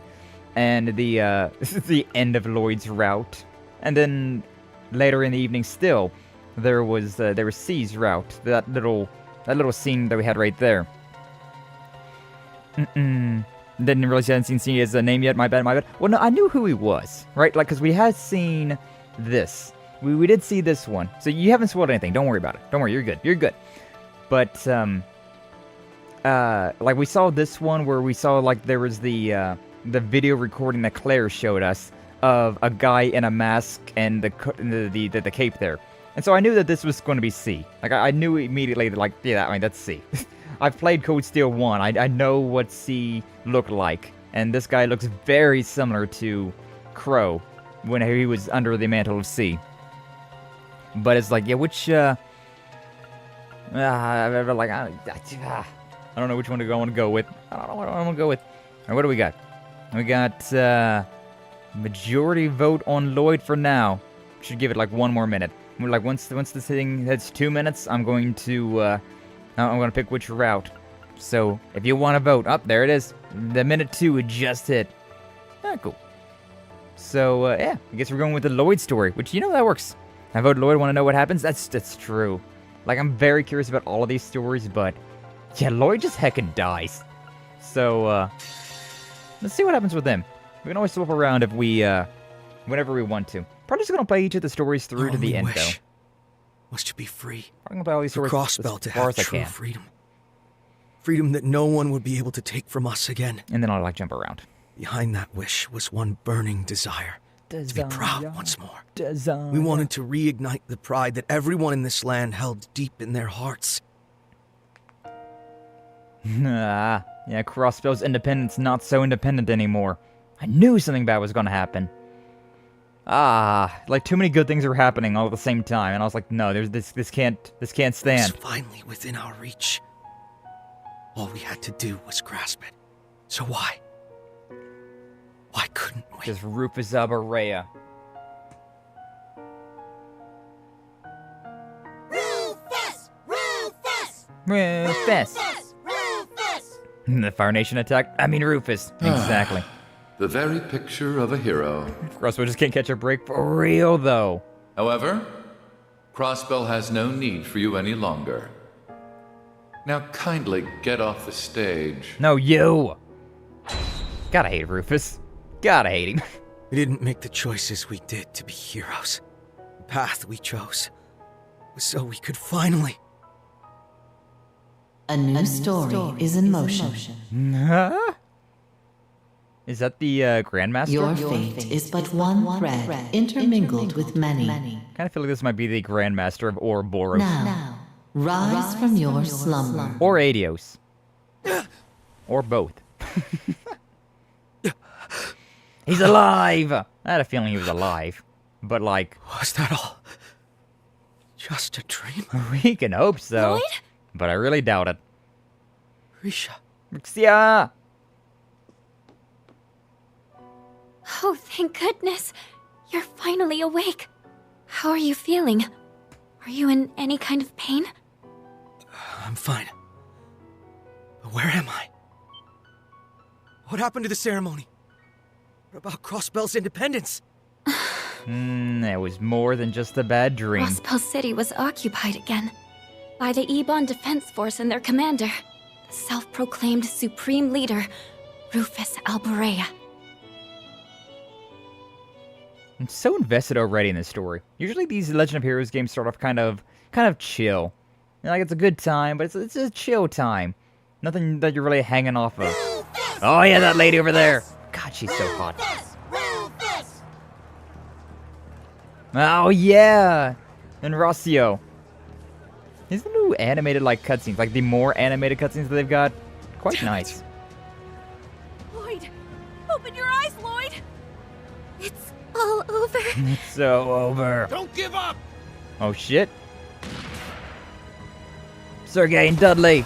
and the the end of Lloyd's route. And then later in the evening, still there was C's route. That little scene that we had right there. Didn't realize you hadn't seen C as a name yet. My bad. Well, no, I knew who he was, right? Like, because we had seen this. We did see this one. So you haven't spoiled anything. Don't worry about it. Don't worry. You're good. You're good. But like, we saw this one where we saw, like, there was the video recording that Claire showed us of a guy in a mask and the cape there. And so I knew that this was going to be C. Like, I knew immediately that, like, yeah, I mean, that's C. I've played Code Steel 1. I know what C looked like. And this guy looks very similar to Crow when he was under the mantle of C. But it's like, yeah, which, I don't know which one to go with. I don't know what I want to go with. All right, what do we got? We got, majority vote on Lloyd for now. Should give it, like, one more minute. Like, once this thing hits 2 minutes, I'm going to pick which route. So, if you want to vote, there it is. The minute 2 it just hit. Cool. So, yeah, I guess we're going with the Lloyd story, which, that works. I vote Lloyd, want to know what happens? That's true. Like, I'm very curious about all of these stories, but, yeah, Lloyd just heckin' dies. So, let's see what happens with him. We can always swap around if we, whenever we want to. Probably just gonna play each of the stories through to the end, though. Was to be free. I'm gonna play all these stories CROSSBELL to as far have as I true can. freedom. Freedom that no one would be able to take from us again. And then I'll, like, jump around. Behind that wish was one burning desire. To be proud once more. We wanted to reignite the pride that everyone in this land held deep in their hearts. Yeah, CROSSBELL's independence not so independent anymore. I knew something bad was gonna happen. Like, too many good things are happening all at the same time, and I was like, no, this can't stand. It was finally within our reach. All we had to do was grasp it. So why couldn't we? Just Rufus Abarea. Rufus! The Fire Nation attack? I mean Rufus. Exactly. The very picture of a hero. CROSSBELL just can't catch a break for real, though. However, CROSSBELL has no need for you any longer. Now kindly get off the stage. No, you! Gotta hate Rufus. Gotta hate him. We didn't make the choices we did to be heroes. The path we chose was so we could finally A new story is in motion. Huh? Is that the Grandmaster? Your fate is but one thread intermingled with many. Kind of feel like this might be the Grandmaster of Ouroboros. Now, rise from your slumber. Or Adios. Or both. He's alive! I had a feeling he was alive. But like... Was that all? Just a dream? We can hope so. Lloyd? But I really doubt it. Risha. Rixia! Oh, thank goodness. You're finally awake. How are you feeling? Are you in any kind of pain? I'm fine. But where am I? What happened to the ceremony? What about CROSSBELL's independence? It was more than just a bad dream. CROSSBELL City was occupied again. By the Ebon Defense Force and their commander, the self-proclaimed supreme leader, Rufus Alborea. I'm so invested already in this story. Usually these Legend of Heroes games start off kind of chill. You know, like it's a good time, but it's a chill time. Nothing that you're really hanging off of. Oh yeah, that lady over there. God, she's so hot. Oh yeah, and Rossio. These are the new animated like cutscenes, like the more animated cutscenes that they've got. Quite nice. Lloyd, open your eyes, Lloyd. It's all over. It's so over. Don't give up! Oh shit. Sergey and Dudley.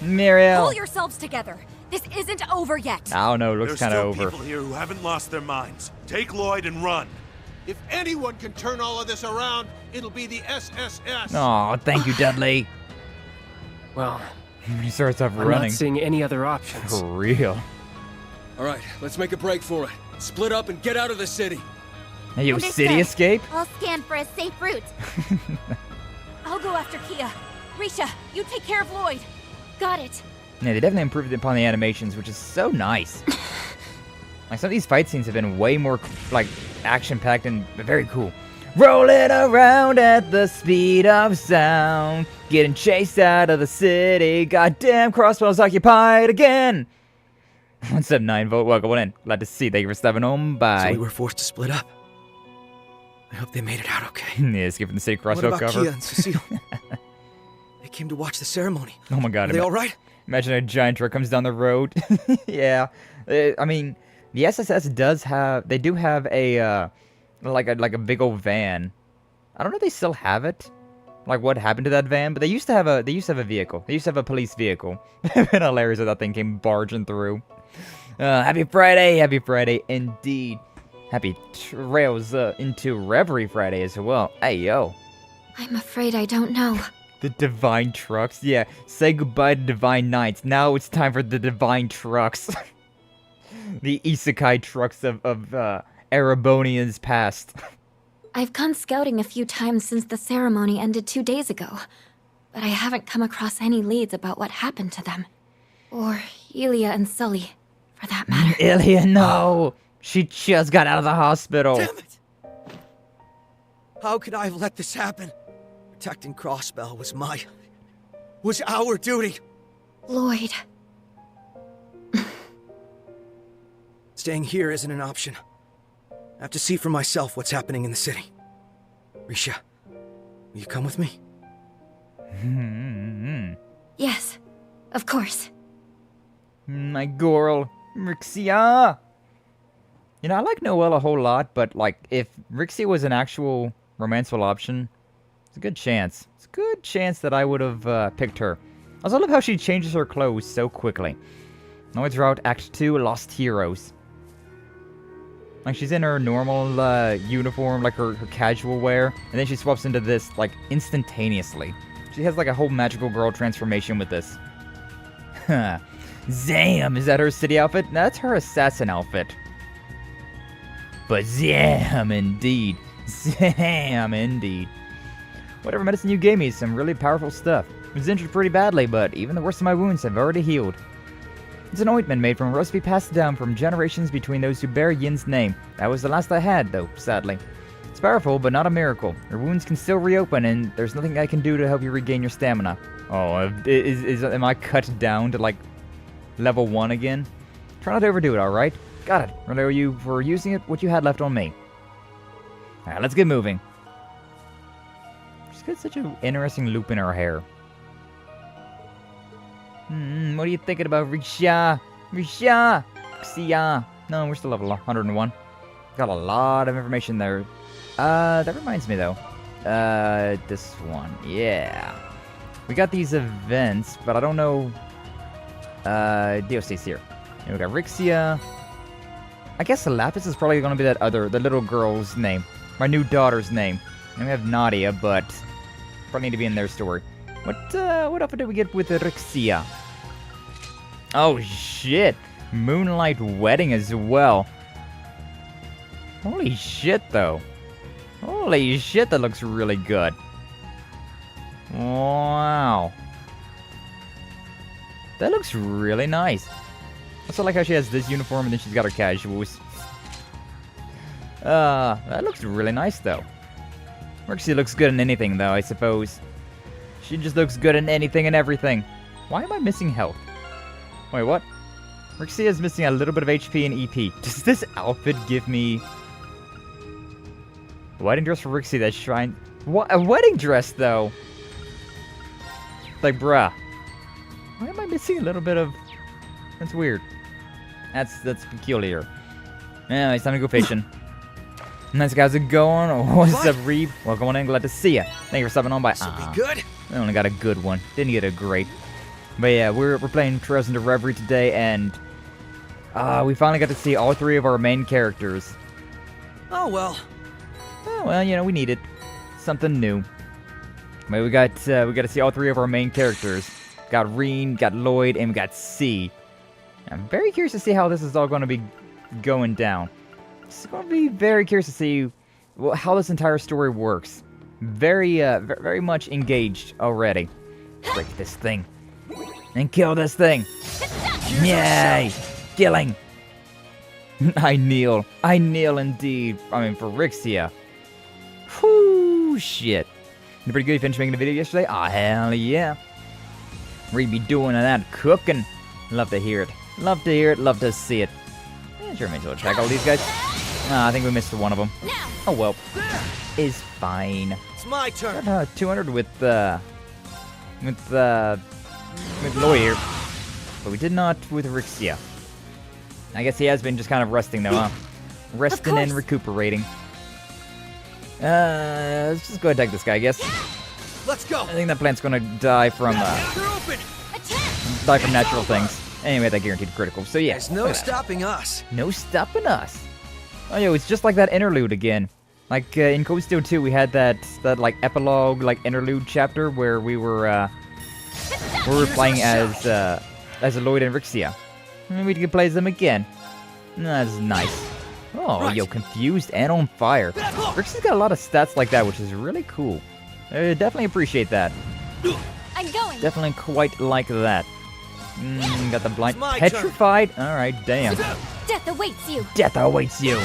Muriel. Pull yourselves together. This isn't over yet. I don't know, it looks kind of over. There's still people here who haven't lost their minds. Take Lloyd and run. If anyone can turn all of this around, it'll be the SSS. Oh, thank you, Dudley. Well, he starts off I'm running. not seeing any other options. For real. All right, let's make a break for it. Split up and get out of the city. Hey, yo, Understood. city escape? I'll scan for a safe route. I'll go after Kia. Risha, you take care of Lloyd. Got it. Yeah, they definitely improved upon the animations, which is so nice. Like, some of these fight scenes have been way more, like, action-packed and very cool. Rolling around at the speed of sound, getting chased out of the city. Goddamn, CROSSBELL's occupied again. What's up, 9-Volt? Welcome in. Glad to see you. Thank you for stopping on by. So we were forced to split up. I hope they made it out okay. Yeah, skipping the city CROSSBELL What about cover. Kia and Cecile? They came to watch the ceremony. Oh my god. Are they all right? Imagine a giant truck comes down the road. Yeah. I mean, the SSS does have, they do have a, like a big old van. I don't know if they still have it. Like what happened to that van, but they used to have a vehicle. They used to have a police vehicle. It'd been hilarious if that thing came barging through. Happy Friday indeed. Happy trails into Reverie Friday as well. Hey yo. I'm afraid I don't know. The Divine Trucks? Yeah, say goodbye to Divine Knights. Now it's time for the Divine Trucks. The Isekai Trucks of Erebonia's past. I've gone scouting a few times since the ceremony ended 2 days ago, but I haven't come across any leads about what happened to them. Or Ilya and Sully, for that matter. Ilya, no! She just got out of the hospital. Damn it! How could I have let this happen? Protecting CROSSBELL was our duty. Lloyd. Staying here isn't an option. I have to see for myself what's happening in the city. Risha, will you come with me? Yes, of course. My girl, Rixia. You know, I like Noelle a whole lot, but like, if Rixia was an actual romanceful option, it's a good chance. It's a good chance that I would have picked her. I also love how she changes her clothes so quickly. Now it's throughout Act 2, Lost Heroes. Like, she's in her normal uniform, like her casual wear, and then she swaps into this, like, instantaneously. She has, like, a whole magical girl transformation with this. Zam! Is that her city outfit? No, that's her assassin outfit. But Zam, indeed. Zam, indeed. Whatever medicine you gave me is some really powerful stuff. I was injured pretty badly, but even the worst of my wounds have already healed. It's an ointment made from a recipe passed down from generations between those who bear Yin's name. That was the last I had, though, sadly. It's powerful, but not a miracle. Your wounds can still reopen, and there's nothing I can do to help you regain your stamina. Oh, am I cut down to, like, level 1 again? Try not to overdo it, alright? Got it. Remember you for using it, what you had left on me. Alright, let's get moving. She's got such an interesting loop in her hair. What are you thinking about, Risha? Risha! Xia! No, we're still level 101. Got a lot of information there. That reminds me, though. This one. Yeah. We got these events, but I don't know... DOC's here. And we got Rixia. I guess Lapis is probably going to be the little girl's name. My new daughter's name. And we have Nadia, but probably need to be in their story. What up did we get with Rixia? Oh, shit. Moonlight Wedding as well. Holy shit, though. Holy shit, that looks really good. Wow. That looks really nice. I also like how she has this uniform and then she's got her casuals. That looks really nice, though. Rixia looks good in anything, though, I suppose. She just looks good in anything and everything. Why am I missing health? Wait, what? Rixia is missing a little bit of HP and EP. Does this outfit give me... a wedding dress for Rixia that shrine... What? A wedding dress, though? Like, bruh. Why am I missing a little bit of... That's weird. That's peculiar. Yeah, it's time to go fishing. Nice, guys, it going? What's up, Reeve? Welcome on in, glad to see ya. Thank you for stopping on by. Be good. I only got a good one. Didn't get a great. But yeah, we're playing Trails into Reverie today, and we finally got to see all 3 of our main characters. Oh well. Oh well, you know, we needed something new. But we got to see all 3 of our main characters. Got Rean, got Lloyd, and we got C. I'm very curious to see how this is all going to be going down. It's going to be very curious to see how this entire story works. Very much engaged already. Break this thing. And kill this thing. Yay! Killing. I kneel. I kneel indeed. I mean, for Rixia. Whoo, shit. You pretty good? You finished making the video yesterday? Ah, hell yeah. We'd be doing that cooking. Love to hear it. Love to hear it. Love to see it. Yeah, sure, may as well check all these guys. I think we missed one of them. Oh well. Is fine. It's my turn. Got 200 with Lloyd here. But we did not with Rixia. I guess he has been just kind of resting though, huh? Resting and recuperating. Let's just go ahead and take this guy, I guess. Let's go. I think that plant's gonna die from natural things. Anyway, that guaranteed critical. So yeah. There's no stopping us. No stopping us. Oh yo, it's just like that interlude again. Like in Cold Steel 2, we had that like epilogue, like interlude chapter where we were playing as Lloyd and Rixia. And we can play as them again. That's nice. Oh, right. Yo, confused and on fire. Rixia's got a lot of stats like that, which is really cool. I definitely appreciate that. I'm going. Definitely quite like that. Got the blind. Petrified? Alright, damn. Death awaits you. Death awaits you.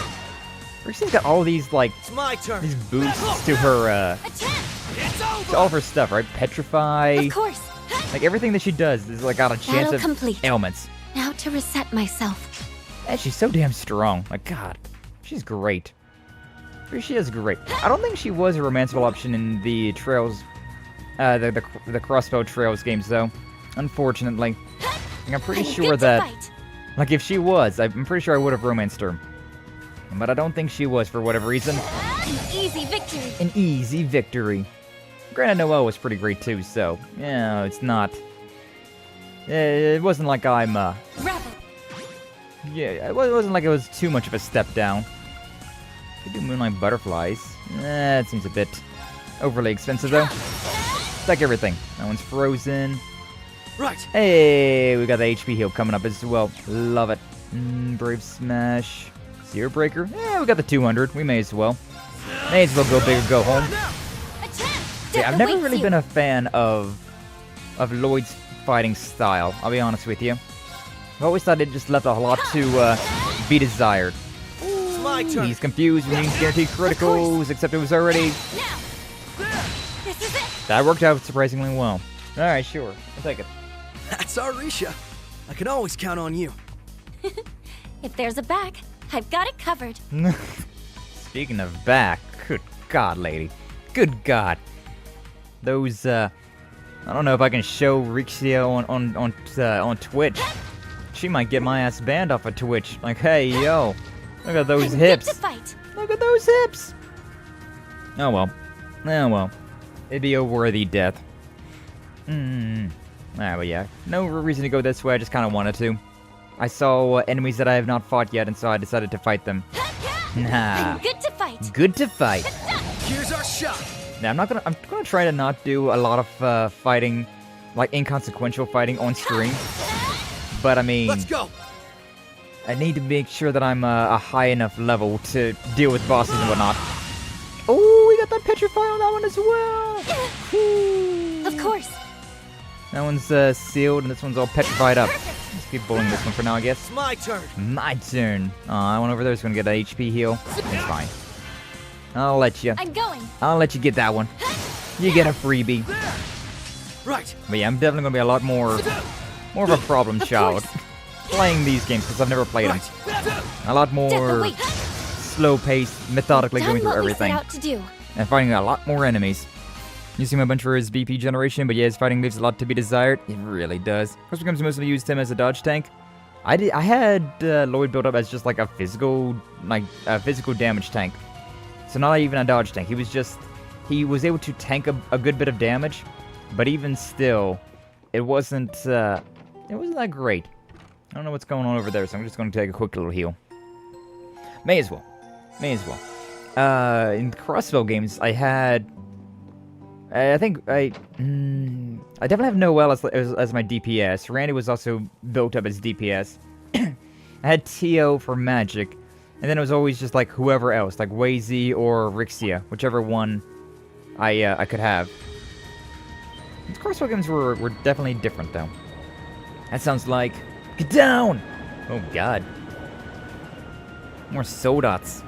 Rixia's got all these, like, these boosts to her, to all of her stuff, right? Petrify. Of course. Like, everything that she does is, like, got a chance of ailments. Now to reset myself. And she's so damn strong. Like, God, she's great. She is great. I don't think she was a romanceable option in the Trails, the CROSSBELL Trails games, though. Unfortunately. I'm pretty sure that, like, if she was, I'm pretty sure I would have romanced her. But I don't think she was for whatever reason. An easy victory. An easy victory. Granted, Noelle was pretty great too, so, yeah, it's not... It wasn't like I'm, yeah, it wasn't like it was too much of a step down. Could do Moonlight Butterflies. That seems a bit overly expensive, though. Like everything. That one's frozen. Right. Hey, we got the HP heal coming up as well. Love it. Brave Smash. Seer Breaker. Yeah, we got the 200. We may as well. May as well go big or go home. Yeah, I've never really been a fan of Lloyd's fighting style. I'll be honest with you. I've always thought it just left a lot to be desired. Ooh, he's confused when he's guaranteed criticals, except it was already... That worked out surprisingly well. Alright, sure. I'll take it. That's our Risha. I can always count on you. If there's a back, I've got it covered. Speaking of back, good God, lady. Good God. Those, I don't know if I can show Rixia on Twitch. She might get my ass banned off of Twitch. Like, hey, yo, look at those hips. To fight. Look at those hips. Oh well. Oh well. It'd be a worthy death. But yeah, no reason to go this way. I just kind of wanted to. I saw enemies that I have not fought yet, and so I decided to fight them. Nah. Good to fight. Good to fight. Here's our shot. Now I'm gonna try to not do a lot of fighting, like inconsequential fighting on stream. But I mean, let's go. I need to make sure that I'm a high enough level to deal with bosses and whatnot. Oh, we got that petrify on that one as well. Of course. That one's sealed, and this one's all petrified up. Let's keep bullying this one for now, I guess. It's my turn. My turn. That one over there is gonna get an HP heal. It's fine. I'll let you. I'm going. I'll let you get that one. You get a freebie. Right. But yeah, I'm definitely gonna be a lot more of a problem child playing these games because I've never played them. A lot more slow-paced, methodically going through everything, and fighting a lot more enemies. You see my bunch for his BP generation, but yeah, his fighting leaves a lot to be desired. It really does. Cross Becomes mostly used him as a dodge tank. I had Lloyd built up as just like a physical damage tank. So not even a dodge tank. He was able to tank a good bit of damage, but even still, it wasn't that great. I don't know what's going on over there, so I'm just going to take a quick little heal. May as well. In the CROSSBELL games, I had... I definitely have Noelle as my DPS. Randy was also built up as DPS. I had Tio for magic. And then it was always just like whoever else, like Wazy or Rixia, whichever one I could have. The CROSSBELL games were definitely different, though. That sounds like... Get down! Oh, God. More Sodots.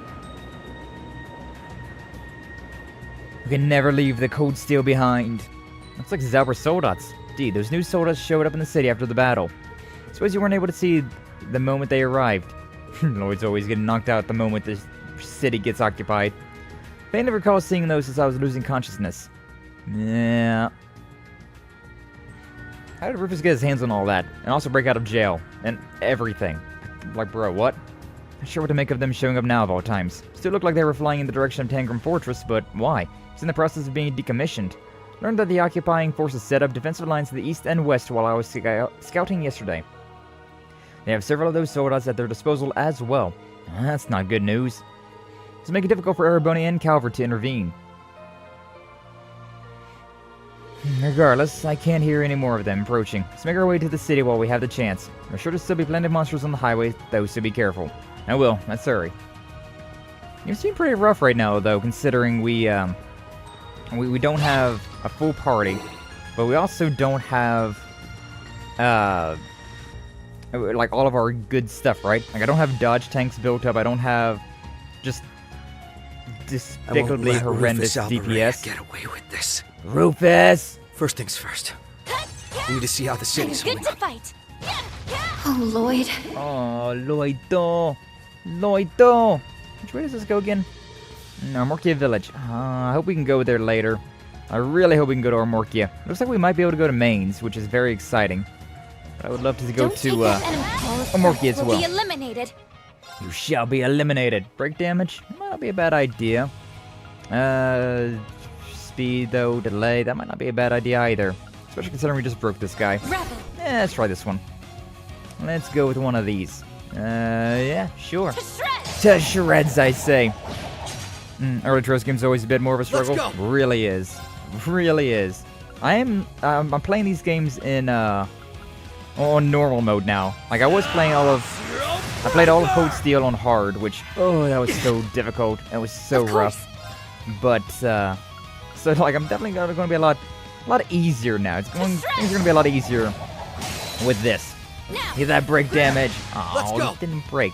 We can never leave the Cold Steel behind. Looks like Zauber Sodots. Indeed, those new Sodots showed up in the city after the battle. Suppose you weren't able to see the moment they arrived. Lloyd's always getting knocked out the moment the city gets occupied. I never recall seeing those since I was losing consciousness. Yeah. How did Rufus get his hands on all that? And also break out of jail? And everything? Like, bro, what? Not sure what to make of them showing up now of all times. Still looked like they were flying in the direction of Tangram Fortress, but why? It's in the process of being decommissioned. Learned that the occupying forces set up defensive lines to the east and west while I was scouting yesterday. They have several of those Sodots at their disposal as well. That's not good news. This will make it difficult for Ereboni and Calvert to intervene. Regardless, I can't hear any more of them approaching. Let's make our way to the city while we have the chance. There's sure to still be plenty of monsters on the highway, though, so be careful. I will. Let's hurry. It's been pretty rough right now, though, considering we don't have a full party, but we also don't have like all of our good stuff, right? Like I don't have dodge tanks built up. I don't have just despicably horrendous DPS. Get away with this. Rufus! First things first. We need to see how the city's holding up. Fight. Oh, Lloyd. Oh, Lloyd. Which way does this go again? No, Morkia Village. I hope we can go there later. I really hope we can go to Morkia. Looks like we might be able to go to Mainz, which is very exciting. But I would love to go to Morkia as well. Be eliminated. You shall be eliminated. Break damage? Might not be a bad idea. Speed, though, delay. That might not be a bad idea either. Especially considering we just broke this guy. Let's try this one. Let's go with one of these. Yeah, sure. To shreds, I say. Early Trost game's always a bit more of a struggle. Really is. I'm playing these games in on normal mode now. Like I played all of Cold Steel on hard, which that was so difficult. That was so rough. But so like I'm definitely going to be a lot easier now. Things are going to be a lot easier with this. Get that break damage. Oh, it didn't break.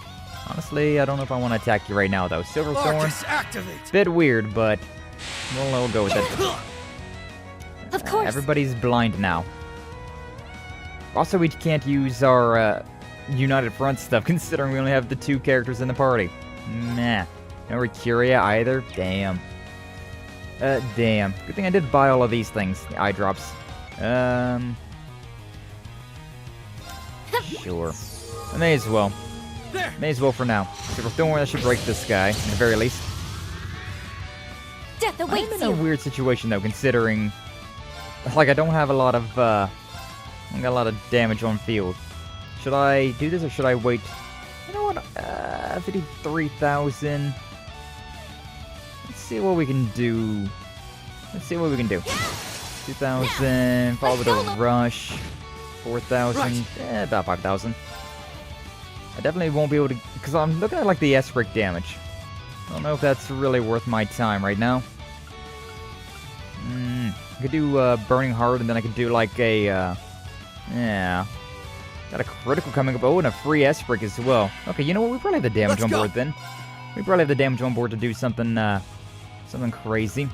Honestly, I don't know if I want to attack you right now, though. Silver Thorn, bit weird, but we'll go with it. Of course. Everybody's blind now. Also, we can't use our United Front stuff, considering we only have the 2 characters in the party. Meh. No Recuria either? Damn. Damn. Good thing I did buy all of these things. The eye drops. Sure. I may as well. May as well for now. So don't worry, that should break this guy, at the very least. Death awaits I'm in a weird situation, though, considering... Like, I don't have a lot of, I got a lot of damage on field. Should I do this, or should I wait? You know what? 53,000. Let's see what we can do. Let's see what we can do. 2,000, followed with a rush. 4,000, about 5,000. I definitely won't be able to, because I'm looking at, like, the S-brick damage. I don't know if that's really worth my time right now. I could do Burning Heart, and then I could do, like, a, yeah. Got a critical coming up. Oh, and a free S-brick as well. Okay, you know what? We probably have the damage on board, then. We probably have the damage on board to do something, something crazy.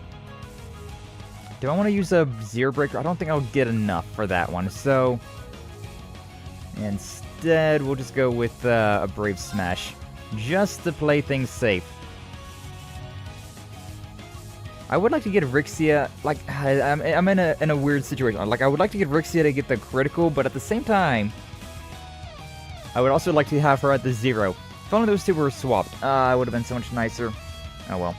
Do I want to use a Zero Breaker? I don't think I'll get enough for that one, so... Instead, we'll just go with a Brave Smash. Just to play things safe. I would like to get Rixia, like, I'm in a weird situation. Like, I would like to get Rixia to get the critical, but at the same time, I would also like to have her at the 0. If only those 2 were swapped, it would have been so much nicer. Oh well.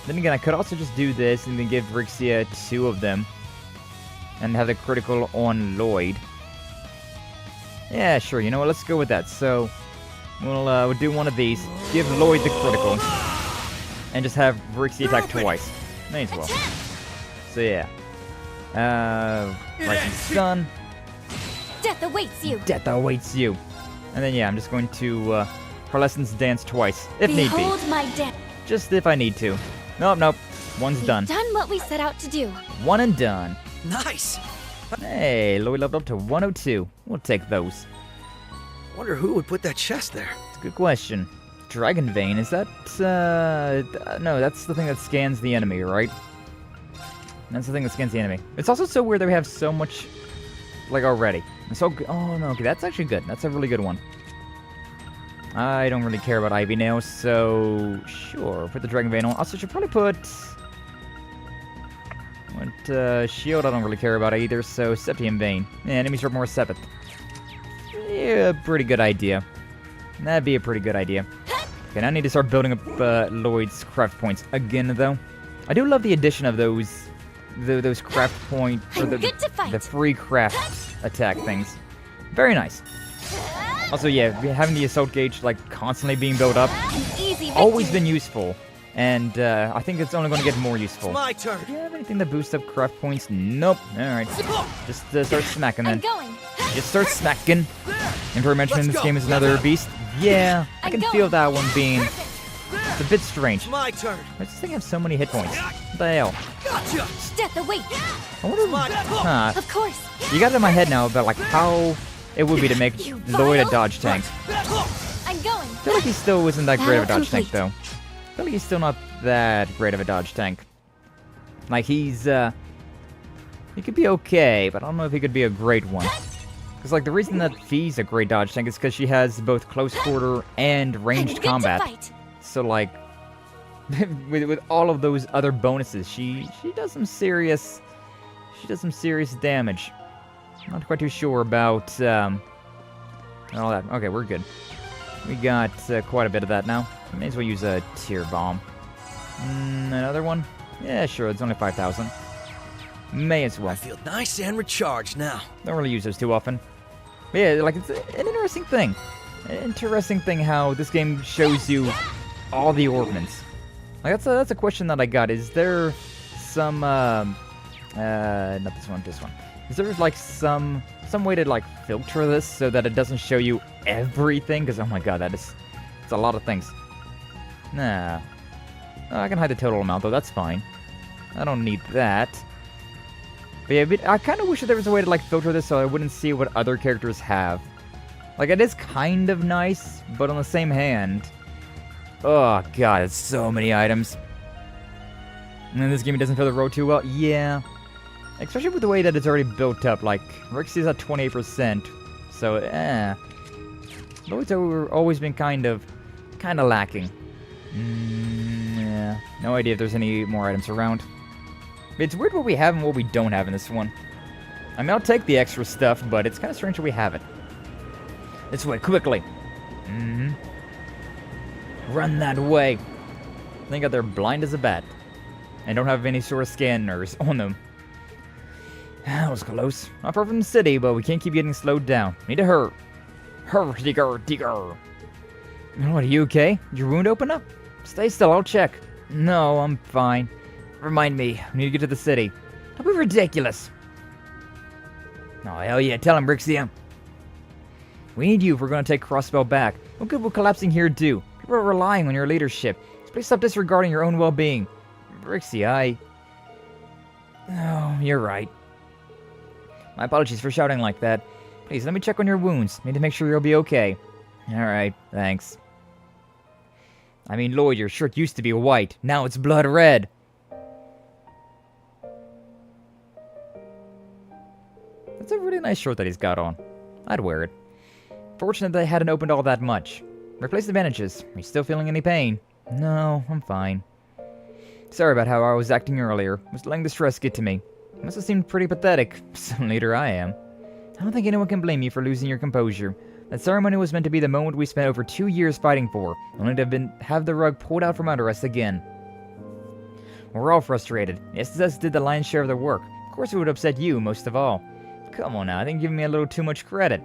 Then again, I could also just do this and then give Rixia 2 of them. And have the critical on Lloyd. Yeah, sure, you know what, let's go with that. So, we'll do one of these, give Lloyd the critical, and just have Rixia attack twice. May as well. So yeah. Rising Sun. Death awaits you. Death awaits you. And then yeah, I'm just going to Pearlescence Dance twice, if need be. Behold my death. Just if I need to. Nope. One's done. Done what we set out to do. One and done. Nice. Hey, Lloyd leveled up to 102. We'll take those. Wonder who would put that chest there. It's a good question. Dragon Vein, is that, no, that's the thing that scans the enemy, right? That's the thing that scans the enemy. It's also so weird that we have so much, like, already. So, oh no, okay, that's actually good. That's a really good one. I don't really care about Ivy now, so sure, put the Dragon Vein on. Also, should probably put... Shield I don't really care about either, so Septium Vein. Yeah, enemies are more 7th. Yeah, pretty good idea. That'd be a pretty good idea. Okay, now I need to start building up Lloyd's craft points again, though. I do love the addition of those craft point, or the free craft attack things. Very nice. Also, yeah, having the assault gauge like constantly being built up, always been useful. And I think it's only going to get more useful. It's my turn. Do you have anything that boosts up craft points? Nope. Alright. Just start smacking then. Just start smacking. Inventory mentioned in this game is another beast. Yeah, I can feel that one being... It's a bit strange. It's my turn. I just think I have so many hit points. What the hell? Gotcha. Death awaits. I wonder... Of course. You got it in my head now about like how it would be to make Lloyd a dodge tank. I'm going. I feel like he still isn't that great of a dodge tank, though. I feel like he's still not that great of a dodge tank. Like, he's, he could be okay, but I don't know if he could be a great one. Because, like, the reason that she's a great dodge tank is because she has both close quarter and ranged combat. So, like, with all of those other bonuses, she does some serious... She does some serious damage. I'm not quite too sure about, all that. Okay, we're good. We got quite a bit of that now. May as well use a Tear Bomb. Another one? Yeah, sure, it's only 5,000. May as well. I feel nice and recharged now. Don't really use those too often. But yeah, like, it's an interesting thing. An interesting thing how this game shows you all the ordnance. Like, that's a question that I got. Is there some, not this one, this one. Is there, like, some way to, like, filter this so that it doesn't show you everything? Because, oh my god, it's a lot of things. Nah. Oh, I can hide the total amount, though. That's fine. I don't need that. But yeah, I kind of wish that there was a way to, like, filter this so I wouldn't see what other characters have. Like, it is kind of nice, but on the same hand... Oh, god, it's so many items. And this game doesn't feel the road too well. Yeah. Especially with the way that it's already built up. Like, Rixia's at 28%. So, Lloyd's always been kind of lacking. Yeah. No idea if there's any more items around. It's weird what we have and what we don't have in this one. I mean, I'll take the extra stuff, but it's kind of strange that we have it. This way, quickly. Run that way. I think they're blind as a bat. And don't have any sort of scanners on them. That was close. Not far from the city, but we can't keep getting slowed down. Need to hurry. Hurry, digger. What, are you okay? Did your wound open up? Stay still, I'll check. No, I'm fine. Remind me, we need to get to the city. Don't be ridiculous. Oh, hell yeah, tell him, Rixia. We need you if we're going to take CROSSBELL back. What good will collapsing here do? People are relying on your leadership. Please stop disregarding your own well-being. Rixia, Oh, you're right. My apologies for shouting like that. Please, let me check on your wounds. Need to make sure you'll be okay. Alright, thanks. I mean, Lloyd, your shirt used to be white. Now it's blood red. That's a really nice shirt that he's got on. I'd wear it. Fortunate they hadn't opened all that much. Replace the bandages. Are you still feeling any pain? No, I'm fine. Sorry about how I was acting earlier. I was letting the stress get to me. Must have seemed pretty pathetic. Some leader I am. I don't think anyone can blame you for losing your composure. That ceremony was meant to be the moment we spent over 2 years fighting for, only to have the rug pulled out from under us again. We're all frustrated. SSS did the lion's share of the work. Of course it would upset you most of all. Come on now, I think you're giving me a little too much credit.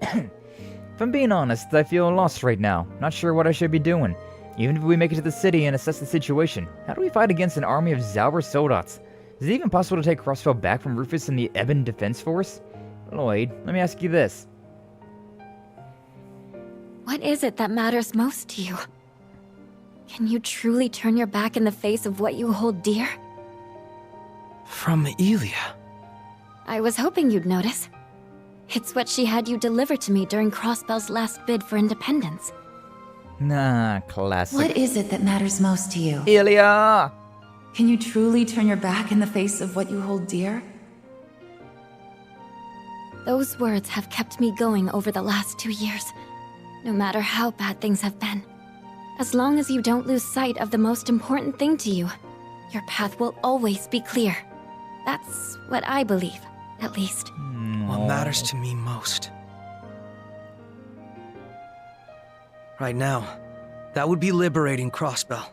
If I'm being honest, I feel lost right now. Not sure what I should be doing. Even if we make it to the city and assess the situation, how do we fight against an army of Zauber soldats? Is it even possible to take CROSSBELL back from Rufus and the Ebon Defense Force? Lloyd, let me ask you this. What is it that matters most to you? Can you truly turn your back in the face of what you hold dear? From Elia. I was hoping you'd notice. It's what she had you deliver to me during CROSSBELL's last bid for independence. Nah, classic. What is it that matters most to you? Elia! Can you truly turn your back in the face of what you hold dear? Those words have kept me going over the last 2 years, no matter how bad things have been. As long as you don't lose sight of the most important thing to you, your path will always be clear. That's what I believe, at least. What matters to me most? Right now, that would be liberating CROSSBELL.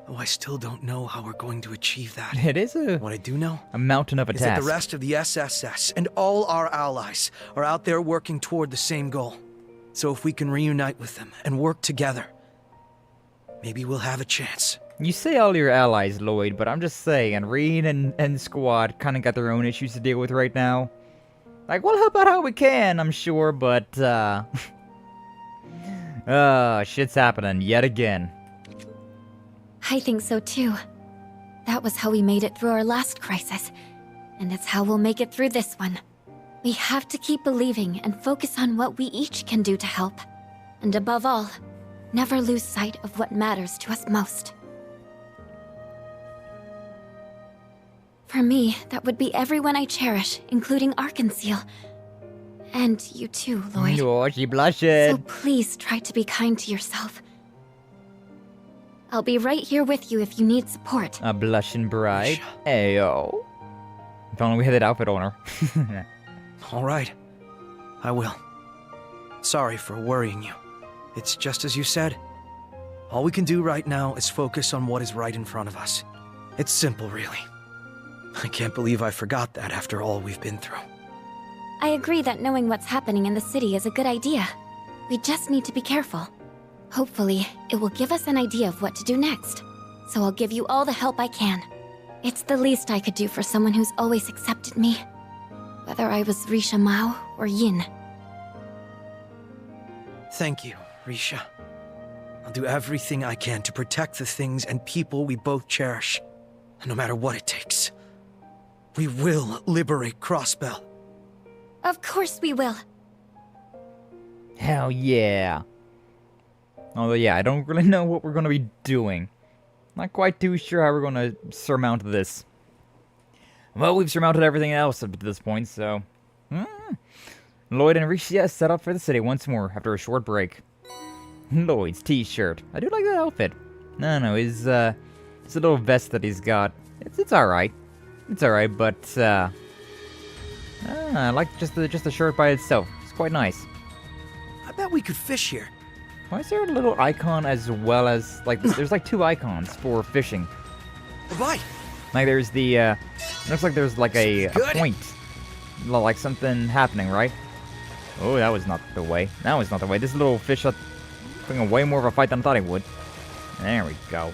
Oh, I still don't know how we're going to achieve that. It is what I do know? A mountain of a task. task. That the rest of the SSS and all our allies are out there working toward the same goal. So if we can reunite with them and work together, maybe we'll have a chance. You say all your allies, Lloyd, but I'm just saying, Rean and Squad kind of got their own issues to deal with right now. Like, we'll help out how we can, I'm sure, but, shit's happening yet again. I think so too. That was how we made it through our last crisis, and it's how we'll make it through this one. We have to keep believing and focus on what we each can do to help. And above all, never lose sight of what matters to us most. For me, that would be everyone I cherish, including Arkansas. And you too, Lloyd. Oh, she blushes. So please try to be kind to yourself. I'll be right here with you if you need support. A blushing bride. Ayo. If only we had that outfit on her. All right. I will. Sorry for worrying you. It's just as you said. All we can do right now is focus on what is right in front of us. It's simple, really. I can't believe I forgot that after all we've been through. I agree that knowing what's happening in the city is a good idea. We just need to be careful. Hopefully, it will give us an idea of what to do next. So I'll give you all the help I can. It's the least I could do for someone who's always accepted me. Whether I was Risha Mao or Yin. Thank you, Risha. I'll do everything I can to protect the things and people we both cherish. No matter what it takes. We will liberate CROSSBELL. Of course we will. Hell yeah. Although, yeah, I don't really know what we're going to be doing. Not quite too sure how we're going to surmount this. Well, we've surmounted everything else up to this point, so... Lloyd and Ricia set up for the city once more after a short break. Lloyd's t-shirt. I do like that outfit. No, his little vest that he's got. It's alright. It's alright, but, I like just the shirt by itself. It's quite nice. I bet we could fish here. Why is there a little icon as well as, like, there's like 2 icons for fishing? Bye. Like there's the, looks like there's like a point. Like something happening, right? Oh, that was not the way. That was not the way. This little fish is putting way more of a fight than I thought he would. There we go.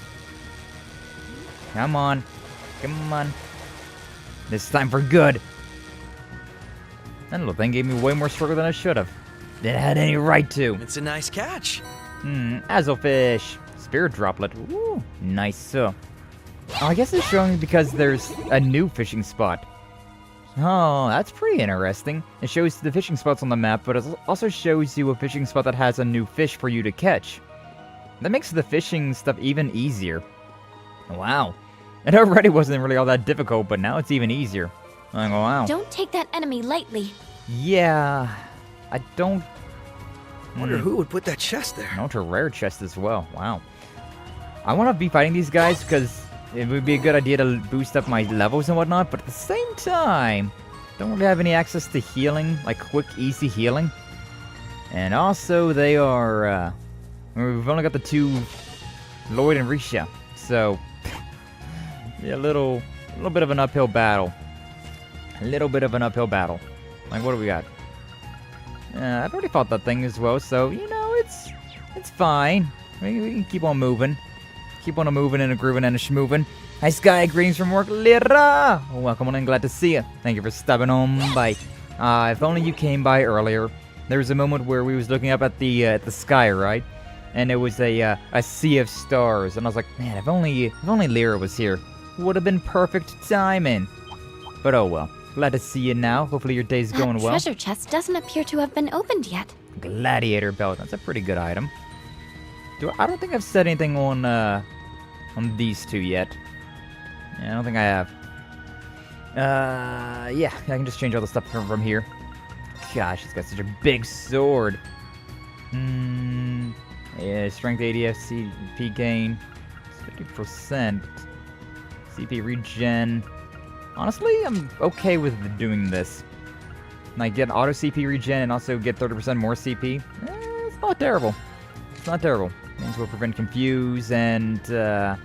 Come on. Come on. This time for good. That little thing gave me way more struggle than I should have. It had any right to. It's a nice catch. Azzelfish. Spirit droplet. Ooh, nice. Oh, I guess it's showing because there's a new fishing spot. Oh, that's pretty interesting. It shows the fishing spots on the map, but it also shows you a fishing spot that has a new fish for you to catch. That makes the fishing stuff even easier. Wow. It already wasn't really all that difficult, but now it's even easier. Like, wow. Don't take that enemy lightly. Yeah, I don't... Wonder who would put that chest there. No, it's a rare chest as well. Wow. I want to be fighting these guys because it would be a good idea to boost up my levels and whatnot, but at the same time, don't really have any access to healing, like quick, easy healing. And also, they are, we've only got the 2 Lloyd and Risha, so yeah, a little bit of an uphill battle. A little bit of an uphill battle. Like, what do we got? I've already fought that thing as well, so, you know, it's fine. We can keep on moving. Keep on moving and a grooving and a schmooving. Hi, Sky. Greetings from work. Lyra! Welcome on and glad to see you. Thank you for stopping on by. If only you came by earlier. There was a moment where we was looking up at the sky, right? And it was a sea of stars. And I was like, man, if only Lyra was here. Would have been perfect timing. But oh well. Glad to see you now. Hopefully your day's going well. That treasure chest doesn't appear to have been opened yet. Gladiator belt. That's a pretty good item. I don't think I've said anything on these 2 yet. Yeah, I don't think I have. Yeah, I can just change all the stuff from here. Gosh, it's got such a big sword. Yeah, strength 80 CP gain. 50%. CP regen. Honestly, I'm okay with doing this. Like, get auto CP regen and also get 30% more CP. It's not terrible. It's not terrible. Means we'll prevent confuse and, yeah,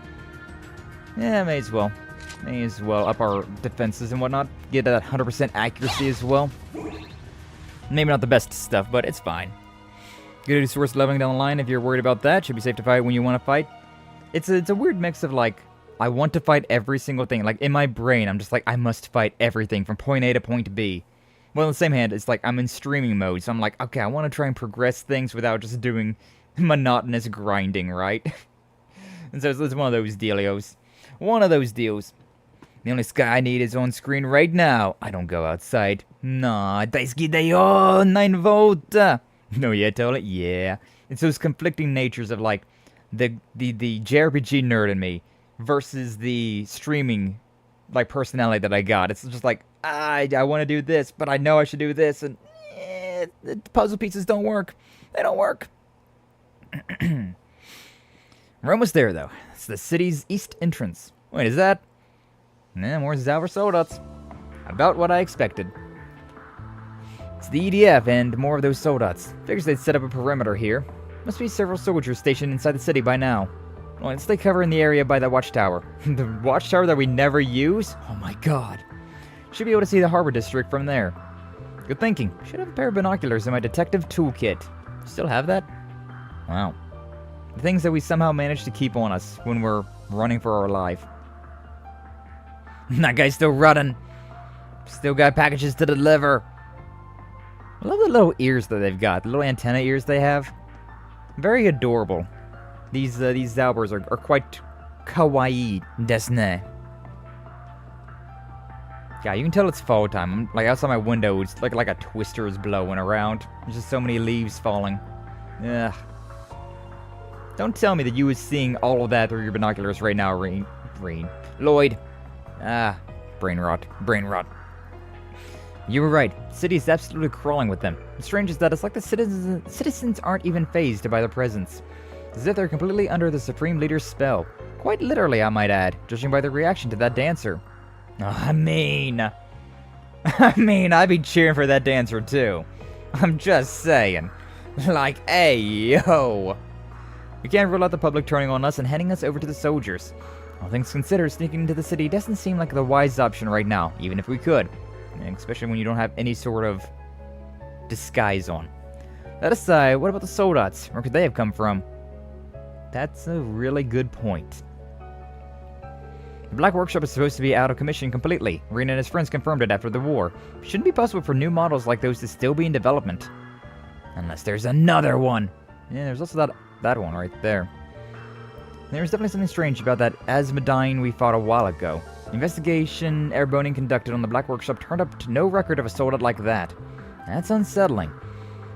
may as well. May as well up our defenses and whatnot. Get that 100% accuracy as well. Maybe not the best stuff, but it's fine. Good source leveling down the line if you're worried about that. Should be safe to fight when you want to fight. It's a weird mix of, like, I want to fight every single thing. Like, in my brain, I'm just like, I must fight everything from point A to point B. Well, on the same hand, it's like, I'm in streaming mode, so I'm like, okay, I want to try and progress things without just doing monotonous grinding, right? And so it's one of those dealios. One of those deals. The only sky I need is on screen right now. I don't go outside. Nah, daisuki dayo, 9 volt. No, yeah, totally, yeah. It's those conflicting natures of, like, the JRPG nerd in me versus the streaming, like, personality that I got. It's just like, I want to do this, but I know I should do this, and the puzzle pieces don't work. They don't work. We're almost there, though. It's the city's east entrance. Wait, is that? Nah, more Zalver Soldats. About what I expected. It's the EDF and more of those Soldats. Figures they'd set up a perimeter here. Must be several soldiers stationed inside the city by now. Well, let's stay cover in the area by the watchtower. The watchtower that we never use? Oh my god. Should be able to see the harbor district from there. Good thinking. Should have a pair of binoculars in my detective toolkit. Still have that? Wow. The things that we somehow managed to keep on us when we're running for our life. That guy's still running. Still got packages to deliver. I love the little ears that they've got. The little antenna ears they have. Very adorable. These Zalbers are quite kawaii desu. Yeah, you can tell it's fall time. I'm, like, outside my window, it's like a twister is blowing around. There's just so many leaves falling. Ugh. Don't tell me that you was seeing all of that through your binoculars right now, Rean. Lloyd. Brain rot. You were right. The city is absolutely crawling with them. What's strange is that it's like the citizens aren't even fazed by their presence. As if they're completely under the Supreme Leader's spell. Quite literally, I might add, judging by their reaction to that dancer. I mean, I'd be cheering for that dancer too. I'm just saying. Like, hey, yo. We can't rule out the public turning on us and handing us over to the soldiers. All things considered, sneaking into the city doesn't seem like the wise option right now, even if we could. And especially when you don't have any sort of disguise on. That aside, what about the soldats? Where could they have come from? That's a really good point. The Black Workshop is supposed to be out of commission completely. Rean and his friends confirmed it after the war. It shouldn't be possible for new models like those to still be in development. Unless there's another one. Yeah, there's also that one right there. There's definitely something strange about that Asmodyne we fought a while ago. The investigation airboning conducted on the Black Workshop turned up to no record of a soldat like that. That's unsettling.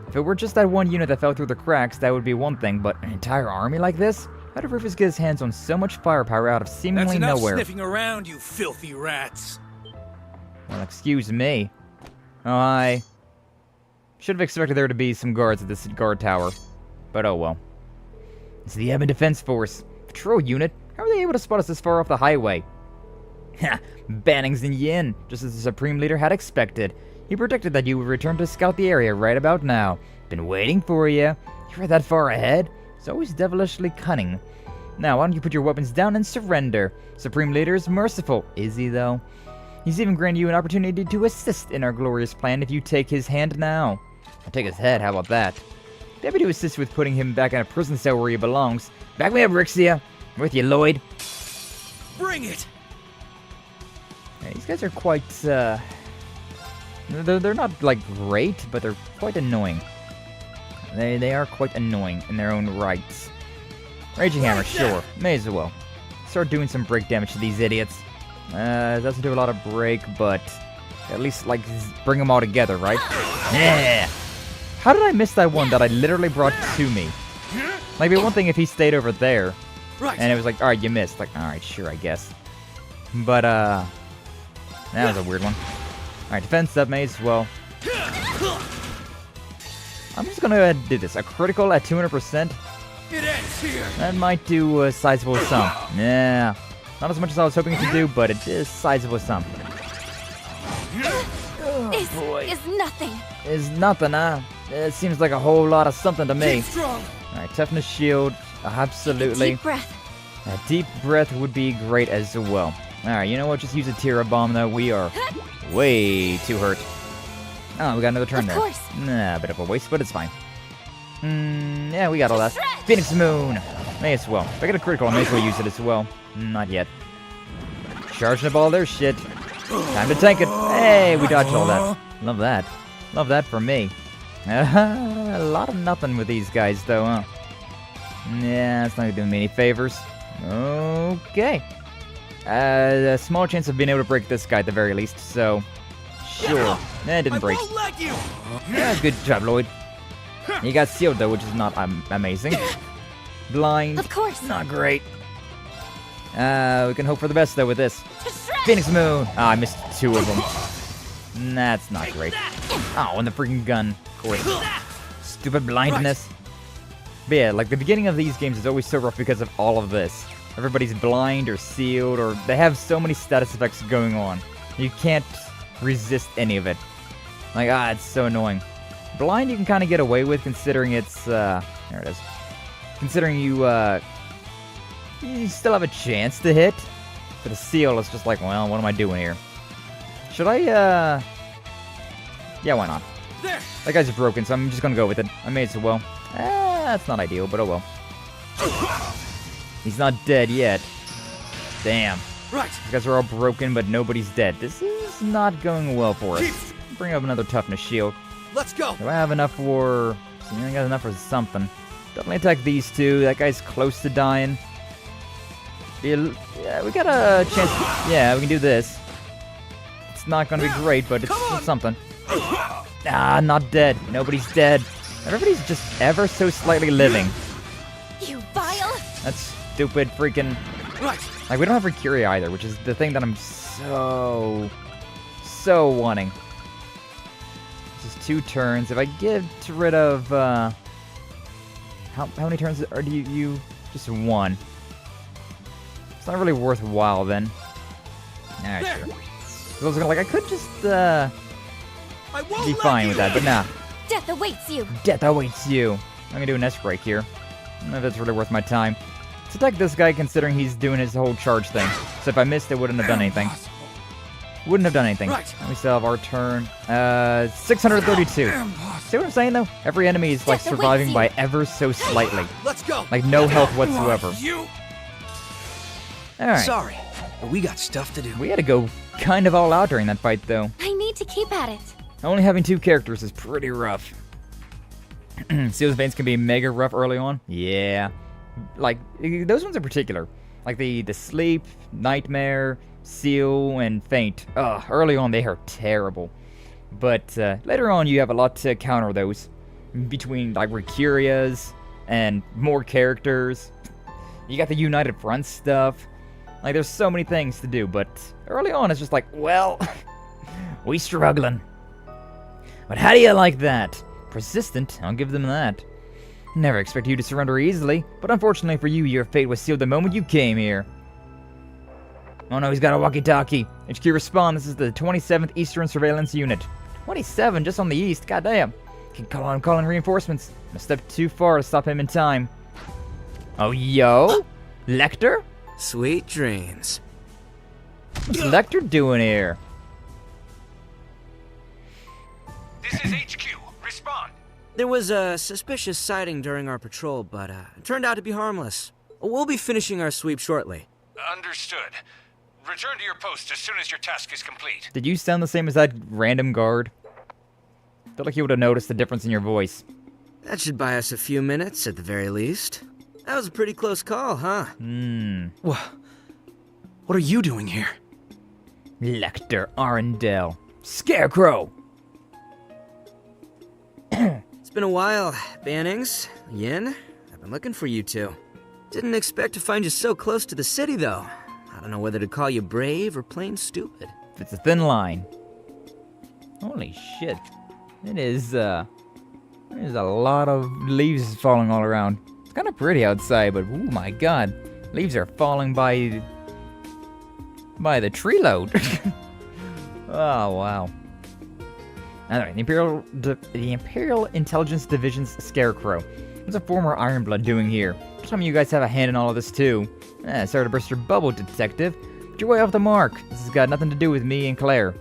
If it were just that one unit that fell through the cracks, that would be one thing, but an entire army like this? How did Rufus get his hands on so much firepower out of seemingly nowhere? That's enough sniffing around, you filthy rats. Well, excuse me. Oh, I should have expected there to be some guards at this guard tower. But oh well. It's the Ebon Defense Force. Patrol unit? How are they able to spot us this far off the highway? Ha! Bannings and Yin, just as the Supreme Leader had expected. He predicted that you would return to scout the area right about now. Been waiting for you. You're that far ahead. It's always devilishly cunning. Now, why don't you put your weapons down and surrender? Supreme Leader is merciful, is he though? He's even granted you an opportunity to assist in our glorious plan if you take his hand now. I'll take his head, how about that? Be happy to assist with putting him back in a prison cell where he belongs. Back me up, Rixia. I'm with you, Lloyd. Bring it! Yeah, these guys are quite, They're not, like, great, but they're quite annoying. They are quite annoying in their own rights. Raging Hammer, sure. May as well. Start doing some break damage to these idiots. It doesn't do a lot of break, but at least, like, bring them all together, right? Yeah! How did I miss that one that I literally brought to me? Like, it'd be one thing if he stayed over there. And it was like, alright, you missed. Like, alright, sure, I guess. But, that was a weird one. Alright, defense up, may as well. I'm just gonna go ahead and do this. A critical at 200%. It ends here. That might do a sizable sum. Yeah. Not as much as I was hoping it to do, but it is sizable sum. Is nothing. Is nothing, huh? It seems like a whole lot of something to me. Alright, toughness shield. Absolutely. Deep breath. A deep breath would be great as well. Alright, you know what? Just use a Tira Bomb, though. We are way too hurt. Oh, we got another turn there. Of course. Nah, a bit of a waste, but it's fine. Yeah, we got all that. Phoenix Moon! May as well. If I get a critical, I may as well use it as well. Not yet. Charging up all their shit. Time to tank it. Hey, we dodged all that. Love that. Love that for me. A lot of nothing with these guys, though, huh? Yeah, it's not gonna do me any favors. Okay. A small chance of being able to break this guy at the very least, so... Sure. It didn't break. Yeah, good job, Lloyd. You got sealed, though, which is not amazing. Blind. Of course. Not great. We can hope for the best, though, with this. Phoenix Moon. Ah, I missed two of them. That's not great. Oh, and the freaking gun. Of course. Stupid blindness. But yeah, like, the beginning of these games is always so rough because of all of this. Everybody's blind or sealed, or they have so many status effects going on. You can't resist any of it. Like, it's so annoying. Blind you can kind of get away with considering it's, there it is. Considering you still have a chance to hit. But the seal is just like, well, what am I doing here? Should I, yeah, why not? That guy's broken, so I'm just gonna go with it. I may as well. That's not ideal, but oh well. He's not dead yet. Damn. Right. These guys are all broken, but nobody's dead. This is not going well for us. Bring up another toughness shield. Let's go. Do I have enough for... I got enough for something. Definitely attack these two. That guy's close to dying. Yeah, we got a chance. Yeah, we can do this. It's not going to be great, but it's something. Not dead. Nobody's dead. Everybody's just ever so slightly living. You vile That stupid freaking... Like, we don't have Recuria either, which is the thing that I'm so wanting. This is 2 turns. If I get rid of, how many turns are you? Just 1. It's not really worthwhile then. Nah, sure. I was like, I could just, be fine with that, but nah. Death awaits you. Death awaits you. I'm gonna do an S-break here. I don't know if that's really worth my time. Let's attack this guy considering he's doing his whole charge thing. So if I missed, it wouldn't have done anything. Wouldn't have done anything. Right. We still have our turn. 632. See what I'm saying, though? Every enemy is, like, surviving by ever so slightly. Let's go. Like, no health whatsoever. Alright. Sorry, but we got stuff to do. We had to go kind of all out during that fight, though. I need to keep at it. Only having 2 characters is pretty rough. Seal's Veins can be mega rough early on. Yeah. Like, those ones in particular. Like the Sleep, Nightmare, Seal, and Faint. Ugh, early on they are terrible. But later on you have a lot to counter those. Between, like, Recurias and more characters. You got the United Front stuff. Like, there's so many things to do, but early on it's just like, well, we struggling. But how do you like that? Persistent, I'll give them that. Never expect you to surrender easily, but unfortunately for you, your fate was sealed the moment you came here. Oh no, he's got a walkie-talkie. HQ respond, this is the 27th Eastern Surveillance Unit. 27, just on the east, goddamn. Can call in reinforcements. A step too far to stop him in time. Oh, yo? Lecter? Sweet dreams. What's Lecter doing here? This is HQ. Respond. There was a suspicious sighting during our patrol, but it turned out to be harmless. We'll be finishing our sweep shortly. Understood. Return to your post as soon as your task is complete. Did you sound the same as that random guard? I feel like you would have noticed the difference in your voice. That should buy us a few minutes at the very least. That was a pretty close call, huh? What are you doing here? Lecter Arundel. Scarecrow! It's been a while, Bannings. Yin, I've been looking for you two. Didn't expect to find you so close to the city, though. I don't know whether to call you brave or plain stupid. It's a thin line. Holy shit. There's a lot of leaves falling all around. It's kind of pretty outside, but oh my god. Leaves are falling by the tree load. Oh, wow. Alright, the Imperial Intelligence Division's Scarecrow. What's a former Ironblood doing here? Some of you guys have a hand in all of this too. Sorry to burst your bubble, detective, but you're way off the mark. This has got nothing to do with me and Claire.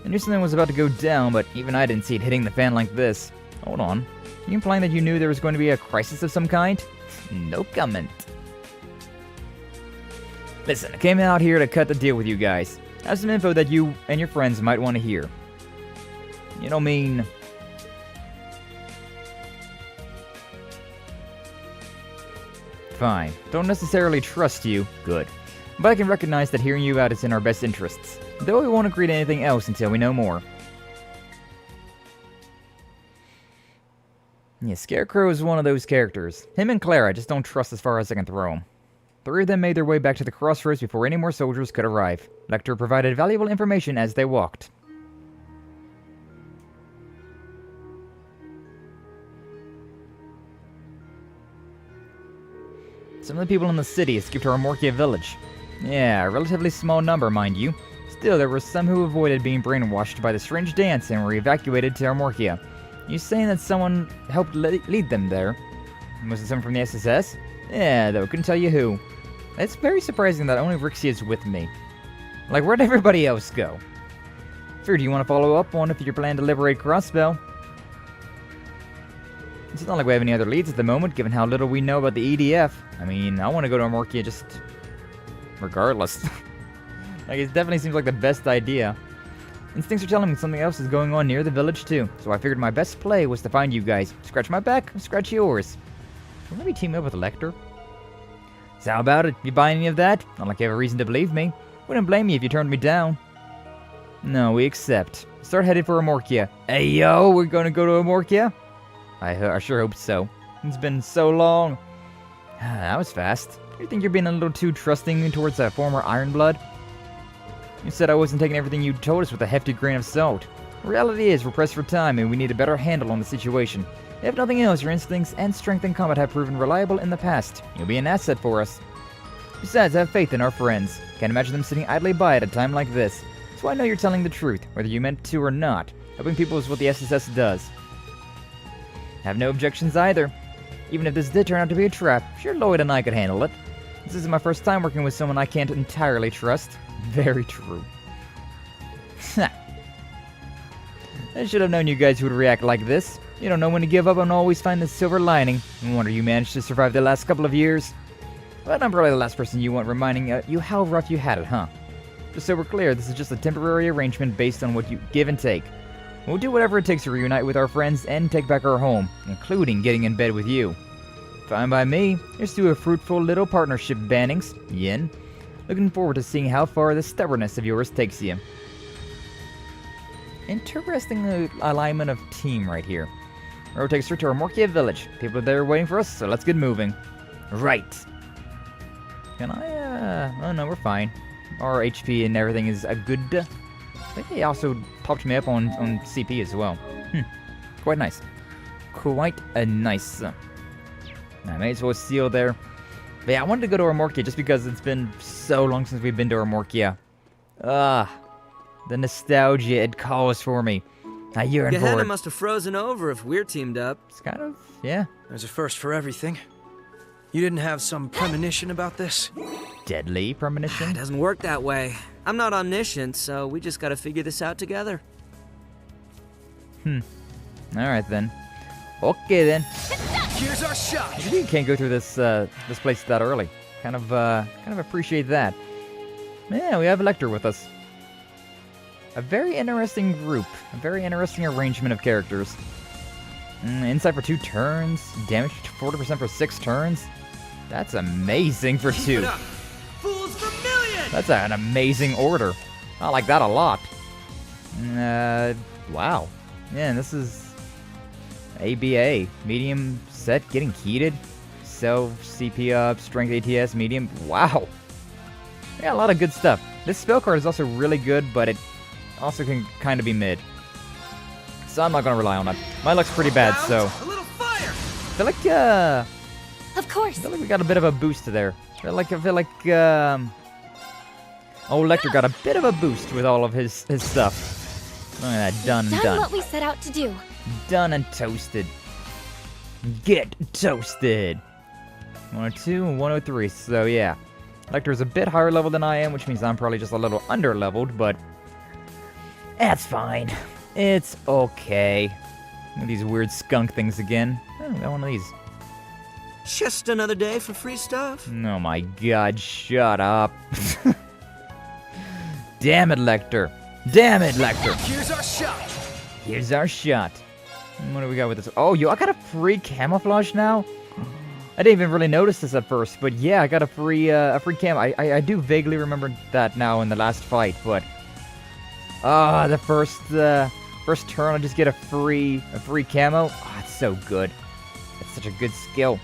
I knew something was about to go down, but even I didn't see it hitting the fan like this. Hold on. Are you implying that you knew there was going to be a crisis of some kind? No comment. Listen, I came out here to cut the deal with you guys. I have some info that you and your friends might want to hear. You don't mean... Fine. Don't necessarily trust you. Good. But I can recognize that hearing you out is in our best interests. Though we won't agree to anything else until we know more. Yeah, Scarecrow is one of those characters. Him and Claire I just don't trust as far as I can throw him. 3 of them made their way back to the crossroads before any more soldiers could arrive. Lecter provided valuable information as they walked. Some of the people in the city escaped to Armorkia village. Yeah, a relatively small number, mind you. Still, there were some who avoided being brainwashed by the strange dance and were evacuated to Armorkia. You saying that someone helped lead them there? Was it someone from the SSS? Yeah, though, couldn't tell you who. It's very surprising that only Rixie is with me. Like, where'd everybody else go? Fear, do you want to follow up on if you're planning to liberate CROSSBELL? It's not like we have any other leads at the moment, given how little we know about the EDF. I mean, I want to go to Armorkia just... regardless. Like, it definitely seems like the best idea. Instincts are telling me something else is going on near the village, too. So I figured my best play was to find you guys. Scratch my back, scratch yours. Will maybe team up with Lecter? So how about it? You buy any of that? Not like you have a reason to believe me. Wouldn't blame you if you turned me down. No, we accept. Start headed for Armorkia. Hey, yo, we're gonna go to Armorkia? I sure hope so. It's been so long. That was fast. You think you're being a little too trusting towards a former Ironblood? You said I wasn't taking everything you told us with a hefty grain of salt. The reality is, we're pressed for time and we need a better handle on the situation. If nothing else, your instincts and strength in combat have proven reliable in the past. You'll be an asset for us. Besides, I have faith in our friends. Can't imagine them sitting idly by at a time like this. So I know you're telling the truth, whether you meant to or not. Helping people is what the SSS does. Have no objections either. Even if this did turn out to be a trap, sure Lloyd and I could handle it. This isn't my first time working with someone I can't entirely trust. Very true. I should have known you guys would react like this. You don't know when to give up and always find the silver lining. No wonder you managed to survive the last couple of years. But I'm probably the last person you want reminding you how rough you had it, huh? Just so we're clear, this is just a temporary arrangement based on what you give and take. We'll do whatever it takes to reunite with our friends and take back our home, including getting in bed with you. Fine by me. Here's to a fruitful little partnership, Bannings. Yin. Looking forward to seeing how far this stubbornness of yours takes you. Interesting alignment of team right here. Road takes her to Amorkia village. People are there waiting for us, so let's get moving. Right. Can I, oh no, we're fine. Our HP and everything is a good. I think they also topped me up on CP as well. Quite nice. Quite a nice. I may as well seal there. But yeah, I wanted to go to Amorkia just because it's been so long since we've been to Amorkia. The nostalgia it calls for me. I yearn for it. Gehenna must have frozen over if we're teamed up. It's kind of, yeah. There's a first for everything. You didn't have some premonition about this? Deadly premonition? It doesn't work that way. I'm not omniscient, so we just gotta figure this out together. Alright then. Okay then. Here's our shot! You can't go through this this place that early. Kind of appreciate that. Yeah, we have Lecter with us. A very interesting group. A very interesting arrangement of characters. Insight for 2 turns. Damage 40% for 6 turns. That's amazing for 2. Fools for millions! That's an amazing order. I like that a lot. Wow. Yeah, and this is ABA. Medium set, getting heated. Self, CP up, strength ATS, medium. Wow. Yeah, a lot of good stuff. This spell card is also really good, but it also can kind of be mid. So I'm not going to rely on that. My luck's pretty bad, so. A little fire! I feel like, Of course. I feel like we got a bit of a boost there. I feel like, Lecter got a bit of a boost with all of his stuff. Look at that, done and done. Done what we set out to do. Done and toasted. Get toasted. 102 and 103, so yeah. Lecter's a bit higher level than I am, which means I'm probably just a little under-leveled, but that's fine. It's okay. Look at these weird skunk things again. Oh, we got one of these. Just another day for free stuff. Oh my god, shut up. Damn it, Lecter. Damn it, Lecter. Here's our shot. Here's our shot. What do we got with this? Oh, I got a free camouflage now? I didn't even really notice this at first, but yeah, I got a free cam. I do vaguely remember that now in the last fight, but the first turn I just get a free camo. Oh, it's so good. It's such a good skill.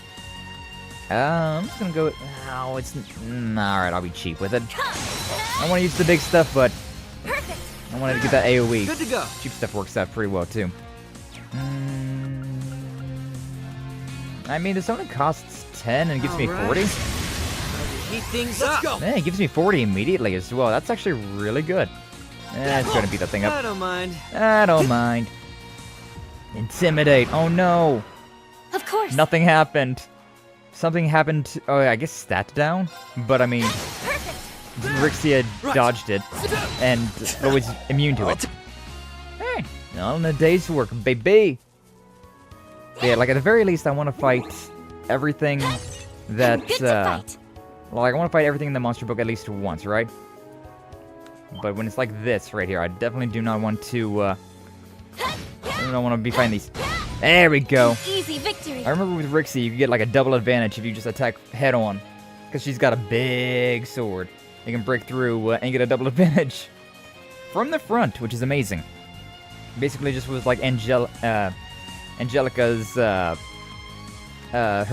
I'm just gonna go. Oh, it's all right. I'll be cheap with it. I want to use the big stuff, but I wanted to get that AOE. Good to go. Cheap stuff works out pretty well too. I mean, this only costs 10 and it gives me 40. Heat things up. Yeah, it gives me 40 immediately as well. That's actually really good. It's gonna beat that thing up. I don't mind. I don't mind. Intimidate. Oh no. Of course. Nothing happened. Something happened. Oh, I guess stat down. But I mean, Rixia dodged it, and was immune to it. Hey, all in a day's work, baby. But yeah, like at the very least, I want to fight everything that. Well, I want to fight everything in the monster book at least once, right? But when it's like this right here, I definitely do not want to. I don't want to be fighting these. There we go. Easy victory. I remember with Rixie, you could get like a double advantage if you just attack head on, because she's got a big sword. You can break through and get a double advantage from the front, which is amazing. Basically, just was like Angelica's her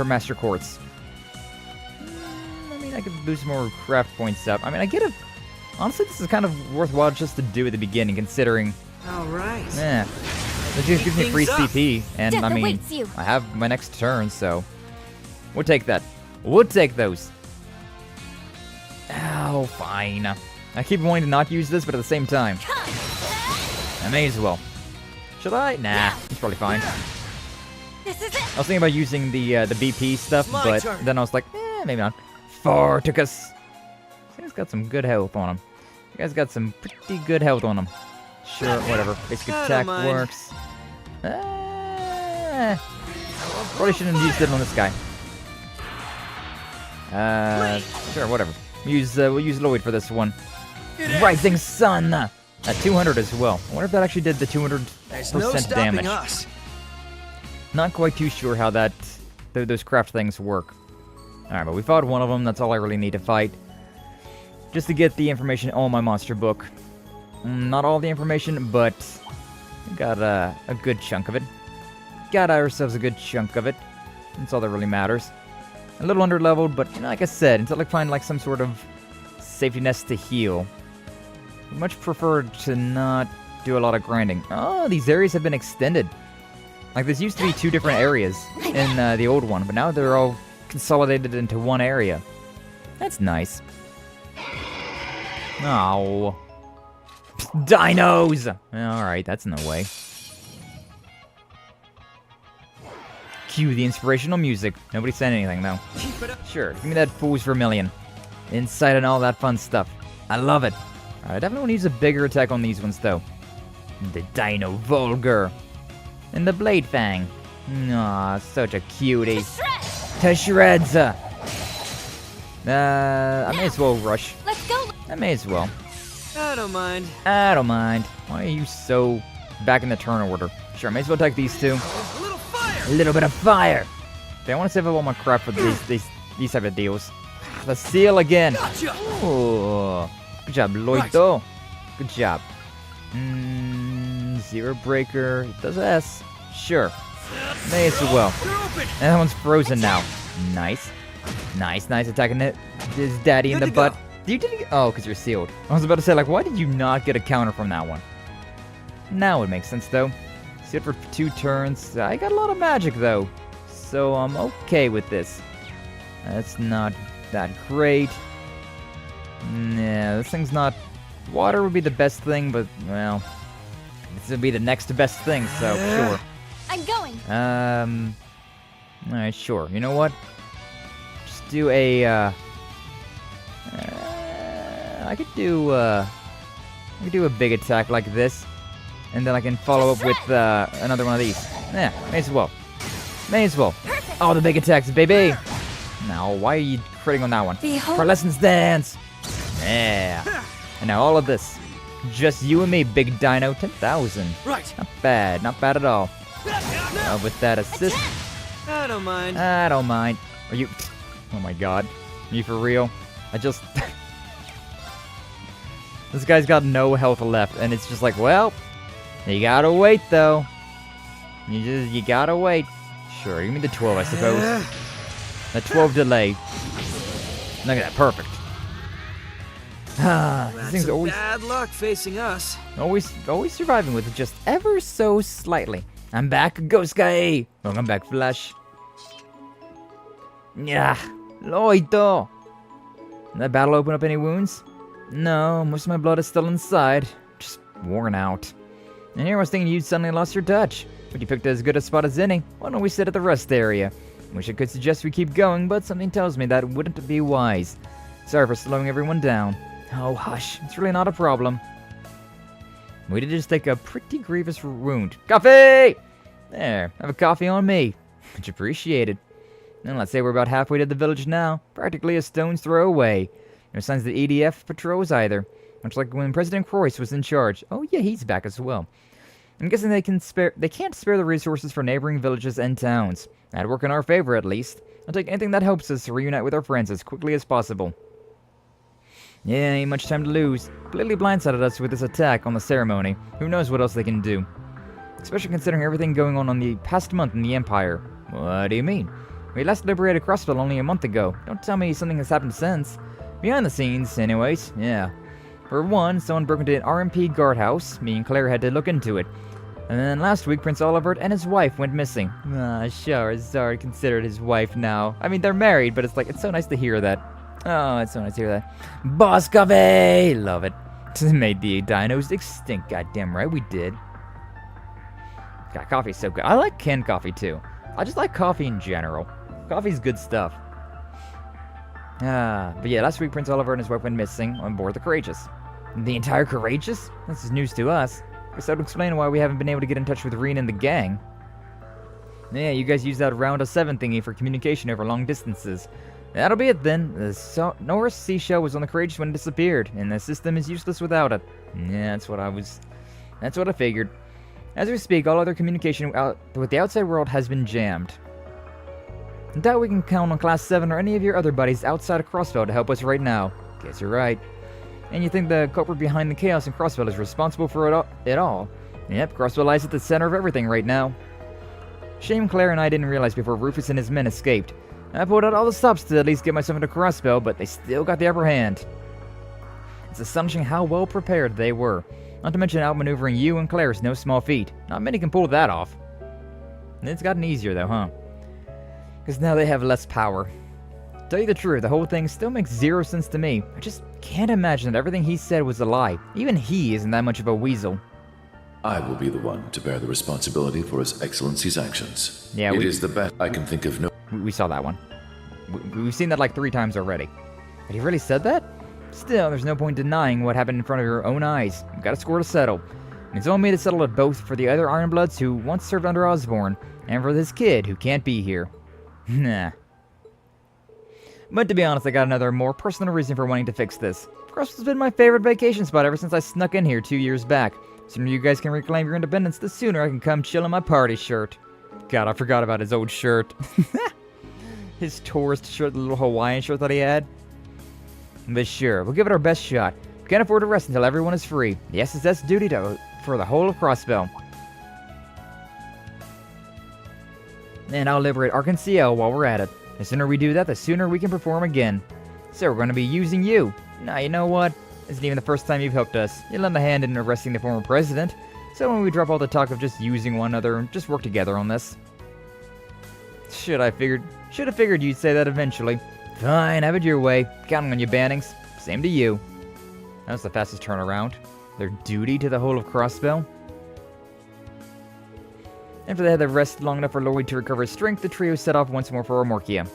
master quartz. mean, I could boost more craft points up. I mean, I get it. Honestly, this is kind of worthwhile just to do at the beginning, considering... Alright. Yeah. It just gives me free CP, and Death I mean, awaits you. I have my next turn, so... We'll take that. We'll take those. Oh, fine. I keep wanting to not use this, but at the same time... I may as well. Should I? Nah, it's probably fine. This is it. I was thinking about using the BP stuff, but then I was like, maybe not. Farticus. This guy's got some good health on him. You guys got some pretty good health on him. Sure, whatever. Basic attack works. Probably shouldn't have used it on this guy. Sure, whatever. We'll use Lloyd for this one. Rising Sun! At 200 as well. I wonder if that actually did the 200% damage. Us. Not quite too sure how that those craft things work. Alright, but we fought one of them. That's all I really need to fight. Just to get the information on my monster book. Not all the information, but we got a good chunk of it. Got ourselves a good chunk of it. That's all that really matters. A little under-leveled, but you know, like I said, until I find like some sort of safety nest to heal, I much prefer to not do a lot of grinding. Oh, these areas have been extended. Like, this used to be 2 different areas in the old one, but now they're all consolidated into one area. That's nice. Oh. Dinos! Alright, that's in the way. Cue the inspirational music. Nobody said anything, though. Sure, give me that Fool's Vermilion. Insight and all that fun stuff. I love it. I definitely want to use a bigger attack on these ones, though. The Dino Vulgar. And the Blade Fang. Aw, such a cutie. To shreds! I may as well rush. Let's go. I may as well. I don't mind. I don't mind. Why are you so back in the turn order? Sure, I may as well take these 2. A little bit of fire! Okay, I want to save up all my crap for these type of deals. The seal again! Ooh. Good job, Lloyd. Good job. Zero Breaker. It does S. Sure. May as well. And that one's frozen now. Nice. Nice attacking it. His daddy in the butt. Oh, because you're sealed. I was about to say, like, why did you not get a counter from that one? Now it makes sense, though. Sit for 2 turns. I got a lot of magic, though. So I'm okay with this. That's not that great. Nah, this thing's not... Water would be the best thing, but, well... This would be the next best thing, so, sure. I'm going. Alright, sure. You know what? Just do a, I could do a big attack like this. And then I can follow up with, another one of these. Yeah, may as well. May as well. Oh, the big attacks, baby! Now, why are you critting on that one? For Lessons Dance! Yeah. And now all of this. Just you and me, big dino. 10,000. Right. Not bad at all. With that assist. I don't mind. I don't mind. Are you... Oh my god. Are you for real? I just... This guy's got no health left, and it's just like, well... You gotta wait, though. You gotta wait. Sure, give me the 12, I suppose. The 12 delay. Look at that, perfect. These things always bad luck facing us. Always surviving with just ever so slightly. I'm back, Ghost Guy. Welcome back, Flash. Yeah, Lloyd. Did that battle open up any wounds? No, most of my blood is still inside, just worn out. And here I was thinking you'd suddenly lost your touch, but you picked as good a spot as any. Why don't we sit at the rest area? Wish I could suggest we keep going, but something tells me that wouldn't be wise. Sorry for slowing everyone down. Oh, hush. It's really not a problem. We did just take a pretty grievous wound. Coffee! There, have a coffee on me. Much appreciated. And let's say we're about halfway to the village now. Practically a stone's throw away. No signs of the EDF patrols either. Much like when President Croix was in charge. Oh yeah, he's back as well. I'm guessing they can't spare the resources for neighboring villages and towns. That'd work in our favor, at least. I'll take anything that helps us to reunite with our friends as quickly as possible. Yeah, ain't much time to lose. Completely blindsided us with this attack on the ceremony. Who knows what else they can do. Especially considering everything going on the past month in the Empire. What do you mean? We last liberated CROSSBELL only a month ago. Don't tell me something has happened since. Behind the scenes, anyways, yeah. For one, someone broke into an RMP guardhouse. Me and Claire had to look into it. And then last week, Prince Olivert and his wife went missing. Charizard considered his wife now. I mean, they're married, but it's like, it's so nice to hear that. Oh, it's so nice to hear that. Boss coffee! Love it. Made the dinos extinct, goddamn right we did. God, coffee's so good. I like canned coffee too. I just like coffee in general. Coffee's good stuff. But yeah, last week Prince Oliver and his wife went missing on board the Courageous. The entire Courageous? This is news to us. Guess that would explain why we haven't been able to get in touch with Rean and the gang. Yeah, you guys use that round of 7 thingy for communication over long distances. That'll be it then. The Norris seashell was on the Courageous when it disappeared, and the system is useless without it. Yeah, that's what I figured. As we speak, all other communication with the outside world has been jammed. I doubt we can count on Class 7 or any of your other buddies outside of CROSSBELL to help us right now. Guess you're right. And you think the culprit behind the chaos in CROSSBELL is responsible for it all? Yep, CROSSBELL lies at the center of everything right now. Shame Claire and I didn't realize before Rufus and his men escaped. I pulled out all the stops to at least get myself into CROSSBELL, but they still got the upper hand. It's astonishing how well prepared they were. Not to mention outmaneuvering you and Claire is no small feat. Not many can pull that off. And it's gotten easier though, huh? Because now they have less power. To tell you the truth, the whole thing still makes zero sense to me. I just can't imagine that everything he said was a lie. Even he isn't that much of a weasel. I will be the one to bear the responsibility for His Excellency's actions. Yeah, it is the best I can think of. We saw that one. We've seen that like 3 times already. But he really said that? Still, there's no point denying what happened in front of your own eyes. You've got a score to settle. And it's only made to settle it both for the other Ironbloods who once served under Osborne, and for this kid who can't be here. Nah. But to be honest, I got another more personal reason for wanting to fix this. CROSSBELL's been my favorite vacation spot ever since I snuck in here 2 years back. The sooner you guys can reclaim your independence, the sooner I can come chill in my party shirt. God, I forgot about his old shirt. His tourist shirt, the little Hawaiian shirt that he had. But sure, we'll give it our best shot. We can't afford to rest until everyone is free. The SSS duty for the whole of CROSSBELL. And I'll liberate Ark and CL while we're at it. The sooner we do that, the sooner we can perform again. So we're going to be using you. Now, you know what? This isn't even the first time you've helped us. You lend a hand in arresting the former president. So when we drop all the talk of just using one another, just work together on this. Should have figured you'd say that eventually. Fine, have it your way. Counting on you, Bannings. Same to you. That was the fastest turnaround. Their duty to the whole of CROSSBELL. After they had to rest long enough for Lloyd to recover his strength, the trio set off once more for Armorkia.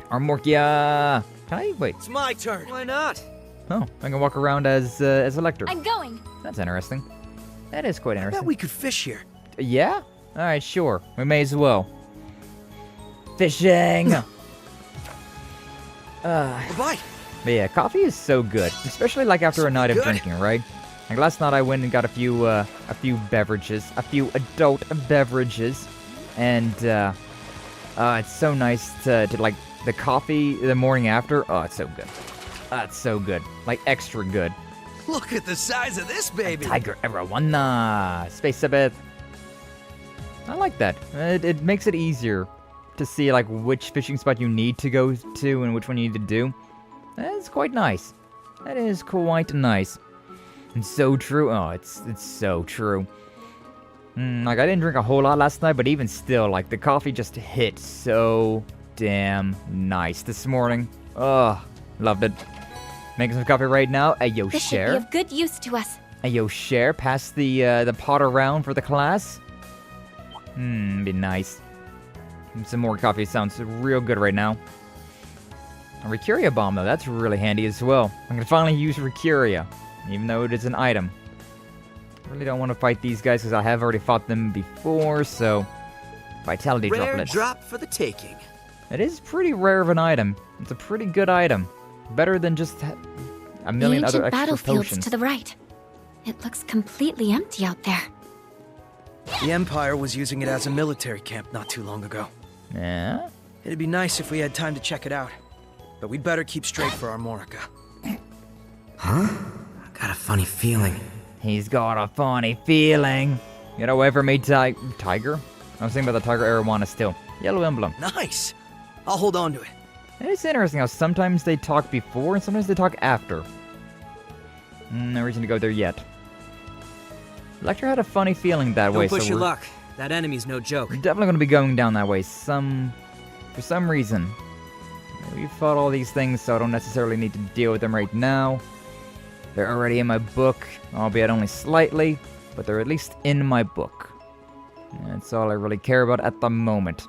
Armorkia! Can I? Wait. It's my turn. Why not? Oh, I can walk around as Elector. I'm going. That's interesting. That is quite interesting. I bet we could fish here. Yeah? Alright, sure. We may as well. Fishing! Bye. But yeah, coffee is so good, especially like after a night of drinking, right? Like last night I went and got a few beverages, a few adult beverages, and it's so nice to like the coffee the morning after. Oh, it's so good. It's so good, like extra good. Look at the size of this baby. Tiger Arowana, Space Sabbath. I like that. It makes it easier to see like which fishing spot you need to go to and which one you need to do. That's quite nice. That is quite nice. It's so true. Oh, it's so true. Like I didn't drink a whole lot last night, but even still, like the coffee just hit so damn nice this morning. Oh, loved it. Making some coffee right now. Hey, yo, This share. should be of good use to us. Hey, yo, share. Pass the pot around for the class. Be nice. Some more coffee sounds real good right now. A Recuria bomb, though, that's really handy as well. I'm gonna finally use Recuria, even though it is an item. I really don't want to fight these guys because I have already fought them before, so... Vitality Rare droplets. drop for the taking. It is pretty rare of an item. It's a pretty good item. Better than just a million other extra battlefields potions. to the right. It looks completely empty out there. The Empire was using it as a military camp not too long ago. Yeah? It'd be nice if we had time to check it out. But we'd better keep straight for Armorica. Huh? I got a funny feeling. He's got a funny feeling. Get away from me, Tiger. I was thinking about the Tiger Arowana still. Yellow emblem. Nice! I'll hold on to it. It's interesting how sometimes they talk before and sometimes they talk after. No reason to go there yet. Lecter had a funny feeling that way, Don't push so your we're luck. That enemy's no joke. definitely going to be going down that way for some reason. We fought all these things, so I don't necessarily need to deal with them right now. They're already in my book, albeit only slightly, but they're at least in my book. That's all I really care about at the moment.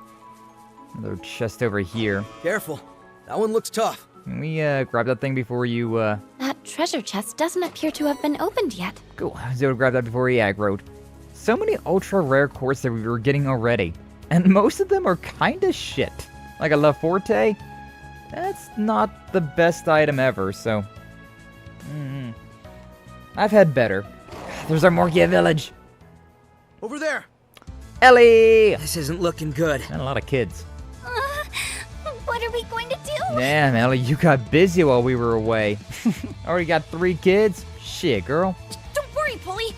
Another chest over here. Careful. That one looks tough. Can we grab that thing before you That treasure chest doesn't appear to have been opened yet. Cool. I was able to grab that before he aggroed. So many ultra rare quartz that we were getting already. And most of them are kinda shit. Like a La Forte, that's not the best item ever, so... I've had better. There's our Morgia village. Over there. Ellie! This isn't looking good. And a lot of kids. What are we going to do? Damn, Ellie, you got busy while we were away. Already got 3 kids? Shit, girl. Don't worry, Pulley.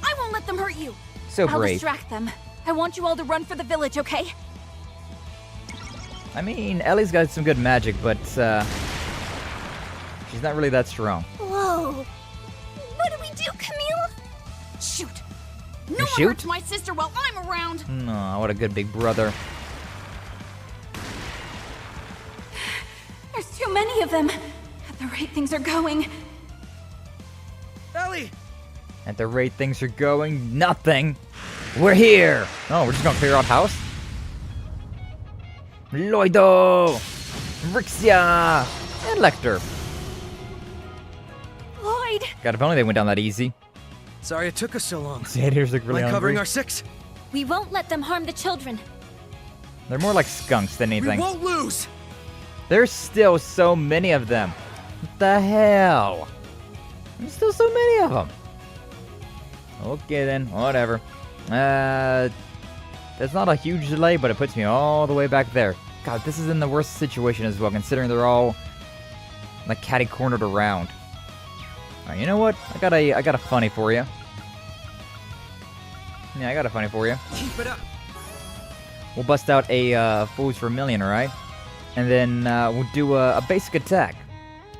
I won't let them hurt you. So I'll brave. distract them. I want you all to run for the village, okay? I mean, Ellie's got some good magic, but, she's not really that strong. Whoa. What do we do, Camille? Shoot. No one shoot? hurts my sister while I'm around. No, what a good big brother. There's too many of them. At the rate things are going. Ellie! At the rate things are going, nothing. We're here. Oh, we're just gonna clear out house? Lloydo! Rixia! And Lecter. Lloyd! God, if only they went down that easy. Sorry it took us so long. Satyrs look really Am I covering hungry. our 6? We won't let them harm the children. They're more like skunks than anything. We won't lose! There's still so many of them. What the hell? There's still so many of them. Okay then, whatever. That's not a huge delay, but it puts me all the way back there. God, this is in the worst situation as well, considering they're all like catty-cornered around. Alright, you know what? I got a funny for you. Yeah, I got a funny for you. Keep it up. We'll bust out a Fools for a Million, alright? And then we'll do a basic attack.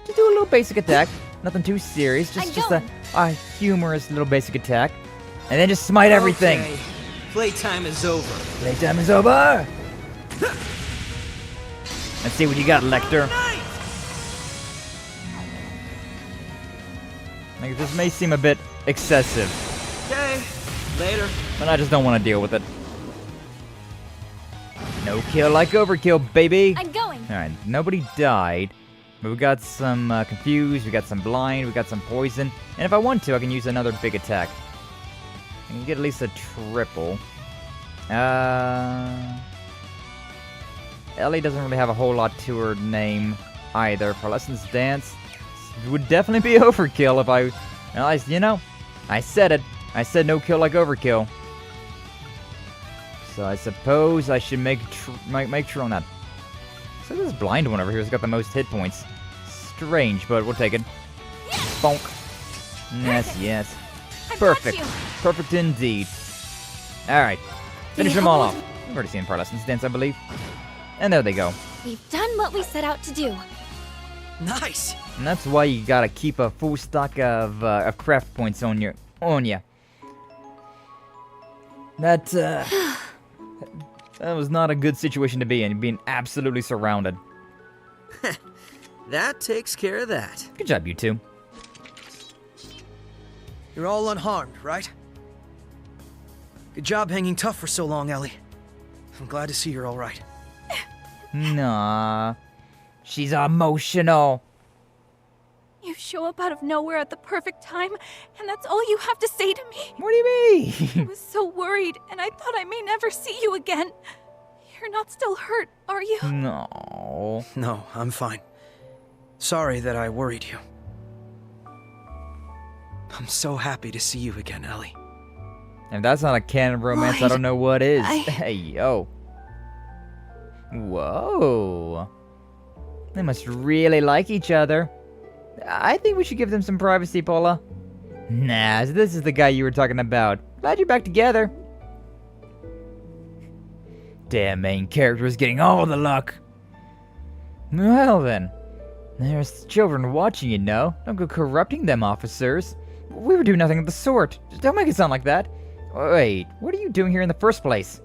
Just do a little basic attack. Nothing too serious. Just a humorous little basic attack. And then just smite everything. Okay. Playtime is over. Playtime is over! Let's see what you got, Lecter. Like, this may seem a bit excessive, Okay, later. but I just don't want to deal with it. No kill like overkill, baby! I'm going. Alright, nobody died. But we got some confused, we got some blind, we got some poison. And if I want to, I can use another big attack. I can get at least a triple. Ellie doesn't really have a whole lot to her name either. For Lessons Dance would definitely be overkill if I... Well, you know, I said it. I said no kill like overkill. So I suppose I should make sure on that. So this blind one over here has got the most hit points. Strange, but we'll take it. Bonk. Yes, yes. Perfect. Perfect indeed. Alright. Finish them all off. We've already seen Lessons Dance, I believe. And there they go. We've done what we set out to do. Nice! And that's why you gotta keep a full stock of craft points on ya. That, that was not a good situation to be in, being absolutely surrounded. That takes care of that. Good job, you two. You're all unharmed, right? Good job hanging tough for so long, Ellie. I'm glad to see you're all right. Nah. She's emotional. You show up out of nowhere at the perfect time, and that's all you have to say to me. What do you mean? I was so worried, and I thought I may never see you again. You're not still hurt, are you? No. No, I'm fine. Sorry that I worried you. I'm so happy to see you again, Ellie. If that's not a canon romance, I don't know what is. Hey, yo. Whoa. They must really like each other. I think we should give them some privacy, Paula. Nah, this is the guy you were talking about. Glad you're back together. Damn main character is getting all the luck. Well then, there's children watching, you know. Don't go corrupting them, officers. We were doing nothing of the sort. Don't make it sound like that. Wait, what are you doing here in the first place?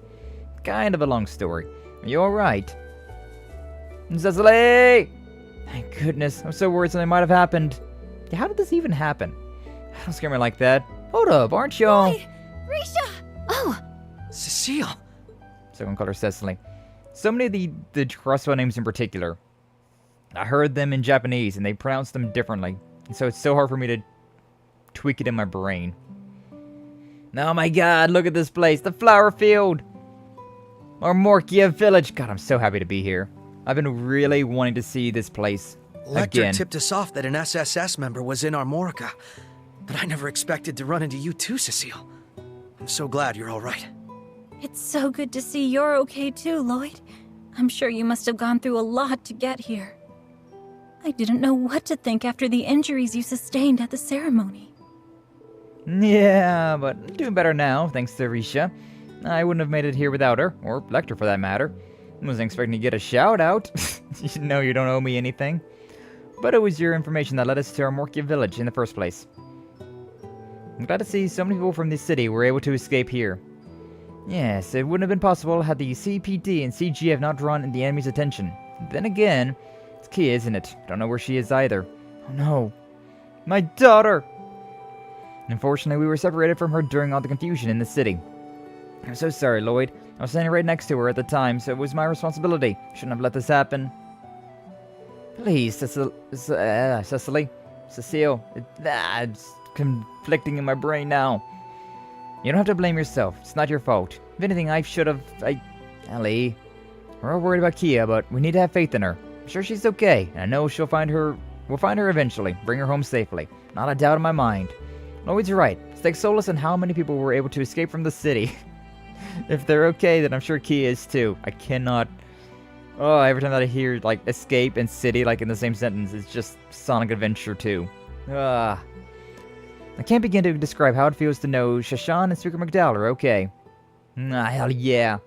Kind of a long story. Are you alright? Cecily! Thank goodness, I'm so worried something might have happened. How did this even happen? Don't scare me like that. Hold up, aren't y'all? Risha! Oh! Cecile! Someone called her Cecily. So many of the CROSSBELL names in particular. I heard them in Japanese, and they pronounce them differently. And so it's so hard for me to tweak it in my brain. Oh my god, look at this place. The flower field! Or Morkia village. God, I'm so happy to be here. I've been really wanting to see this place Lecter again. tipped us off that an SSS member was in Armorica. But I never expected to run into you too, Cecile. I'm so glad you're alright. It's so good to see you're okay too, Lloyd. I'm sure you must have gone through a lot to get here. I didn't know what to think after the injuries you sustained at the ceremony. Yeah, but I'm doing better now, thanks to Risha. I wouldn't have made it here without her, or Lecter for that matter. I wasn't expecting to get a shout-out. You know you don't owe me anything. But it was your information that led us to our Morkia village in the first place. I'm glad to see so many people from this city were able to escape here. Yes, it wouldn't have been possible had the CPD and CGF not drawn the enemy's attention. Then again, it's Kia, isn't it? Don't know where she is either. Oh no. My daughter! Unfortunately, we were separated from her during all the confusion in the city. I'm so sorry, Lloyd. I was standing right next to her at the time, so it was my responsibility. Shouldn't have let this happen. Please, Cecile. Cecile. It's conflicting in my brain now. You don't have to blame yourself. It's not your fault. If anything, I should have... Ellie. We're all worried about Kia, but we need to have faith in her. I'm sure she's okay, and I know we'll find her eventually. Bring her home safely. Not a doubt in my mind. Lloyd's right. Let's take solace in how many people were able to escape from the city. If they're okay, then I'm sure Kia is too. I cannot... Oh, every time that I hear, like, escape and city, like, in the same sentence, it's just Sonic Adventure 2. I can't begin to describe how it feels to know Shashan and Speaker McDowell are okay. Hell yeah.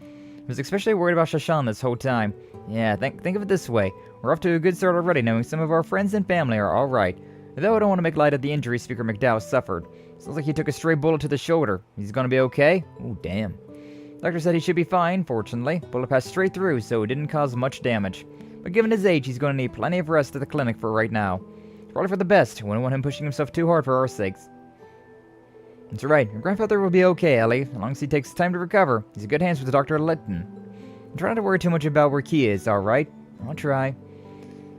I was especially worried about Shashan this whole time. Yeah, think of it this way. We're off to a good start already, knowing some of our friends and family are alright. Though I don't want to make light of the injuries Speaker McDowell suffered. Sounds like he took a stray bullet to the shoulder. He's gonna be okay? Ooh, damn. Doctor said he should be fine, fortunately. Bullet passed straight through, so it didn't cause much damage. But given his age, he's gonna need plenty of rest at the clinic for right now. It's probably for the best. We don't want him pushing himself too hard for our sakes. That's right. Your grandfather will be okay, Ellie, as long as he takes time to recover. He's in good hands with Dr. Litton. Try not to worry too much about where Kia is, alright? I'll try.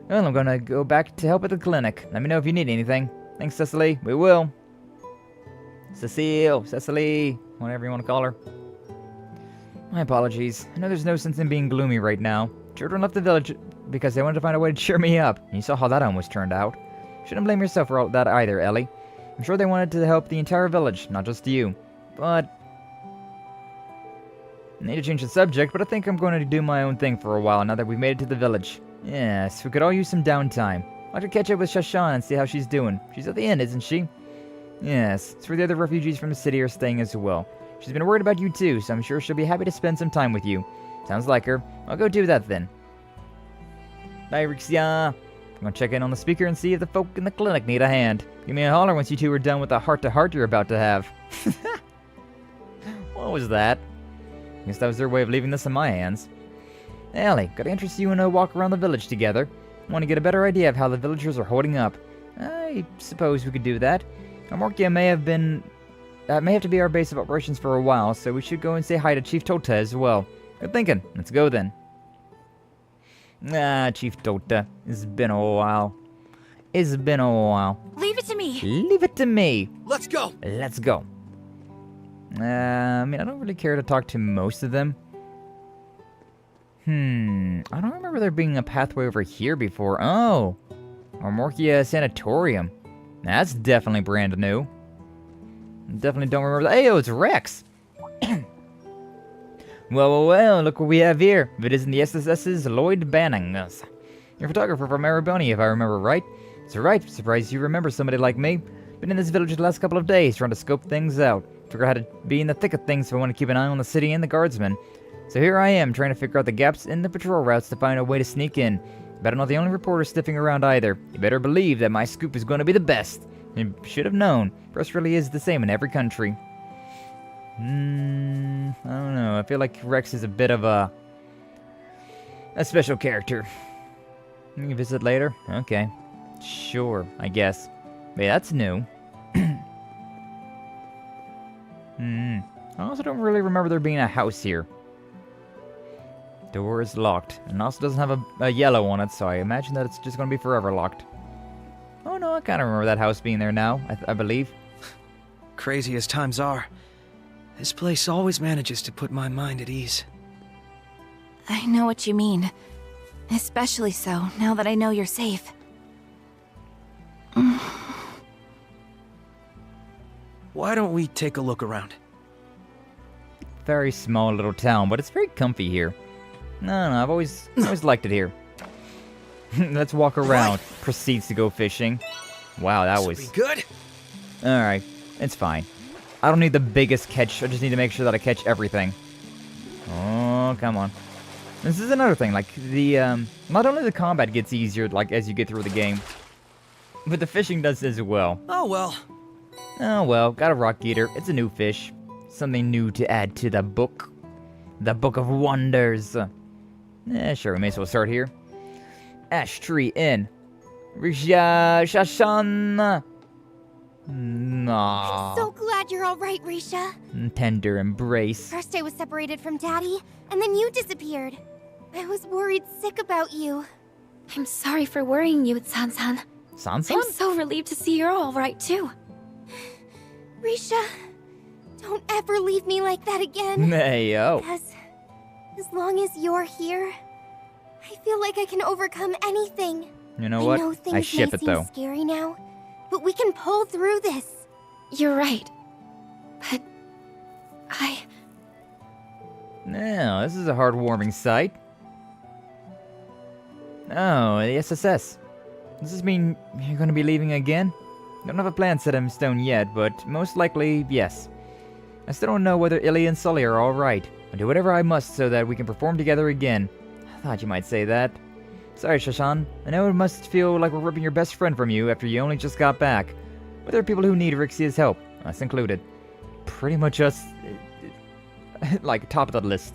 Well, I'm gonna go back to help at the clinic. Let me know if you need anything. Thanks, Cecily. We will. Cecily, whatever you want to call her. My apologies. I know there's no sense in being gloomy right now. Children left the village because they wanted to find a way to cheer me up. And you saw how that almost turned out. Shouldn't blame yourself for all that either, Ellie. I'm sure they wanted to help the entire village, not just you. But... I need to change the subject, but I think I'm going to do my own thing for a while now that we've made it to the village. Yes, we could all use some downtime. I'd like to catch up with Shashan and see how she's doing. She's at the inn, isn't she? Yes, it's where the other refugees from the city are staying as well. She's been worried about you too, so I'm sure she'll be happy to spend some time with you. Sounds like her. I'll go do that then. Bye, Rixia. I'm gonna check in on the speaker and see if the folk in the clinic need a hand. Give me a holler once you two are done with the heart-to-heart you're about to have. What was that? I guess that was their way of leaving this in my hands. Ellie, gotta interest you in a walk around the village together. Want to get a better idea of how the villagers are holding up. I suppose we could do that. Amorkia may have to be our base of operations for a while, so we should go and say hi to Chief Tota as well. Good thinking. Let's go then. Chief Tota. It's been a while. It's been a while. Leave it to me. Leave it to me. Let's go. Let's go. I mean, I don't really care to talk to most of them. I don't remember there being a pathway over here before. Oh, Armorkia Sanatorium. That's definitely brand new. Definitely don't remember that. Hey, it's Rex. Well, look what we have here. If it isn't the SSS's Lloyd Bannings. You're a photographer from Maraboni, if I remember right. That's right, surprised you remember somebody like me. Been in this village the last couple of days trying to scope things out. Figure out how to be in the thick of things if I want to keep an eye on the city and the guardsmen. So here I am, trying to figure out the gaps in the patrol routes to find a way to sneak in. But I'm not the only reporter sniffing around either. You better believe that my scoop is going to be the best. You should have known. Press really is the same in every country. I don't know. I feel like Rex is a bit of a special character. You can visit later? Okay. Sure, I guess. Wait, that's new. I also don't really remember there being a house here. Door is locked, and also doesn't have a yellow on it, so I imagine that it's just going to be forever locked. Oh no, I kind of remember that house being there now, I believe. Crazy as times are, this place always manages to put my mind at ease. I know what you mean. Especially so, now that I know you're safe. Why don't we take a look around? Very small little town, but it's very comfy here. No, I've always liked it here. Let's walk around. What? Proceeds to go fishing. Wow, that was... Be good? Alright, it's fine. I don't need the biggest catch, I just need to make sure that I catch everything. Oh, come on. This is another thing, like, not only the combat gets easier, like, as you get through the game, but the fishing does as well. Oh, well. Oh, well, got a rock eater. It's a new fish. Something new to add to the book. The Book of Wonders. Sure, we may as well start here. Ash Tree Inn. Risha Shashan. I'm so glad you're all right, Risha. Tender embrace. First I was separated from Daddy, and then you disappeared. I was worried sick about you. I'm sorry for worrying you, San-san. San-san? I'm so relieved to see you're all right, too. Risha, don't ever leave me like that again. Hey, yo. Because as long as you're here, I feel like I can overcome anything. You know what? I know things I ship may it, though. seem scary now, but we can pull through this. You're right. But No, this is a heartwarming sight. Oh, the SSS. Does this mean you're going to be leaving again? Don't have a plan set in stone yet, but most likely, yes. I still don't know whether Illy and Sully are alright. I'll do whatever I must so that we can perform together again. I thought you might say that. Sorry, Shashan. I know it must feel like we're ripping your best friend from you after you only just got back. But there are people who need Rixia's help, us included. Pretty much us, like, top of the list.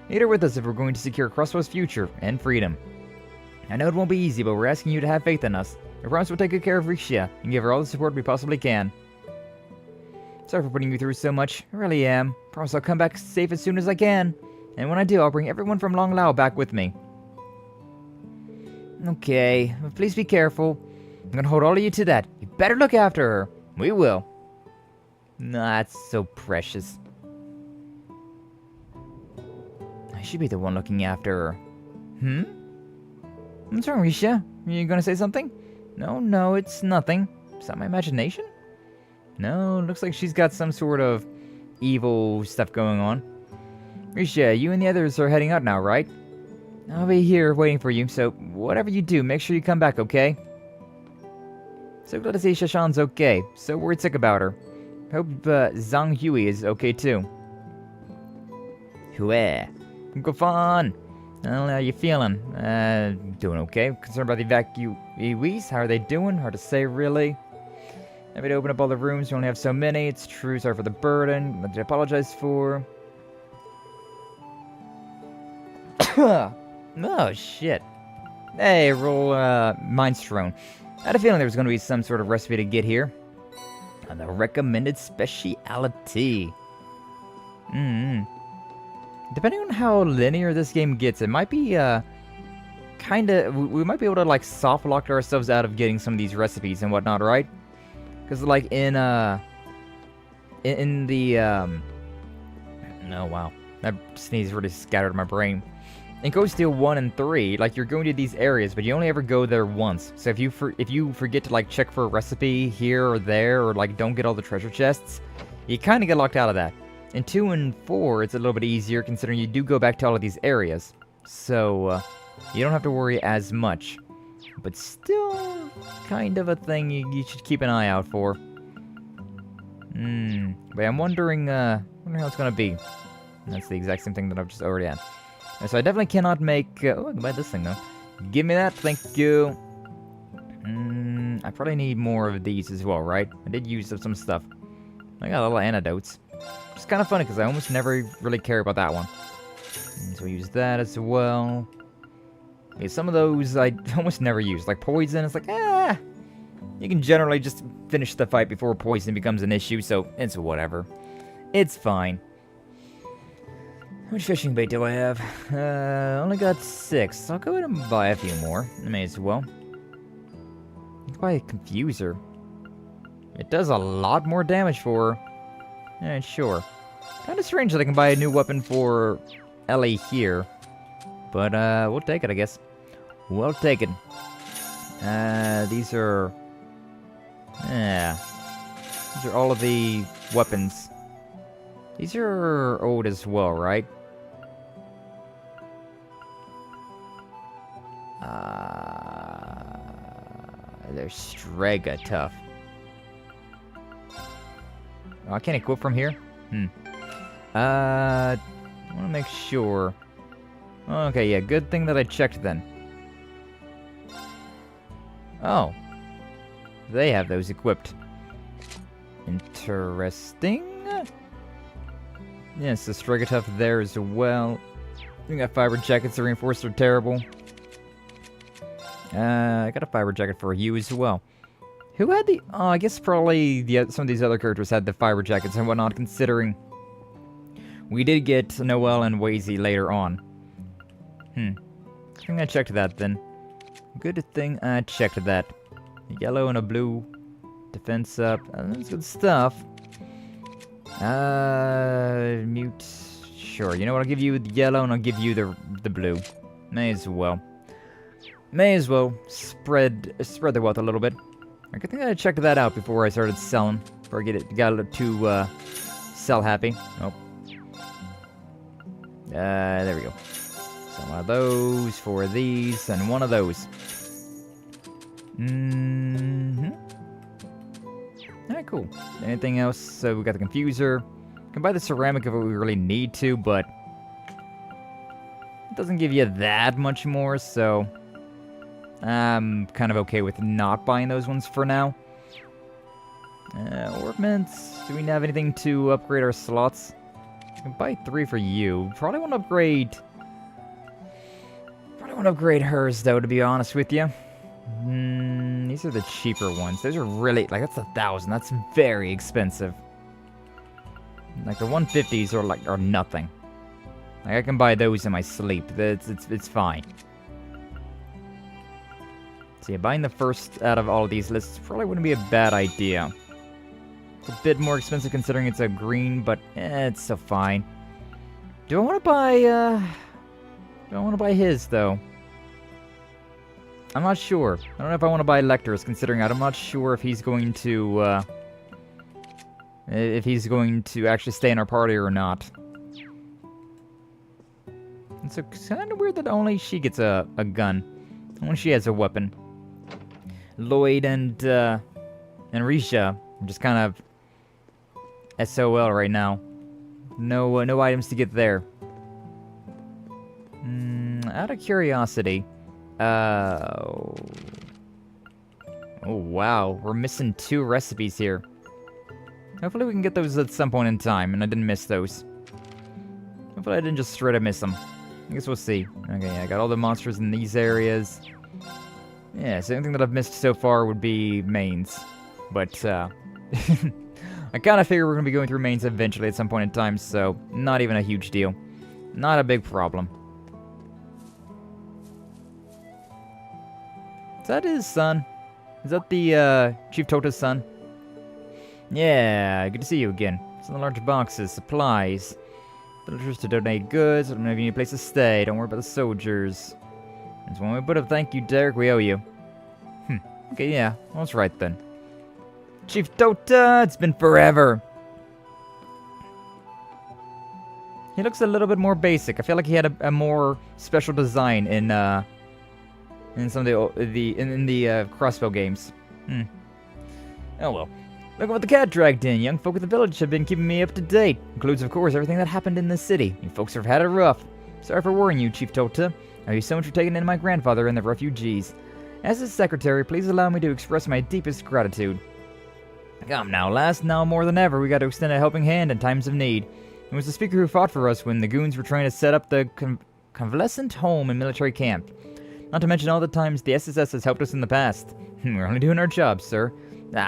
Need her with us if we're going to secure CROSSBELL's future and freedom. I know it won't be easy, but we're asking you to have faith in us. I promise we'll take good care of Rixia and give her all the support we possibly can. Sorry for putting you through so much. I really am. Promise I'll come back safe as soon as I can. And when I do, I'll bring everyone from Long Lao back with me. Okay, but please be careful. I'm gonna hold all of you to that. You better look after her. We will. That's so precious. I should be the one looking after her. What's wrong, Risha? You gonna say something? No, it's nothing. Is that my imagination? No, looks like she's got some sort of evil stuff going on. Risha, you and the others are heading out now, right? I'll be here waiting for you, so whatever you do, make sure you come back, okay? So glad to see Shashan's okay. So worried sick about her. Hope Zhang Hui is okay too. Hue. Go fun. Well, how you feeling? Doing okay. Concerned about the evacuees? How are they doing? Hard to say, really. Happy to open up all the rooms. You only have so many. It's true. Sorry for the burden. What did I apologize for? Oh, shit. Hey, roll, Mind Stone. I had a feeling there was going to be some sort of recipe to get here. And the recommended speciality. Depending on how linear this game gets, it might be, we might be able to, like, soft lock ourselves out of getting some of these recipes and whatnot, right? Because, like, oh, wow. That sneeze really scattered my brain. In Ghost Steel 1 and 3, like, you're going to these areas, but you only ever go there once. So if you forget to, like, check for a recipe here or there, or, like, don't get all the treasure chests, you kind of get locked out of that. In 2 and 4, it's a little bit easier, considering you do go back to all of these areas. So, you don't have to worry as much. But still, kind of a thing you should keep an eye out for. But I'm wondering how it's gonna be. That's the exact same thing that I've just already had. So I definitely cannot make... oh, I can buy this thing, though. Give me that, thank you. I probably need more of these as well, right? I did use up some stuff. I got a lot of antidotes. It's kind of funny, because I almost never really care about that one. And so use that as well. Okay, some of those I almost never use. Like poison, it's like, you can generally just finish the fight before poison becomes an issue, so it's whatever. It's fine. How much fishing bait do I have? Only got 6. So I'll go ahead and buy a few more. I may as well. I can buy a confuser. It does a lot more damage for her. Yeah, sure. Kind of strange that I can buy a new weapon for Ellie here. But, we'll take it, I guess. We'll take it. These are... yeah. These are all of the weapons. These are old as well, right? They're Strega tough. Oh, I can't equip from here? I want to make sure. Okay, yeah, good thing that I checked then. Oh. They have those equipped. Interesting. Yes, the Strega tough there as well. We got fiber jackets, the reinforced are terrible. I got a fiber jacket for you as well. Who had the... oh, I guess probably some of these other characters had the fiber jackets and whatnot, considering we did get Noelle and Wazy later on. I think I checked that then. Good thing I checked that. A yellow and a blue. Defense up. That's good stuff. Mute. Sure, you know what? I'll give you the yellow and I'll give you the blue. May as well. May as well spread the wealth a little bit. I think I checked that out before I started selling. Before I got a little too sell happy. Nope. There we go. So one of those, 4 of these, and 1 of those. Alright, cool. Anything else? So we got the confuser. Can buy the ceramic if we really need to, but it doesn't give you that much more, so I'm kind of okay with not buying those ones for now. Ornaments. Do we have anything to upgrade our slots? I can buy 3 for you. Probably want to upgrade hers, though, to be honest with you. These are the cheaper ones. Those are really, like, that's 1,000. That's very expensive. Like, the 150s are nothing. Like, I can buy those in my sleep. It's fine. So yeah, buying the first out of all of these lists probably wouldn't be a bad idea. It's a bit more expensive considering it's a green, but it's still fine. Do I want to buy his, though? I'm not sure. I don't know if I want to buy Lecter's, considering I'm not sure if he's going to, actually stay in our party or not. It's kind of weird that only she gets a gun. Only she has a weapon. Lloyd and Risha are just kind of SOL right now. No items to get there. Out of curiosity, oh wow, we're missing 2 recipes here. Hopefully we can get those at some point in time, and I didn't miss those. Hopefully I didn't just straight up miss them. I guess we'll see. Okay, yeah, I got all the monsters in these areas. Yeah, so anything that I've missed so far would be mains. But, I kind of figure we're going to be going through mains eventually at some point in time, so not even a huge deal. Not a big problem. Is that his son? Is that the, Chief Tota's son? Yeah, good to see you again. Some large boxes, supplies. Villagers to donate goods. I don't have any place to stay. Don't worry about the soldiers. There's one way to put up. Thank you, Derek. We owe you. Okay, yeah. Well, that's right then. Chief Tota, it's been forever. He looks a little bit more basic. I feel like he had a more special design in some of the CROSSBELL games. Oh well. Look at what the cat dragged in. Young folk at the village have been keeping me up to date. Includes, of course, everything that happened in this city. You folks have had it rough. Sorry for worrying you, Chief Tota. Thank you so much for taking in my grandfather and the refugees. As his secretary, please allow me to express my deepest gratitude. Come now, lass, now more than ever, we got to extend a helping hand in times of need. It was the speaker who fought for us when the goons were trying to set up the convalescent home and military camp. Not to mention all the times the SSS has helped us in the past. We're only doing our job, sir.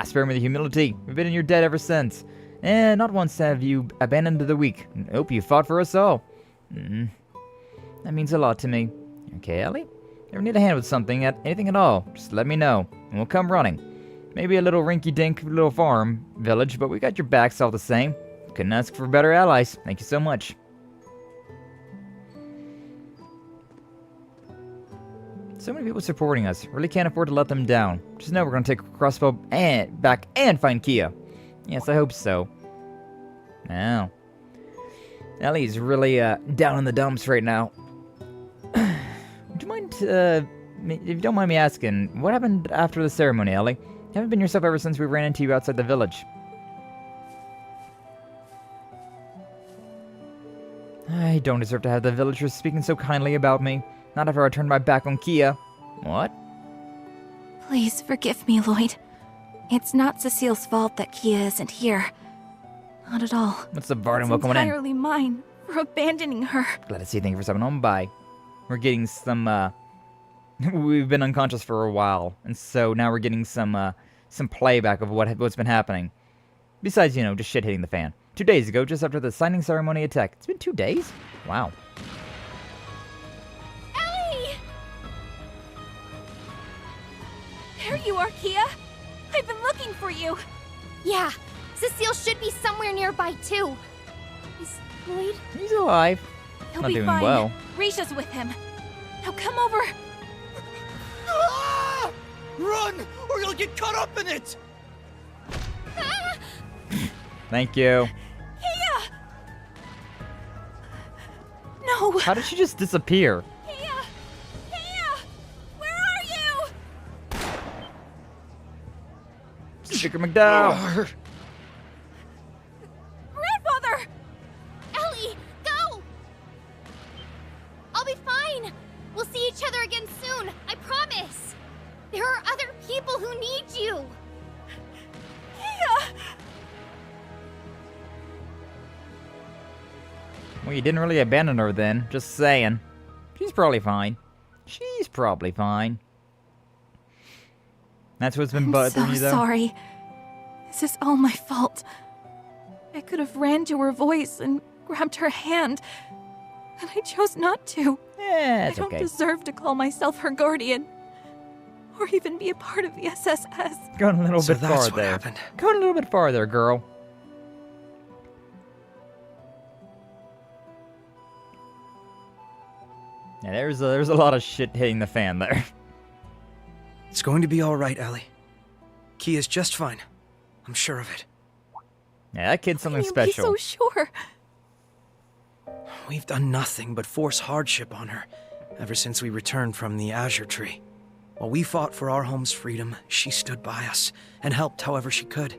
Spare me the humility. We've been in your debt ever since. And not once have you abandoned the weak. Nope, you fought for us all. That means a lot to me. Okay, Ellie? Ever need a hand with something, anything at all, just let me know, and we'll come running. Maybe a little rinky-dink little farm village, but we got your backs all the same. Couldn't ask for better allies. Thank you so much. So many people supporting us. Really can't afford to let them down. Just know we're going to take CROSSBELL back and find Kia. Yes, I hope so. Now, Ellie's really down in the dumps right now. Would you mind, if you don't mind me asking, what happened after the ceremony, Ellie? You haven't been yourself ever since we ran into you outside the village. I don't deserve to have the villagers speaking so kindly about me. Not after I turned my back on Kia. What? Please forgive me, Lloyd. It's not Cecile's fault that Kia isn't here. Not at all. What's the Varden welcome in? It's entirely mine for abandoning her. Glad to see you. Thank you for stopping on by. We're getting some, we've been unconscious for a while, and so now we're getting some playback of what's been happening. Besides, you know, just shit hitting the fan. 2 days ago, just after the signing ceremony attack. It's been 2 days? Wow. Ellie! There you are, Kia. I've been looking for you. Yeah, Cecile should be somewhere nearby, too. Is Lloyd? He's alive. He'll Not be doing fine. well. Risha's with him. Now come over. Ah! Run, or you'll get caught up in it! Ah! Thank you. Kia! No. How did she just disappear? Kia! Kia! Where are you? Sticker McDowell. Grandfather! Ellie, go! I'll be fine. We'll see each other again soon, I promise. There are other people who need you. Kia! Well, you didn't really abandon her then. Just saying. She's probably fine. She's probably fine. That's what's been bothering you, though? I'm so sorry. This is all my fault. I could have ran to her voice and grabbed her hand, and I chose not to. Yeah, it's I don't okay. deserve to call myself her guardian, or even be a part of the SSS. Going a little So bit that's farther. what happened. Going a little bit farther, girl. Yeah, there's a lot of shit hitting the fan there. It's going to be all right, Ellie. Kia's just fine. I'm sure of it. Yeah, that kid's something Can you special. be so sure? We've done nothing but force hardship on her ever since we returned from the Azure Tree. While we fought for our home's freedom, she stood by us and helped however she could,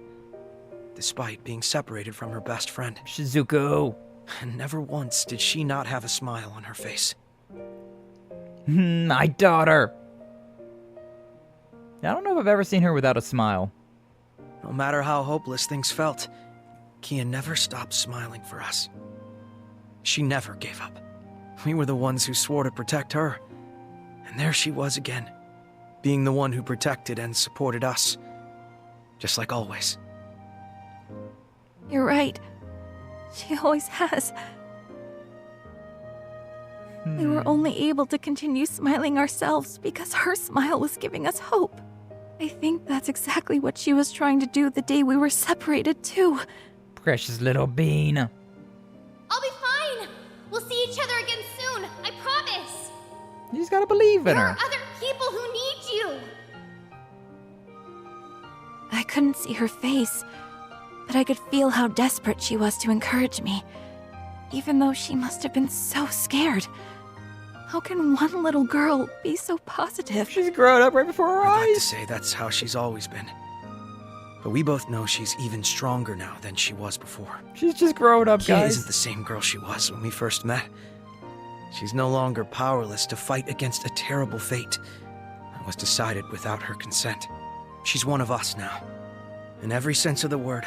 despite being separated from her best friend. Shizuko. And never once did she not have a smile on her face. My daughter. I don't know if I've ever seen her without a smile. No matter how hopeless things felt, Kia never stopped smiling for us. She never gave up. We were the ones who swore to protect her. And there she was again, being the one who protected and supported us. Just like always. You're right. She always has. We were only able to continue smiling ourselves because her smile was giving us hope. I think that's exactly what she was trying to do the day we were separated, too. Precious little bean. I'll be fine. We'll see each other again soon, I promise. You just gotta believe in There her. are other people who need you. I couldn't see her face, but I could feel how desperate she was to encourage me, even though she must have been so scared. How can one little girl be so positive? She's grown up right before her I'd like to eyes. say that's how she's always been. But we both know she's even stronger now than she was before. She's just grown up, Kia guys. isn't the same girl she was when we first met. She's no longer powerless to fight against a terrible fate that was decided without her consent. She's one of us now, in every sense of the word.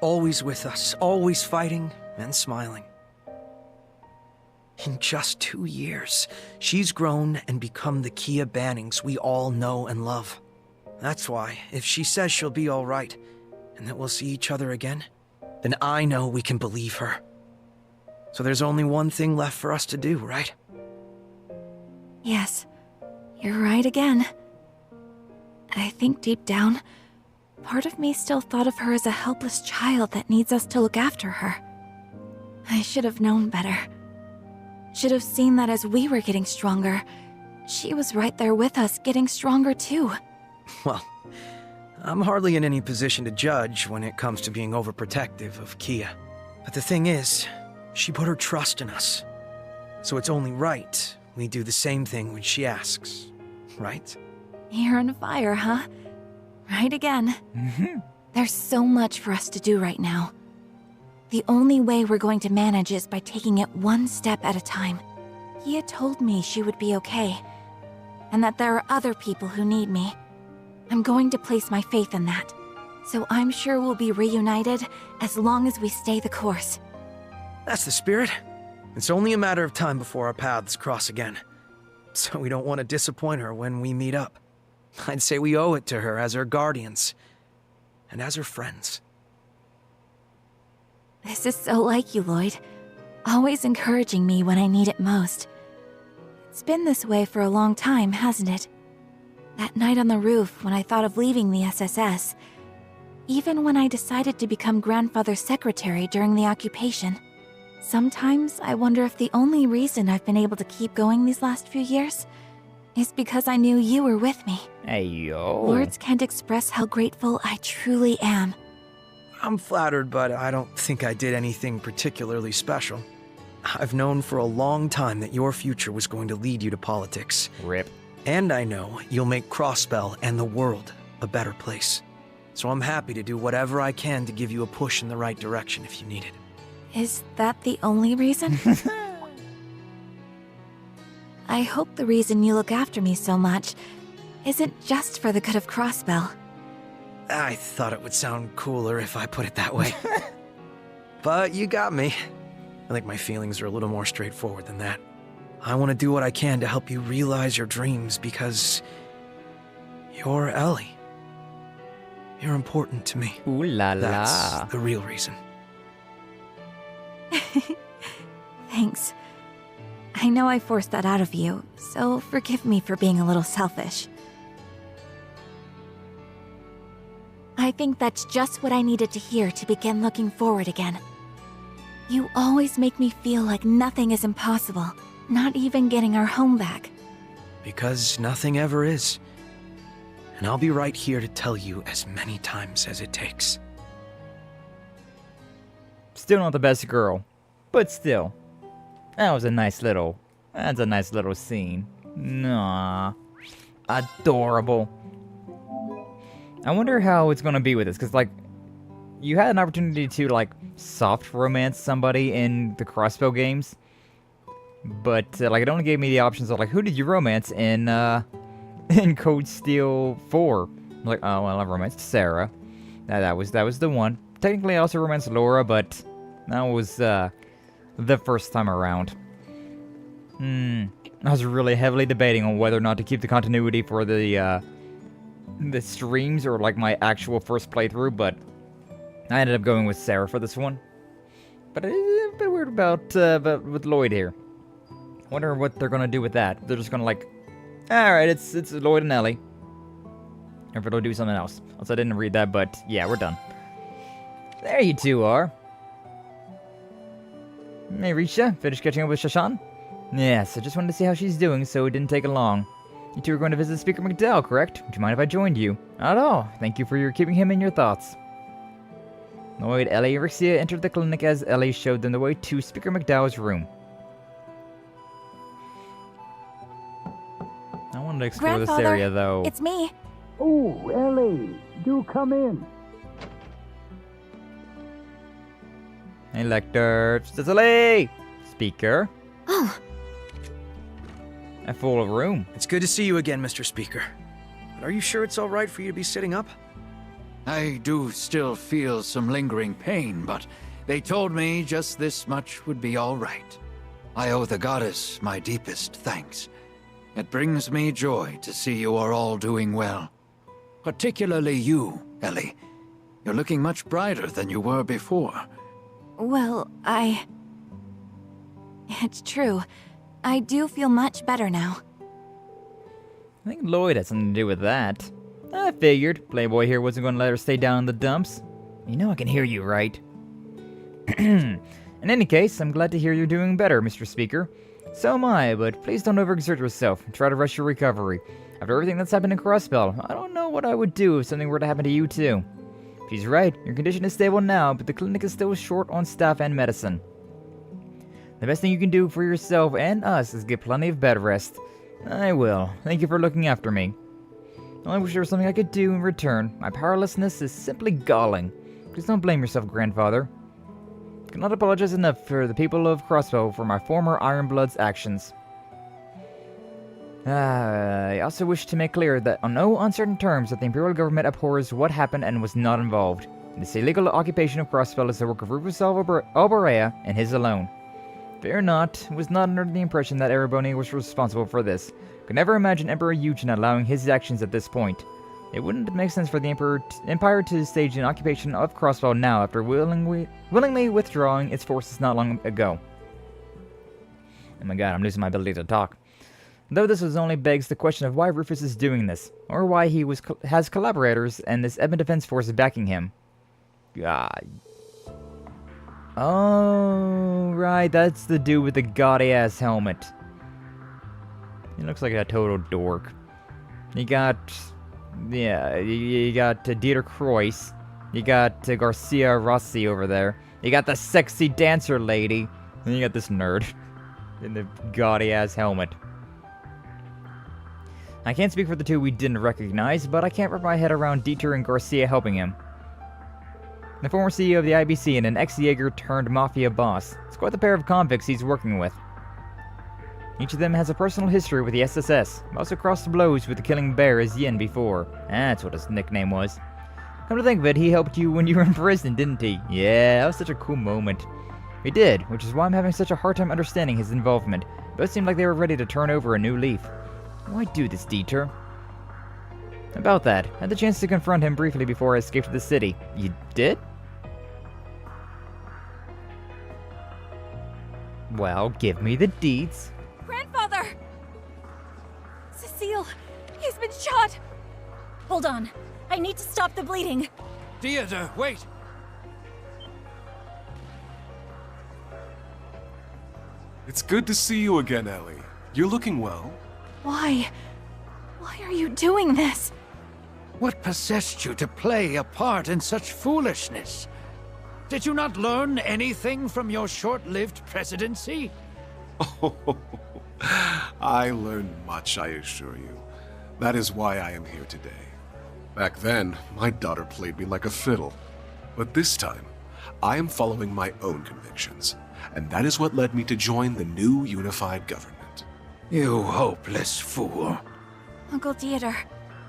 Always with us, always fighting and smiling. In just 2 years, she's grown and become the Kia Bannings we all know and love. That's why, if she says she'll be all right, and that we'll see each other again, then I know we can believe her. So there's only one thing left for us to do, right? Yes, you're right again. I think deep down, part of me still thought of her as a helpless child that needs us to look after her. I should have known better. Should have seen that as we were getting stronger, she was right there with us, getting stronger too. Well, I'm hardly in any position to judge when it comes to being overprotective of Kia. But the thing is, she put her trust in us. So it's only right we do the same thing when she asks, right? You're on fire, huh? Right again. There's so much for us to do right now. The only way we're going to manage is by taking it one step at a time. Kia told me she would be okay, and that there are other people who need me. I'm going to place my faith in that, so I'm sure we'll be reunited as long as we stay the course. That's the spirit. It's only a matter of time before our paths cross again. So we don't want to disappoint her when we meet up. I'd say we owe it to her as her guardians, and as her friends. This is so like you, Lloyd. Always encouraging me when I need it most. It's been this way for a long time, hasn't it? That night on the roof when I thought of leaving the SSS. Even when I decided to become grandfather's secretary during the occupation. Sometimes I wonder if the only reason I've been able to keep going these last few years is because I knew you were with me. Hey, yo. Words can't express how grateful I truly am. I'm flattered, but I don't think I did anything particularly special. I've known for a long time that your future was going to lead you to politics. Rip. And I know you'll make CROSSBELL and the world a better place. So I'm happy to do whatever I can to give you a push in the right direction if you need it. Is that the only reason? I hope the reason you look after me so much isn't just for the good of CROSSBELL. I thought it would sound cooler if I put it that way. But you got me. I think my feelings are a little more straightforward than that. I want to do what I can to help you realize your dreams because you're Ellie. You're important to me. Ooh la la. That's the real reason. Thanks. I know I forced that out of you, so forgive me for being a little selfish. I think that's just what I needed to hear to begin looking forward again. You always make me feel like nothing is impossible, not even getting our home back. Because nothing ever is. And I'll be right here to tell you as many times as it takes. Still not the best girl, but still. That's a nice little scene. Nah. Adorable. I wonder how it's gonna be with this, because, like, you had an opportunity to, like, soft romance somebody in the CROSSBELL games, but, like, it only gave me the options of, like, who did you romance in Code Steel 4? I'm like, oh, well, I romanced Sarah. That was the one. Technically, I also romanced Laura, but that was, the first time around. I was really heavily debating on whether or not to keep the continuity for the streams or, like, my actual first playthrough, but I ended up going with Sarah for this one. But it's a bit weird about with Lloyd here. Wonder what they're gonna do with that. They're just gonna, like, alright, it's Lloyd and Ellie. Or if they'll do something else. Also, I didn't read that, but yeah, we're done. There you two are. Hey, Risha, finished catching up with Shashan? Yes, I just wanted to see how she's doing, so it didn't take long. You two are going to visit Speaker McDowell, correct? Would you mind if I joined you? Not at all. Thank you for keeping him in your thoughts. Lloyd, Ellie, and Rixia entered the clinic as Ellie showed them the way to Speaker McDowell's room. I wanted to explore this area, though. It's me. Oh, Ellie, do come in. Elector, Cicely! Speaker. Oh. A full room. It's good to see you again, Mr. Speaker. But are you sure it's all right for you to be sitting up? I do still feel some lingering pain, but they told me just this much would be all right. I owe the goddess my deepest thanks. It brings me joy to see you are all doing well. Particularly you, Ellie. You're looking much brighter than you were before. Well, It's true. I do feel much better now. I think Lloyd had something to do with that. I figured. Playboy here wasn't going to let her stay down in the dumps. You know I can hear you, right? In any case, I'm glad to hear you're doing better, Mr. Speaker. So am I, but please don't overexert yourself. Try to rush your recovery. After everything that's happened in CROSSBELL, I don't know what I would do if something were to happen to you too. She's right, your condition is stable now, but the clinic is still short on staff and medicine. The best thing you can do for yourself and us is get plenty of bed rest. I will. Thank you for looking after me. I only wish there was something I could do in return. My powerlessness is simply galling. Please don't blame yourself, Grandfather. I cannot apologize enough for the people of CROSSBELL for my former Ironblood's actions. I also wish to make clear that on no uncertain terms that the Imperial government abhors what happened and was not involved. This illegal occupation of CROSSBELL is the work of Rufus Alborea and his alone. Fear not, was not under the impression that Erebonia was responsible for this. Could never imagine Emperor Eugen allowing his actions at this point. It wouldn't make sense for the Empire to stage an occupation of CROSSBELL now after willingly withdrawing its forces not long ago. Oh my god, I'm losing my ability to talk. Though this only begs the question of why Rufus is doing this, or why he has collaborators and this Ebon Defense Force backing him. God. Oh, right, that's the dude with the gaudy-ass helmet. He looks like a total dork. You got... yeah, you got Dieter Croix. You got Garcia Rossi over there. You got the sexy dancer lady. And you got this nerd in the gaudy-ass helmet. I can't speak for the two we didn't recognize, but I can't wrap my head around Dieter and Garcia helping him. The former CEO of the IBC and an ex-Jaeger turned mafia boss. It's quite the pair of convicts he's working with. Each of them has a personal history with the SSS. Also crossed blows with the killing bear as Yin before. That's what his nickname was. Come to think of it, he helped you when you were in prison, didn't he? Yeah, that was such a cool moment. He did, which is why I'm having such a hard time understanding his involvement. Both seemed like they were ready to turn over a new leaf. Why do this, Dieter? About that, I had the chance to confront him briefly before I escaped the city. You did? Well, give me the deeds. Grandfather! Cecile, he's been shot! Hold on, I need to stop the bleeding. Theater, wait! It's good to see you again, Ellie. You're looking well. Why? Why are you doing this? What possessed you to play a part in such foolishness? Did you not learn anything from your short-lived presidency? Oh, I learned much, I assure you. That is why I am here today. Back then, my daughter played me like a fiddle. But this time, I am following my own convictions. And that is what led me to join the new unified government. You hopeless fool. Uncle Dieter,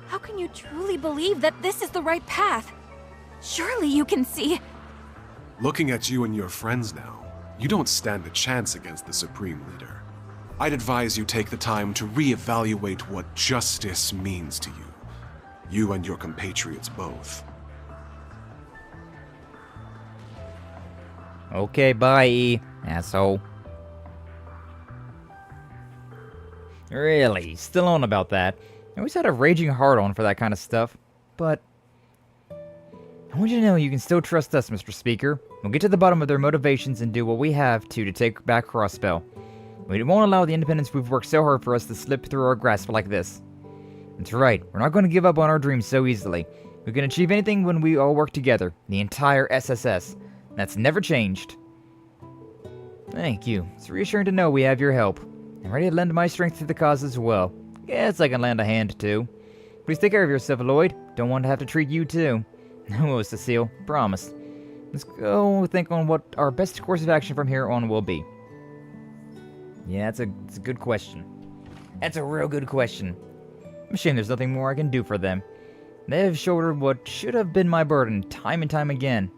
how can you truly believe that this is the right path? Surely you can see... Looking at you and your friends now, you don't stand a chance against the Supreme Leader. I'd advise you take the time to reevaluate what justice means to you. You and your compatriots both. Okay, bye, asshole. Really? Still on about that? I always had a raging hard-on for that kind of stuff, but... I want you to know you can still trust us, Mr. Speaker. We'll get to the bottom of their motivations and do what we have to take back CROSSBELL. We won't allow the independence we've worked so hard for us to slip through our grasp like this. That's right, we're not going to give up on our dreams so easily. We can achieve anything when we all work together, the entire SSS. That's never changed. Thank you. It's reassuring to know we have your help. I'm ready to lend my strength to the cause as well. Guess I can lend a hand too. Please take care of yourself, Lloyd. Don't want to have to treat you too. No, Cecile. Promise. Let's go think on what our best course of action from here on will be. Yeah, it's a good question. That's a real good question. I'm ashamed there's nothing more I can do for them. They have shouldered what should have been my burden time and time again.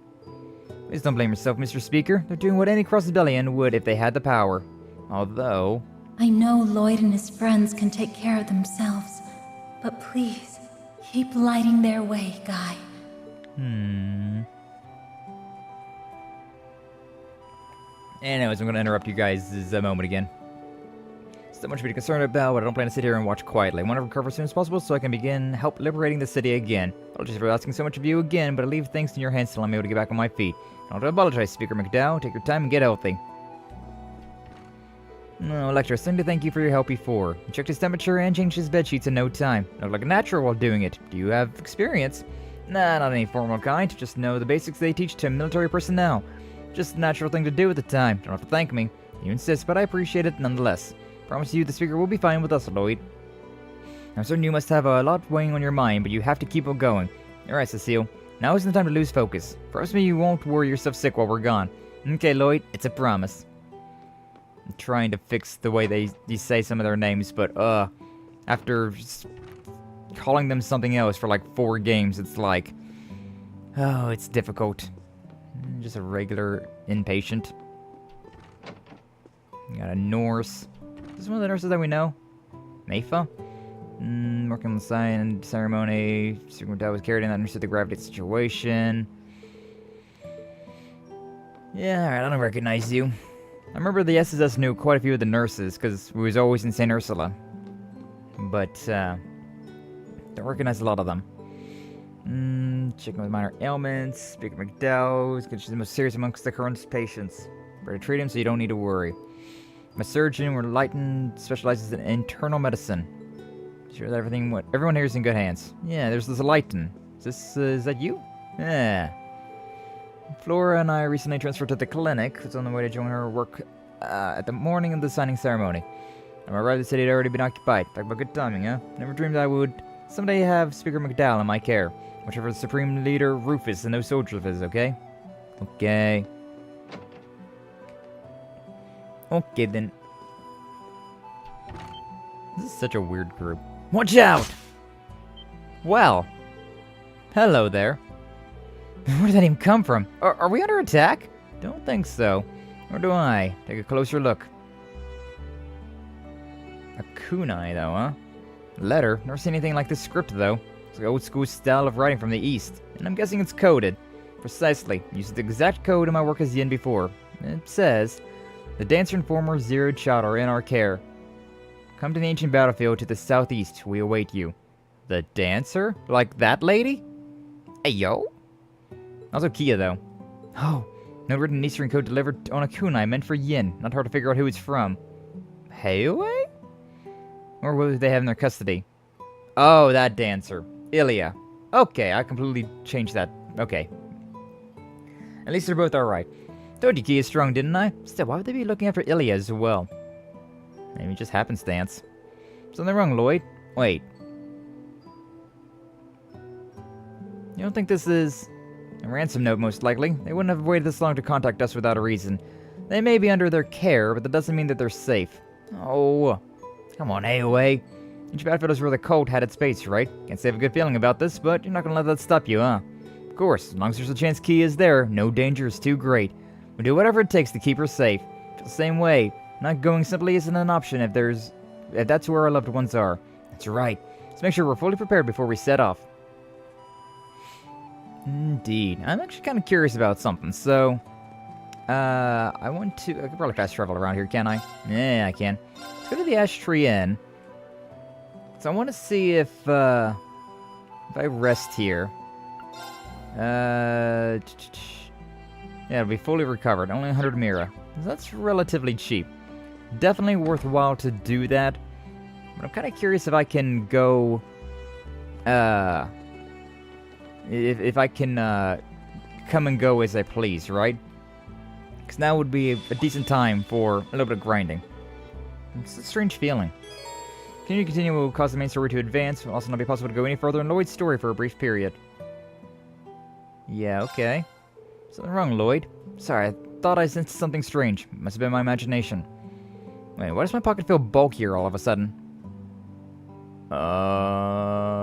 Please don't blame yourself, Mr. Speaker. They're doing what any CROSSBELLian would if they had the power. Although... I know Lloyd and his friends can take care of themselves, but please, keep lighting their way, Guy. Anyways, I'm going to interrupt you guys a moment again. So much to be concerned about, but I don't plan to sit here and watch quietly. I want to recover as soon as possible so I can begin help liberating the city again. Apologies for asking so much of you again, but I leave things in your hands till I'm able to get back on my feet. I don't apologize, Speaker McDowell. Take your time and get healthy. No, Lecter, something to thank you for your help before. You checked his temperature and changed his bedsheets in no time. Looked like a natural while doing it. Do you have experience? Nah, not any formal kind. Just know the basics they teach to military personnel. Just a natural thing to do at the time. Don't have to thank me. You insist, but I appreciate it nonetheless. Promise you the Speaker will be fine with us, Lloyd. I'm certain you must have a lot weighing on your mind, but you have to keep on going. Alright, Cecile. Now isn't the time to lose focus. Promise me you won't worry yourself sick while we're gone. Okay, Lloyd, it's a promise. I'm trying to fix the way they say some of their names, but, after calling them something else for like 4 games, it's like, oh, it's difficult. Just a regular inpatient. Got a Norse. Is this one of the nurses that we know? Mayfa? Working on the sign ceremony. Secret Dad was carried in that understood the gravity of the situation. Yeah, alright, I don't recognize you. I remember the SSS knew quite a few of the nurses, because we was always in St. Ursula. But, don't recognize a lot of them. Checking with minor ailments. Speaker McDowell. She's the most serious amongst the current patients. Better treat him so you don't need to worry. I'm a surgeon where Lighton specializes in internal medicine. Sure that everyone here is in good hands. Yeah, there's this Lighton. Is that you? Yeah. Flora and I recently transferred to the clinic. It's on the way to join her work at the morning of the signing ceremony. When I arrived, the city had already been occupied. Talk about good timing, huh? Never dreamed I would someday have Speaker McDowell in my care. Whichever the Supreme Leader Rufus and no soldier of his, okay? Okay. Okay, then. This is such a weird group. Watch out! Well. Hello there. Where did that even come from? Are we under attack? Don't think so. Nor do I. Take a closer look. A kunai, though, huh? Letter. Never seen anything like this script, though. It's like old school style of writing from the East. And I'm guessing it's coded. Precisely. Used the exact code in my work as Yin before. It says, the dancer and former zeroed shot are in our care. Come to the ancient battlefield to the southeast. We await you. The dancer? Like that lady? Hey, yo? Also Kia, though. Oh, no written Eastern code delivered on a kunai meant for Yin. Not hard to figure out who it's from. Heiwei? Or what do they have in their custody? Oh, that dancer. Ilya. Okay, I completely changed that. Okay. At least they're both alright. Told you Kia is strong, didn't I? Still, why would they be looking after Ilya as well? Maybe just happenstance. Something wrong, Lloyd? Wait. You don't think this is a ransom note, most likely? They wouldn't have waited this long to contact us without a reason. They may be under their care, but that doesn't mean that they're safe. Oh. Come on, AOA. Each battlefield is where the cult had its base, right? Can't say I have a good feeling about this, but you're not gonna let that stop you, huh? Of course, as long as there's a chance Kia is there, no danger is too great. We'll do whatever it takes to keep her safe. Feel the same way. Not going simply isn't an option if that's where our loved ones are. That's right. Let's make sure we're fully prepared before we set off. Indeed. I'm actually kind of curious about something, so... I could probably fast travel around here, can't I? Yeah, I can. Let's go to the Ash Tree Inn. So I want to see if I rest here. Yeah, it'll be fully recovered. Only 100 Mira. That's relatively cheap. Definitely worthwhile to do that. But I'm kind of curious if I can go... If I can come and go as I please, right? Because now would be a decent time for a little bit of grinding. It's a strange feeling. Continue will cause the main story to advance. It will also not be possible to go any further in Lloyd's story for a brief period. Yeah, okay. Something wrong, Lloyd? Sorry, I thought I sensed something strange. Must have been my imagination. Wait, why does my pocket feel bulkier all of a sudden?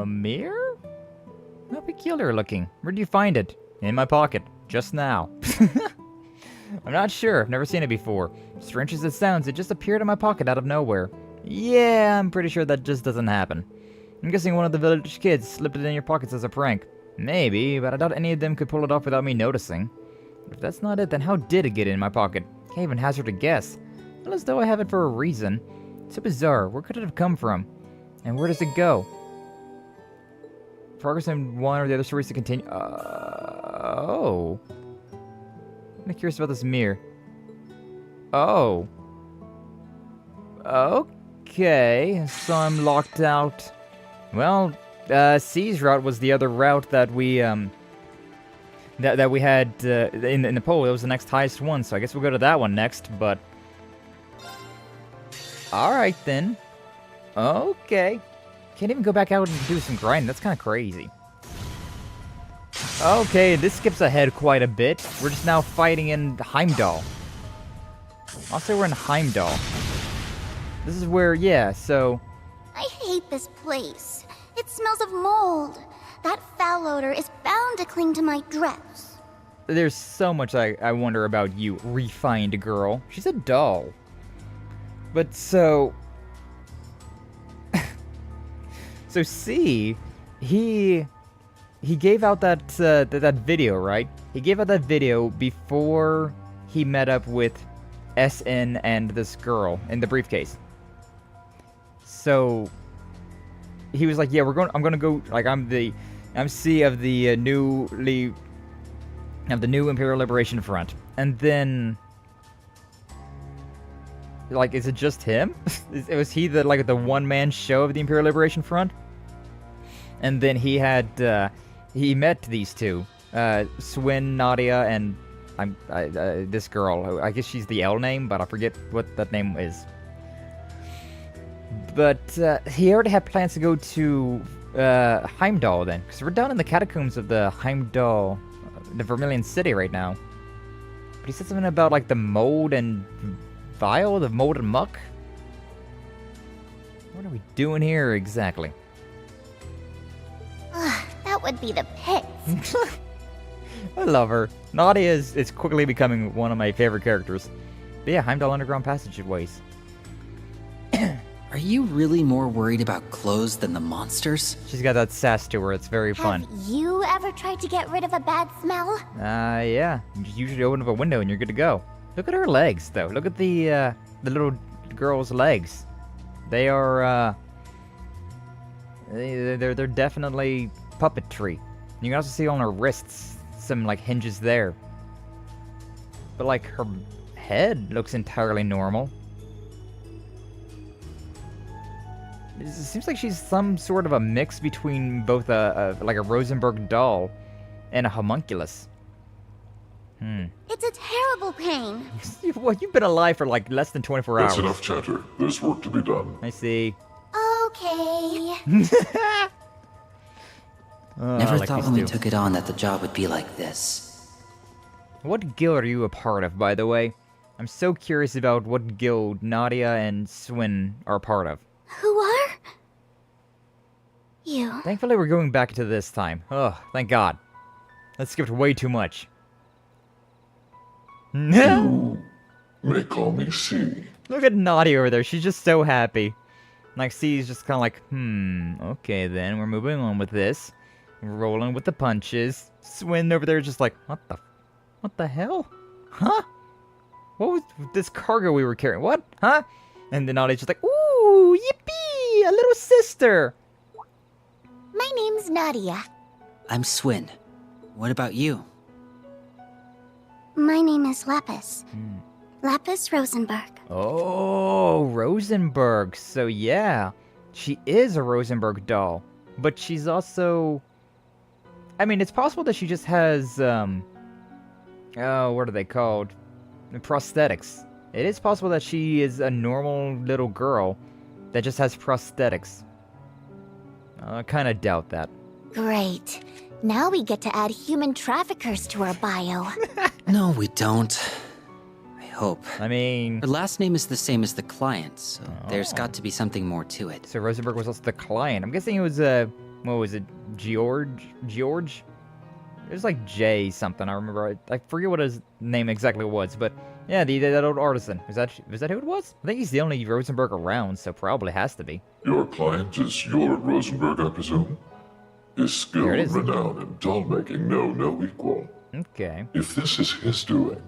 Mirror? How peculiar looking. Where'd you find it? In my pocket. Just now. I'm not sure. I've never seen it before. Strange as it sounds, it just appeared in my pocket out of nowhere. Yeah, I'm pretty sure that just doesn't happen. I'm guessing one of the village kids slipped it in your pockets as a prank. Maybe, but I doubt any of them could pull it off without me noticing. If that's not it, then how did it get in my pocket? Can't even hazard a guess. Well, as though I have it for a reason. So bizarre. Where could it have come from? And where does it go? Progress in one or the other stories to continue. Oh. I'm curious about this mirror. Oh. Okay. So I'm locked out. Well, C's route was the other route that we that we had in the poll. It was the next highest one, so I guess we'll go to that one next. But all right then. Okay. Can't even go back out and do some grinding. That's kind of crazy. Okay, this skips ahead quite a bit. We're just now fighting in Heimdall. I'll say we're in Heimdall. This is where, yeah, so... I hate this place. It smells of mold. That foul odor is bound to cling to my dress. There's so much I wonder about you, refined girl. She's a doll. But so... So C, he gave out that that video, right? He gave out that video before he met up with SN and this girl in the briefcase. So he was like, "Yeah, I'm gonna go. Like, I'm C of the new Imperial Liberation Front." And then, like, is it just him? Was he the one-man show of the Imperial Liberation Front? And then he had, he met these two, Swin, Nadia, and this girl. I guess she's the L name, but I forget what that name is. But he already had plans to go to Heimdall then, because we're down in the catacombs of the Heimdall, the Vermilion City right now. But he said something about like the mold and vial, the mold and muck. What are we doing here exactly? That would be the pits. I love her. Nadia is quickly becoming one of my favorite characters. But yeah, Heimdall underground passageways. Are you really more worried about clothes than the monsters? She's got that sass to her. It's very fun. Have you ever tried to get rid of a bad smell? Yeah. You just usually open up a window and you're good to go. Look at her legs, though. Look at the little girl's legs. They are, they're definitely puppetry. You can also see on her wrists some, like, hinges there. But, like, her head looks entirely normal. It seems like she's some sort of a mix between both like a Rosenberg doll and a homunculus. It's a terrible pain. Well, you've been alive for like less than 24 hours. That's enough chatter. There's work to be done. I see. Okay. Never thought when we took it on that the job would be like this. What guild are you a part of, by the way? I'm so curious about what guild Nadia and Swin are part of. Who are you? Thankfully, we're going back to this time. Oh, thank God. That skipped way too much. You may call me C. Look at Nadia over there. She's just so happy. Like, C's just kind of like, okay then, we're moving on with this. Rolling with the punches. Swin over there just like, what the hell? Huh? What was this cargo we were carrying? What? Huh? And then Nadia's just like, ooh, yippee, a little sister. My name's Nadia. I'm Swin. What about you? My name is Lapis. Lapis Rosenberg. Oh, Rosenberg. So yeah, she is a Rosenberg doll. But she's also... I mean, it's possible that she just has, oh, what are they called? Prosthetics. It is possible that she is a normal little girl that just has prosthetics. I kind of doubt that. Great. Now we get to add human traffickers to our bio. No, we don't. I hope. I mean... Her last name is the same as the client, so there's got to be something more to it. So Rosenberg was also the client. I'm guessing it was, what was it? George? It was like J something, I remember. I forget what his name exactly was, but yeah, that old artisan. Was that who it was? I think he's the only Rosenberg around, so probably has to be. Your client is your Rosenberg, I presume? His skill and renown in doll-making know no equal. Okay. If this is his doing,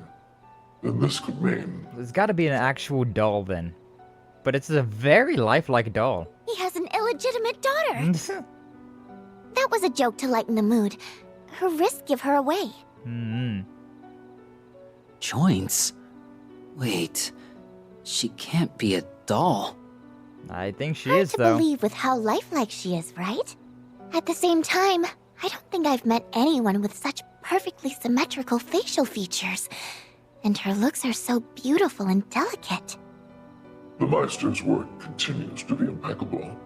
then this could mean... There's gotta be an actual doll then. But it's a very lifelike doll. He has an illegitimate daughter! That was a joke to lighten the mood. Her wrists give her away. Joints? Wait, she can't be a doll. I think she Hard is, to though. believe with how lifelike she is, right? At the same time, I don't think I've met anyone with such perfectly symmetrical facial features. And her looks are so beautiful and delicate. The Meister's work continues to be impeccable.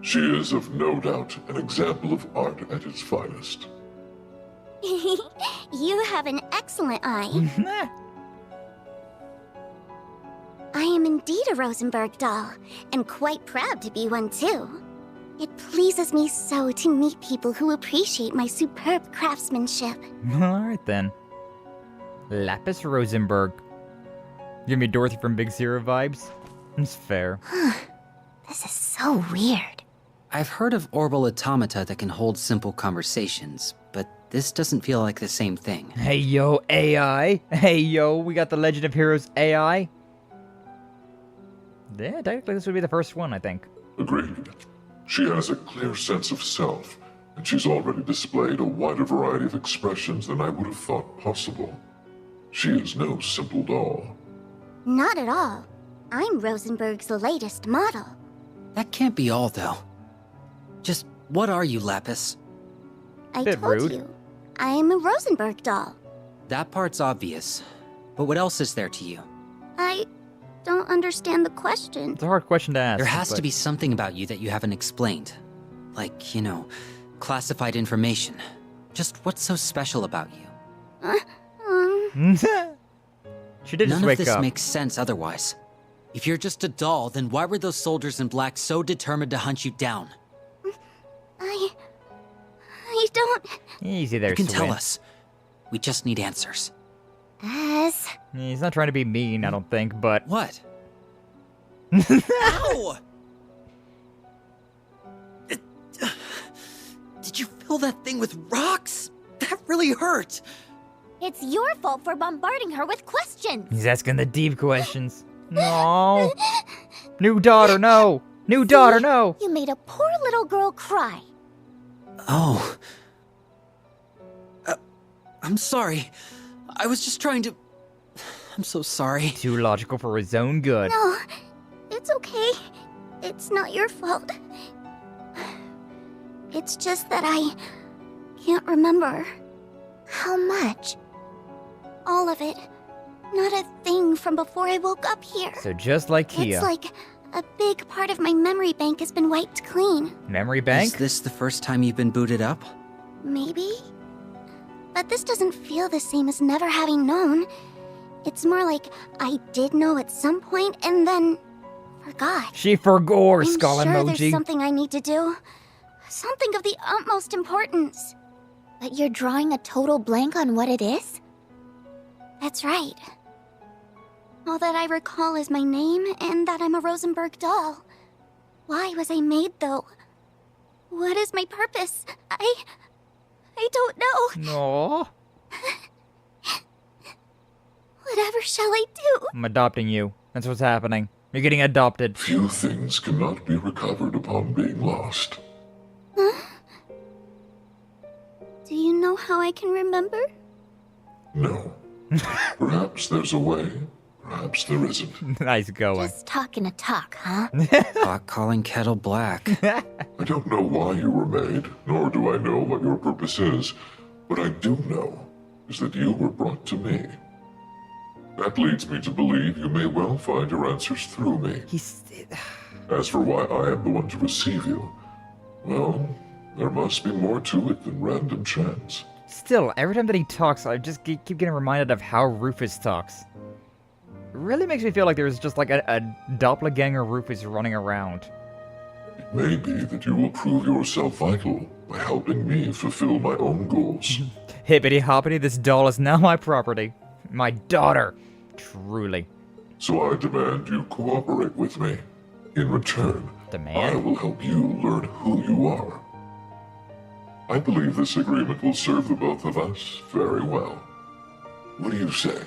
She is, of no doubt, an example of art at its finest. You have an excellent eye. I am indeed a Rosenberg doll, and quite proud to be one too. It pleases me so to meet people who appreciate my superb craftsmanship. Alright then. Lapis Rosenberg. Give me Dorothy from Big Zero vibes. It's fair. This is so weird. I've heard of orbal automata that can hold simple conversations, but this doesn't feel like the same thing. Hey yo, AI! Hey yo, we got the Legend of Heroes AI. Yeah, technically this would be the first one, I think. Agreed. She has a clear sense of self, and she's already displayed a wider variety of expressions than I would have thought possible. She is no simple doll. Not at all. I'm Rosenberg's latest model. That can't be all, though. Just what are you, Lapis? I told you. I am a Rosenberg doll. That part's obvious. But what else is there to you? I don't understand the question. It's a hard question to ask. There has to be something about you that you haven't explained. Like, you know, classified information. Just what's so special about you? She did just None wake of this up. makes sense otherwise. If you're just a doll, then why were those soldiers in black so determined to hunt you down? I don't... Easy there, You can tell Swin. us. We just need answers. As... He's not trying to be mean, I don't think, but... What? Ow! Did you fill that thing with rocks? That really hurt! It's your fault for bombarding her with questions. He's asking the deep questions. No. New daughter, no. New daughter, no. You made a poor little girl cry. Oh. I'm sorry. I was just trying to... I'm so sorry. Too logical for his own good. No, it's okay. It's not your fault. It's just that I can't remember. How much? All of it. Not a thing from before I woke up here. So just like Kia. It's like a big part of my memory bank has been wiped clean. Memory bank? Is this the first time you've been booted up? Maybe? But this doesn't feel the same as never having known. It's more like I did know at some point and then forgot. She forgot, I'm skull sure emoji. there's something I need to do. Something of the utmost importance. But you're drawing a total blank on what it is? That's right. All that I recall is my name and that I'm a Rosenberg doll. Why was I made, though? What is my purpose? I don't know. No. Whatever shall I do? I'm adopting you. That's what's happening. You're getting adopted. Few things cannot be recovered upon being lost. Huh? Do you know how I can remember? No. Perhaps there's a way. Perhaps there isn't. Nice going. Just talking to talk, huh? Pot calling kettle black. I don't know why you were made, nor do I know what your purpose is. What I do know is that you were brought to me. That leads me to believe you may well find your answers through me. As for why I am the one to receive you, well, There must be more to it than random chance. Still, every time that he talks, I just keep getting reminded of how Rufus talks. It really makes me feel like there's just like a doppelganger Rufus running around. It may be that you will prove yourself vital by helping me fulfill my own goals. Hippity hoppity, this doll is now my property. My daughter. Truly. So I demand you cooperate with me. In return, I will help you learn who you are. I believe this agreement will serve the both of us very well. What do you say?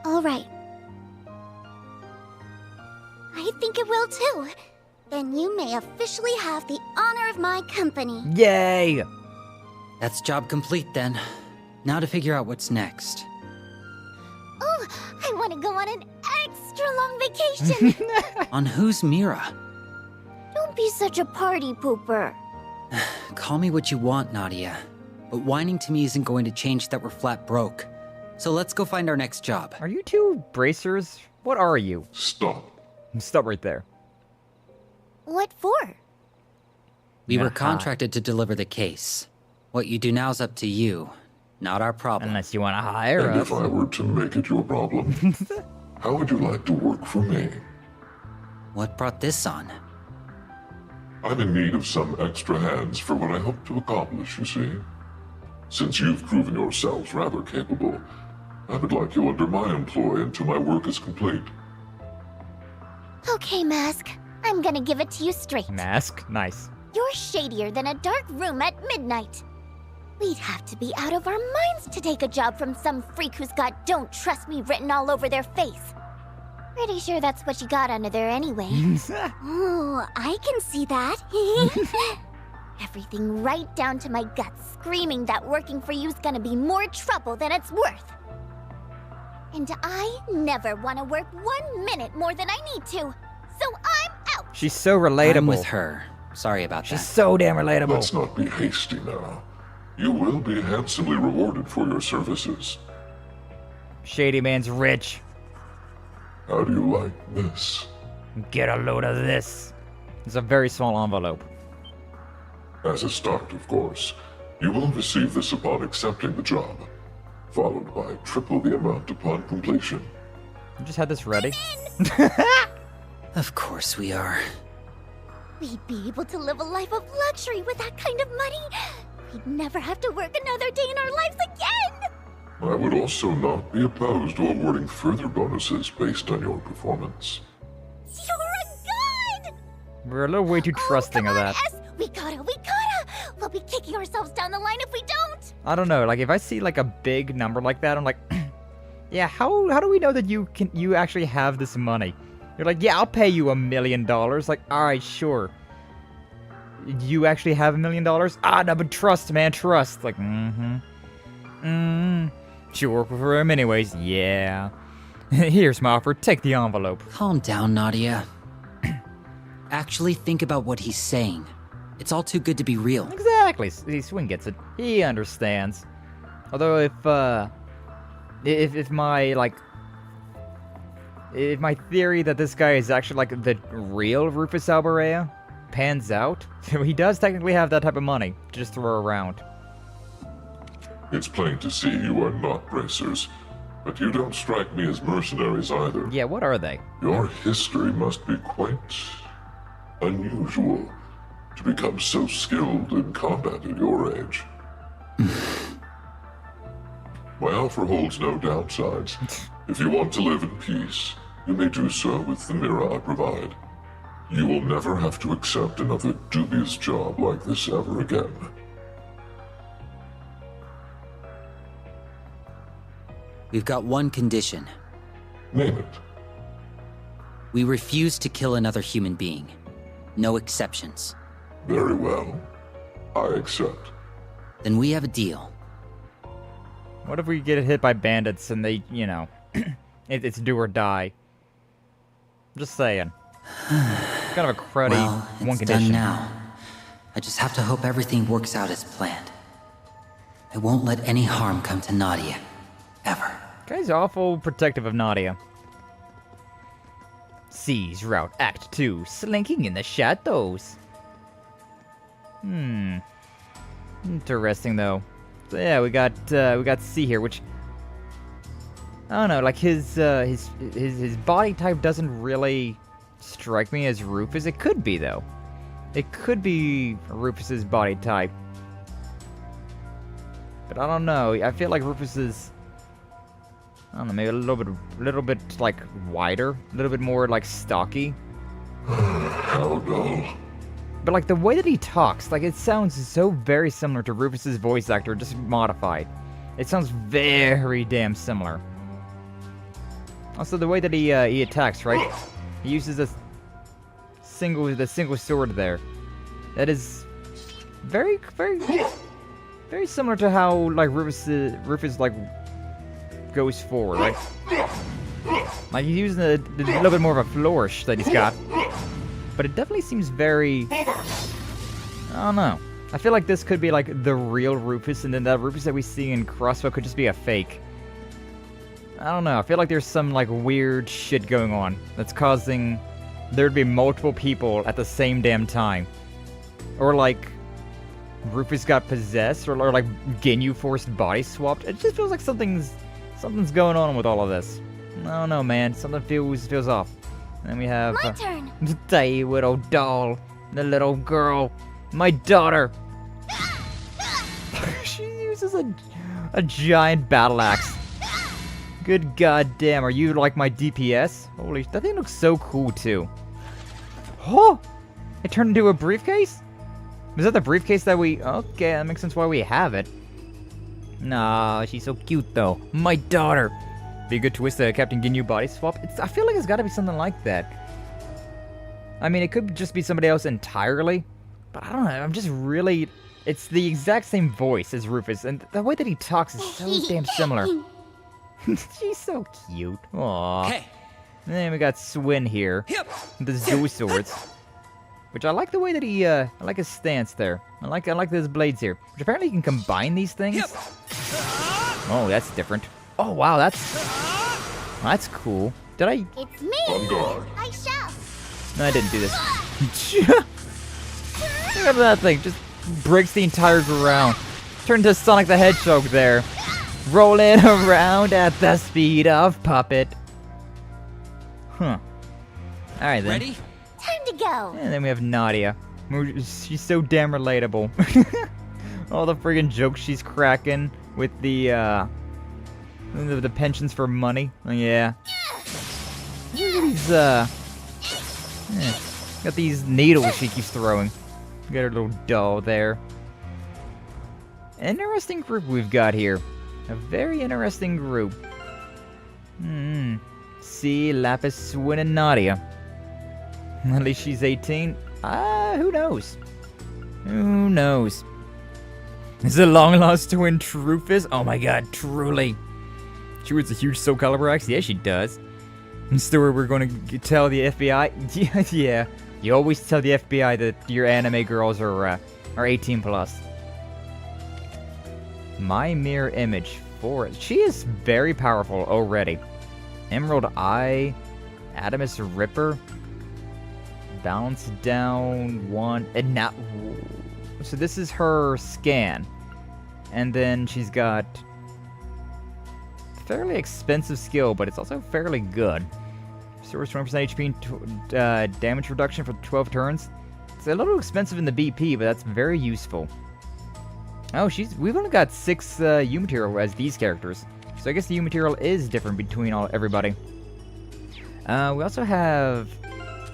All right. I think it will too. Then you may officially have the honor of my company. Yay! That's job complete then. Now to figure out what's next. Oh, I want to go on an extra long vacation. On whose Mira? Don't be such a party pooper. Call me what you want, Nadia. But whining to me isn't going to change that we're flat broke. So let's go find our next job. Are you two bracers? What are you? Stop. Stop right there. What for? We were contracted to deliver the case. What you do now is up to you, not our problem. Unless you want to hire and us. if I were to make it your problem, how would you like to work for me? What brought this on? I'm in need of some extra hands for what I hope to accomplish, you see. Since you've proven yourselves rather capable, I would like you under my employ until my work is complete. Okay, Mask. I'm gonna give it to you straight. Mask? Nice. You're shadier than a dark room at midnight. We'd have to be out of our minds to take a job from some freak who's got "Don't Trust Me" written all over their face. Pretty sure that's what you got under there anyway. Oh, I can see that. Everything right down to my guts screaming that working for you's gonna be more trouble than it's worth. And I never want to work 1 minute more than I need to. So I'm out. She's so relatable. I'm with her. Sorry about that. She's so damn relatable. Let's not be hasty now. You will be handsomely rewarded for your services. Shady man's rich. How do you like this? Get a load of this. It's a very small envelope. As a start, of course, you will receive this upon accepting the job, followed by triple the amount upon completion. You just had this ready? Of course we are. We'd be able to live a life of luxury with that kind of money. We'd never have to work another day in our lives again. I would also not be opposed to awarding further bonuses based on your performance. You're a god! We're a little way too trusting of that. Yes, we gotta. We'll be kicking ourselves down the line if we don't. I don't know, like if I see like a big number like that, I'm like, yeah, how do we know that you actually have this money? You're like, yeah, I'll pay you $1 million. Like, alright, sure. You actually have $1 million? Ah, no, but trust, man, trust. Like, you work for him anyways, yeah. Here's my offer, take the envelope. Calm down, Nadia. Actually think about what he's saying. It's all too good to be real. Exactly, Swing gets it. He understands. Although if my theory that this guy is actually like the real Rufus Alborea pans out, he does technically have that type of money to just throw around. It's plain to see you are not bracers, but you don't strike me as mercenaries either. Yeah, what are they? Your history must be quite unusual to become so skilled in combat at your age. My offer holds no downsides. If you want to live in peace, you may do so with the mirror I provide. You will never have to accept another dubious job like this ever again. We've got one condition. Name it. We refuse to kill another human being. No exceptions. Very well. I accept. Then we have a deal. What if we get hit by bandits and they, you know, it's do or die? Just saying. Kind of a cruddy one it's condition. done now. I just have to hope everything works out as planned. I won't let any harm come to Nadia. Ever. Guy's awful protective of Nadia. Seas Route Act 2, Slinking in the Shadows. Interesting though. So yeah, we got C here, which I don't know, like his body type doesn't really strike me as Rufus. It could be though. It could be Rufus's body type. But I don't know. I feel like Rufus is, I don't know, maybe a little bit like wider, a little bit more like stocky. How dull. But like the way that he talks, like it sounds so very similar to Rufus's voice actor, just modified. It sounds very damn similar. Also, the way that he attacks, right? He uses the single sword there. That is very similar to how like Rufus like goes forward, right? Like he's using a little bit more of a flourish that he's got. But it definitely seems very, I don't know. I feel like this could be like the real Rufus, and then that Rufus that we see in CROSSBELL could just be a fake. I don't know. I feel like there's some like weird shit going on that's causing there to be multiple people at the same damn time. Or like Rufus got possessed, or like Ginyu forced body swapped. It just feels like something's going on with all of this. I don't know, man. Something feels off. And then we have my turn. The little doll, the little girl, my daughter. She uses a giant battle axe. Good goddamn, are you like my DPS? Holy, that thing looks so cool too. Oh, it turned into a briefcase? Was that the briefcase that we... Okay, that makes sense why we have it. Nah, she's so cute though. My daughter. Be a good twist, Captain Ginyu body swap. I feel like it's gotta be something like that. I mean, it could just be somebody else entirely. But I don't know, I'm just really... It's the exact same voice as Rufus, and the way that he talks is so damn similar. She's so cute. Aww. Okay. And then we got Swin here. The Zoo Swords. Which I like the way that he, I like his stance there. I like those blades here. Which apparently you can combine these things. Oh, that's different. Oh, wow, that's cool. Did I? It's me! I shall! No, I didn't do this. Look at that thing. Just breaks the entire ground. Turned to Sonic the Hedgehog there. Rolling around at the speed of Puppet. Huh. Alright then. Ready? Time to go! And then we have Nadia. She's so damn relatable. All the friggin' jokes she's cracking with the pensions for money. Oh, yeah. Look at these, got these needles she keeps throwing. Got her little doll there. Interesting group we've got here. A very interesting group. See, Lapis, Swin, and Nadia. At least she's 18. Who knows? Who knows? Is it long lost twin Rufus? Oh my god, truly. She wears a huge Soul Calibur axe? Yeah, she does. And story we're going to tell the FBI? Yeah. You always tell the FBI that your anime girls are 18 plus. My mirror image 4. She is very powerful already. Emerald Eye, Adamus Ripper, Balance Down 1, and now. So this is her scan, and then she's got fairly expensive skill, but it's also fairly good. Restores 20% HP and damage reduction for 12 turns. It's a little expensive in the BP, but that's very useful. Oh, we've only got 6 U material as these characters. So I guess the U material is different between everybody. We also have...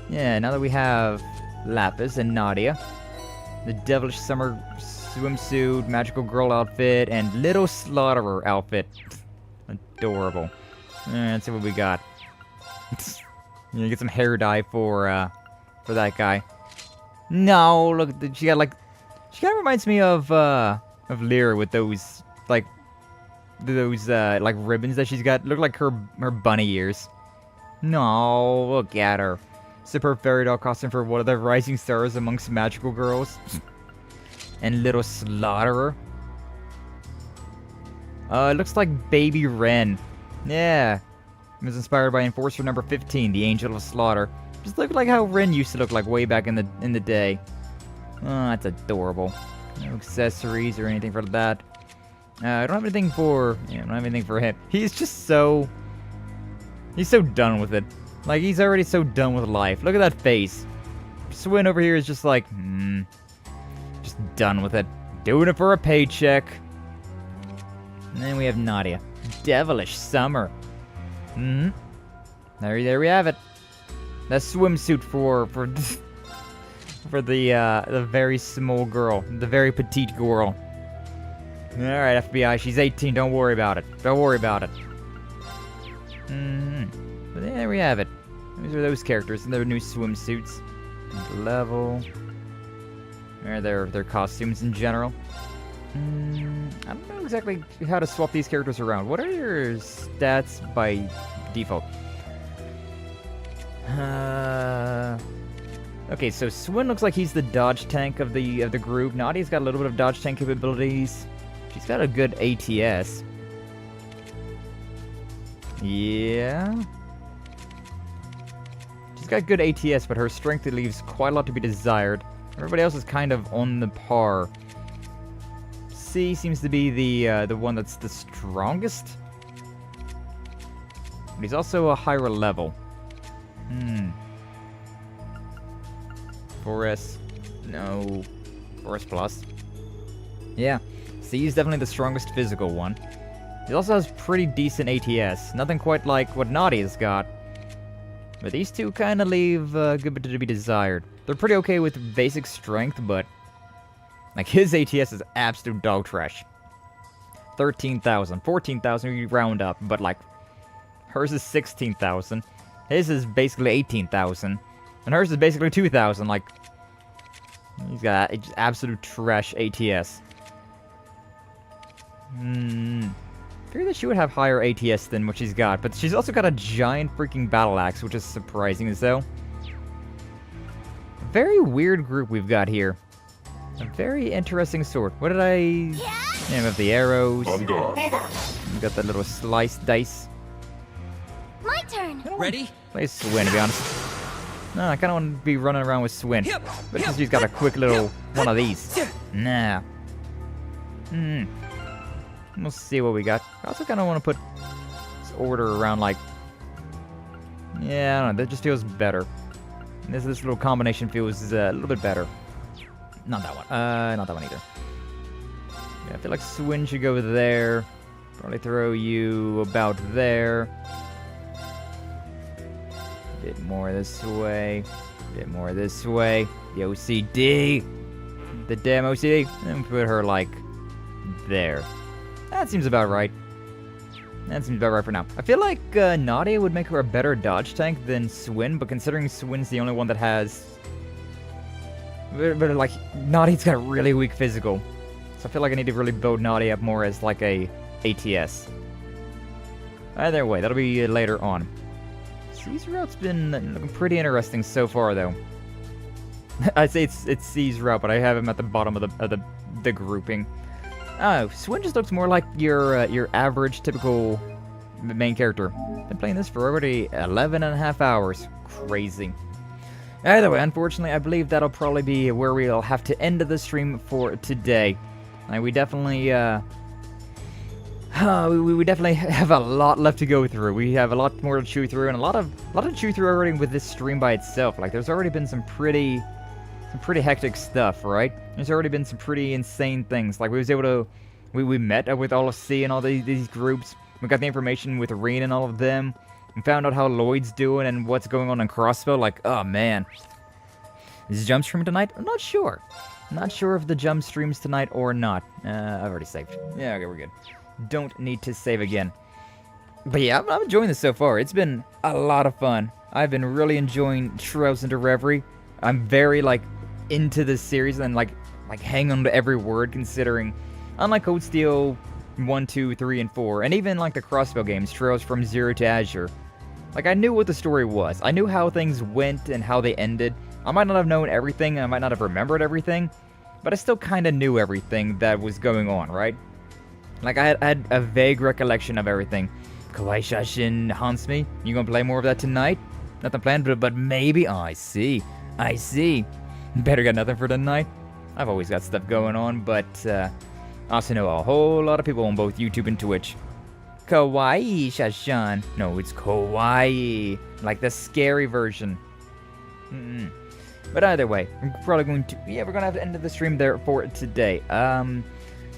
Yeah, now that we have Lapis and Nadia. The Devilish Summer swimsuit, Magical Girl outfit, and Little Slaughterer outfit. Adorable. Let's see what we got. Get some hair dye for that guy. No, look, she got like... She kind of reminds me of Lyra with those, like ribbons that she's got. Look like her bunny ears. No, look at her. Superb fairy doll costume for one of the rising stars amongst magical girls. And Little Slaughterer. It looks like Baby Ren. Yeah. It was inspired by Enforcer number 15, the Angel of Slaughter. Just looked like how Ren used to look like way back in the day. Oh, that's adorable. No accessories or anything for that. I don't have anything for... Yeah, I don't have anything for him. He's just so... He's so done with it. Like, he's already so done with life. Look at that face. Swin over here is just like, just done with it. Doing it for a paycheck. And then we have Nadia. Devilish Summer. There we have it. That swimsuit for the very small girl, the very petite girl. All right, FBI, she's 18. Don't worry about it. Don't worry about it. But there we have it. These are those characters in their new swimsuits. Level. Or their costumes in general. I don't know exactly how to swap these characters around. What are your stats by default? Okay, so Swin looks like he's the dodge tank of the group. Nadia's got a little bit of dodge tank capabilities. She's got a good ATS. Yeah. She's got good ATS, but her strength leaves quite a lot to be desired. Everybody else is kind of on the par. C seems to be the one that's the strongest. But he's also a higher level. 4S. No. 4S plus. Yeah. C is definitely the strongest physical one. He also has pretty decent ATS. Nothing quite like what Nadia's got. But these two kind of leave a good bit to be desired. They're pretty okay with basic strength, but... like, his ATS is absolute dog trash. 13,000. 14,000 we round up, but like... hers is 16,000. His is basically 18,000. And hers is basically 2,000, like... he's got just absolute trash ATS. I figured that she would have higher ATS than what she's got, but she's also got a giant freaking battle axe, which is surprising as though. A very weird group we've got here. A very interesting sword. What did I... name of the arrows? We've got that little slice dice. My turn. Ready? Play Swin, to be honest. No, I kind of want to be running around with Swin. But since she's got a quick little one of these. Nah. We'll see what we got. I also kind of want to put this order around, like... yeah, I don't know. That just feels better. This little combination feels a little bit better. Not that one. Not that one either. Yeah, I feel like Swin should go there. Probably throw you about there. A bit more this way. A bit more this way. The OCD. The damn OCD. And put her, like, there. That seems about right. That seems about right for now. I feel like Nadia would make her a better dodge tank than Swin, but considering Swin's the only one that has... but like, Nadia's got a really weak physical. So I feel like I need to really build Nadia up more as like a ATS. Either way, that'll be later on. C's route's been looking pretty interesting so far, though. I'd say it's C's route, but I have him at the bottom of the grouping. Oh, Swin just looks more like your average, typical main character. Been playing this for already 11.5 hours. Crazy. Either way, unfortunately, I believe that'll probably be where we'll have to end the stream for today. We definitely, we definitely have a lot left to go through. We have a lot more to chew through, and a lot to chew through already with this stream by itself. Like, there's already been some pretty hectic stuff, right? There's already been some pretty insane things. Like, we was able to... We met with all of C and all these groups. We got the information with Rean and all of them. We found out how Lloyd's doing and what's going on in CROSSBELL. Like, oh, man. Is jump stream tonight? I'm not sure. I'm not sure if the jump streams tonight or not. I've already saved. Yeah, okay, we're good. Don't need to save again. But yeah, I'm enjoying this so far. It's been a lot of fun. I've been really enjoying Trials into Reverie. I'm very, like, into this series and, like hang on to every word, considering, unlike Code Steel 1, 2, 3, and 4, and even, like, the CROSSBELL games, Trails from Zero to Azure, like, I knew what the story was. I knew how things went and how they ended. I might not have known everything, and I might not have remembered everything, but I still kind of knew everything that was going on, right? Like, I had a vague recollection of everything. Kawaii Shashin haunts me. You gonna play more of that tonight? Nothing planned, but maybe. Oh, I see. Better got nothing for tonight. I've always got stuff going on, but I also know a whole lot of people on both YouTube and Twitch. Kawaii Shashan. No, it's kawaii. Like the scary version. But either way, we're probably going to... Yeah, we're going to have to end the stream there for today.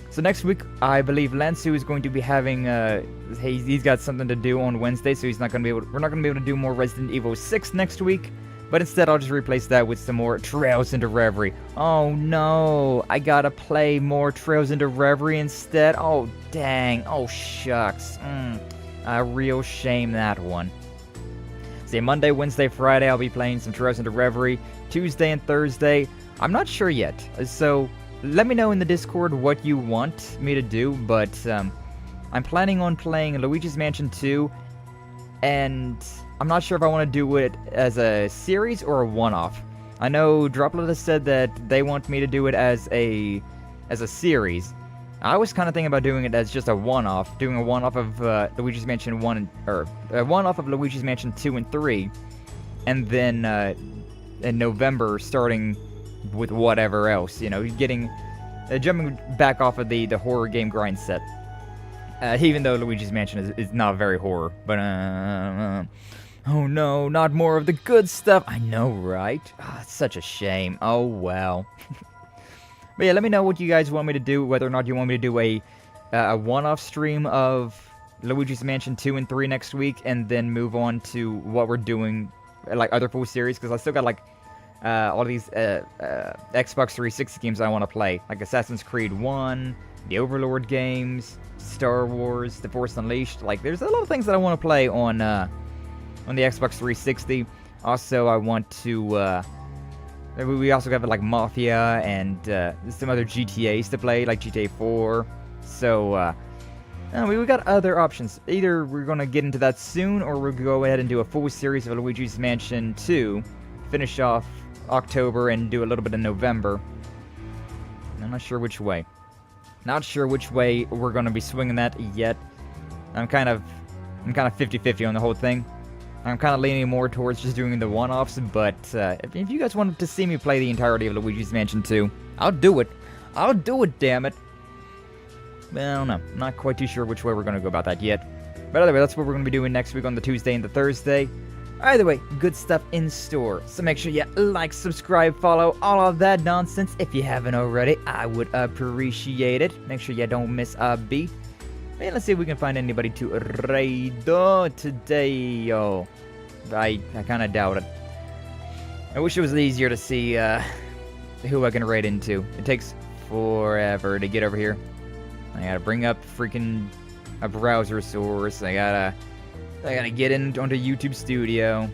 So next week, I believe Lansu is going to be having... he's got something to do on Wednesday, so he's not going to be able... We're not going to be able to do more Resident Evil 6 next week. But instead, I'll just replace that with some more Trails into Reverie. Oh no, I gotta play more Trails into Reverie instead? Oh dang, oh shucks. A real shame, that one. See, Monday, Wednesday, Friday, I'll be playing some Trails into Reverie. Tuesday and Thursday, I'm not sure yet. So, let me know in the Discord what you want me to do, but I'm planning on playing Luigi's Mansion 2, and I'm not sure if I want to do it as a series or a one-off. I know Droplet has said that they want me to do it as a series. I was kind of thinking about doing it as just a one-off, doing a one-off of Luigi's Mansion 1, or a one-off of Luigi's Mansion 2 and 3, and then in November starting with whatever else, you know, jumping back off of the horror game grind set. Even though Luigi's Mansion is not very horror, but oh no, not more of the good stuff. I know, right? It's such a shame. Oh well. But yeah, let me know what you guys want me to do, whether or not you want me to do a one-off stream of Luigi's Mansion 2 and 3 next week, and then move on to what we're doing, like other full series, because I still got like all of these Xbox 360 games I want to play, like Assassin's Creed 1, the Overlord games, Star Wars, The Force Unleashed. Like, there's a lot of things that I want to play on the Xbox 360. Also, I want to we also have like Mafia and some other GTAs to play, like GTA 4. So we got other options. Either we're gonna get into that soon, or we'll go ahead and do a full series of Luigi's Mansion 2, finish off October and do a little bit in November. I'm not sure which way. Not sure which way we're gonna be swinging that yet. I'm kind of 50-50 on the whole thing. I'm kind of leaning more towards just doing the one-offs, but if you guys wanted to see me play the entirety of Luigi's Mansion 2, I'll do it. I'll do it, damn it. But I don't know. I'm not quite too sure which way we're going to go about that yet. But either way, that's what we're going to be doing next week on the Tuesday and the Thursday. Either way, good stuff in store. So make sure you like, subscribe, follow, all of that nonsense. If you haven't already, I would appreciate it. Make sure you don't miss a beat. And let's see if we can find anybody to raid today. Oh, I kind of doubt it. I wish it was easier to see who I can raid into. It takes forever to get over here. I gotta bring up freaking a browser source. I gotta get onto YouTube Studio.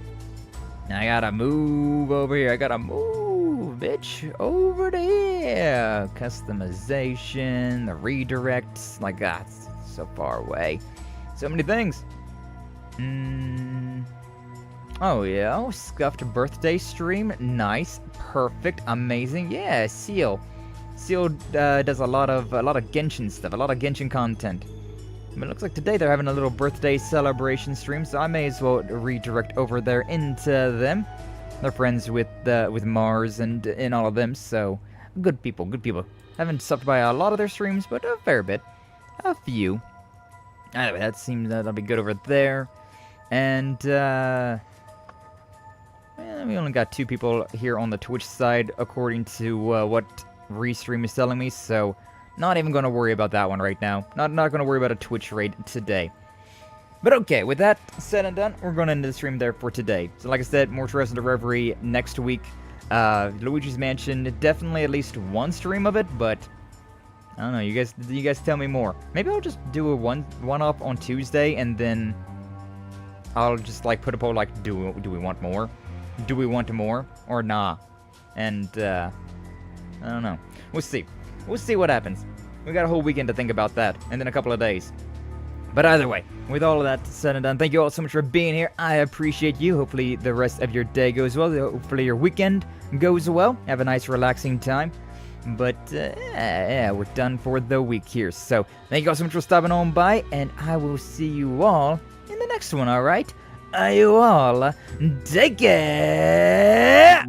And I gotta move over here. I gotta move, bitch, over there. Customization, the redirects, like that. So far away. So many things. Oh yeah, oh, Scuffed birthday stream. Nice, perfect, amazing. Yeah, Seal does a lot of Genshin stuff, a lot of Genshin content. But it looks like today they're having a little birthday celebration stream, so I may as well redirect over there into them. They're friends with Mars and all of them, so good people, good people. Haven't stopped by a lot of their streams, but a fair bit. A few. Anyway, that seems that'll be good over there. And, we only got 2 people here on the Twitch side, according to what Restream is telling me, so not even going to worry about that one right now. Not going to worry about a Twitch raid today. But okay, with that said and done, we're going to end the stream there for today. So like I said, more Trails into Reverie next week. Luigi's Mansion, definitely at least one stream of it, but I don't know, you guys tell me more. Maybe I'll just do a one-off on Tuesday, and then I'll just like put a poll like, do we want more? Do we want more or nah? And I don't know. We'll see. We'll see what happens. We got a whole weekend to think about that, and then a couple of days. But either way, with all of that said and done, thank you all so much for being here. I appreciate you. Hopefully the rest of your day goes well. Hopefully your weekend goes well. Have a nice relaxing time. But, yeah, we're done for the week here. So, thank you all so much for stopping on by, and I will see you all next one, alright? You all take care!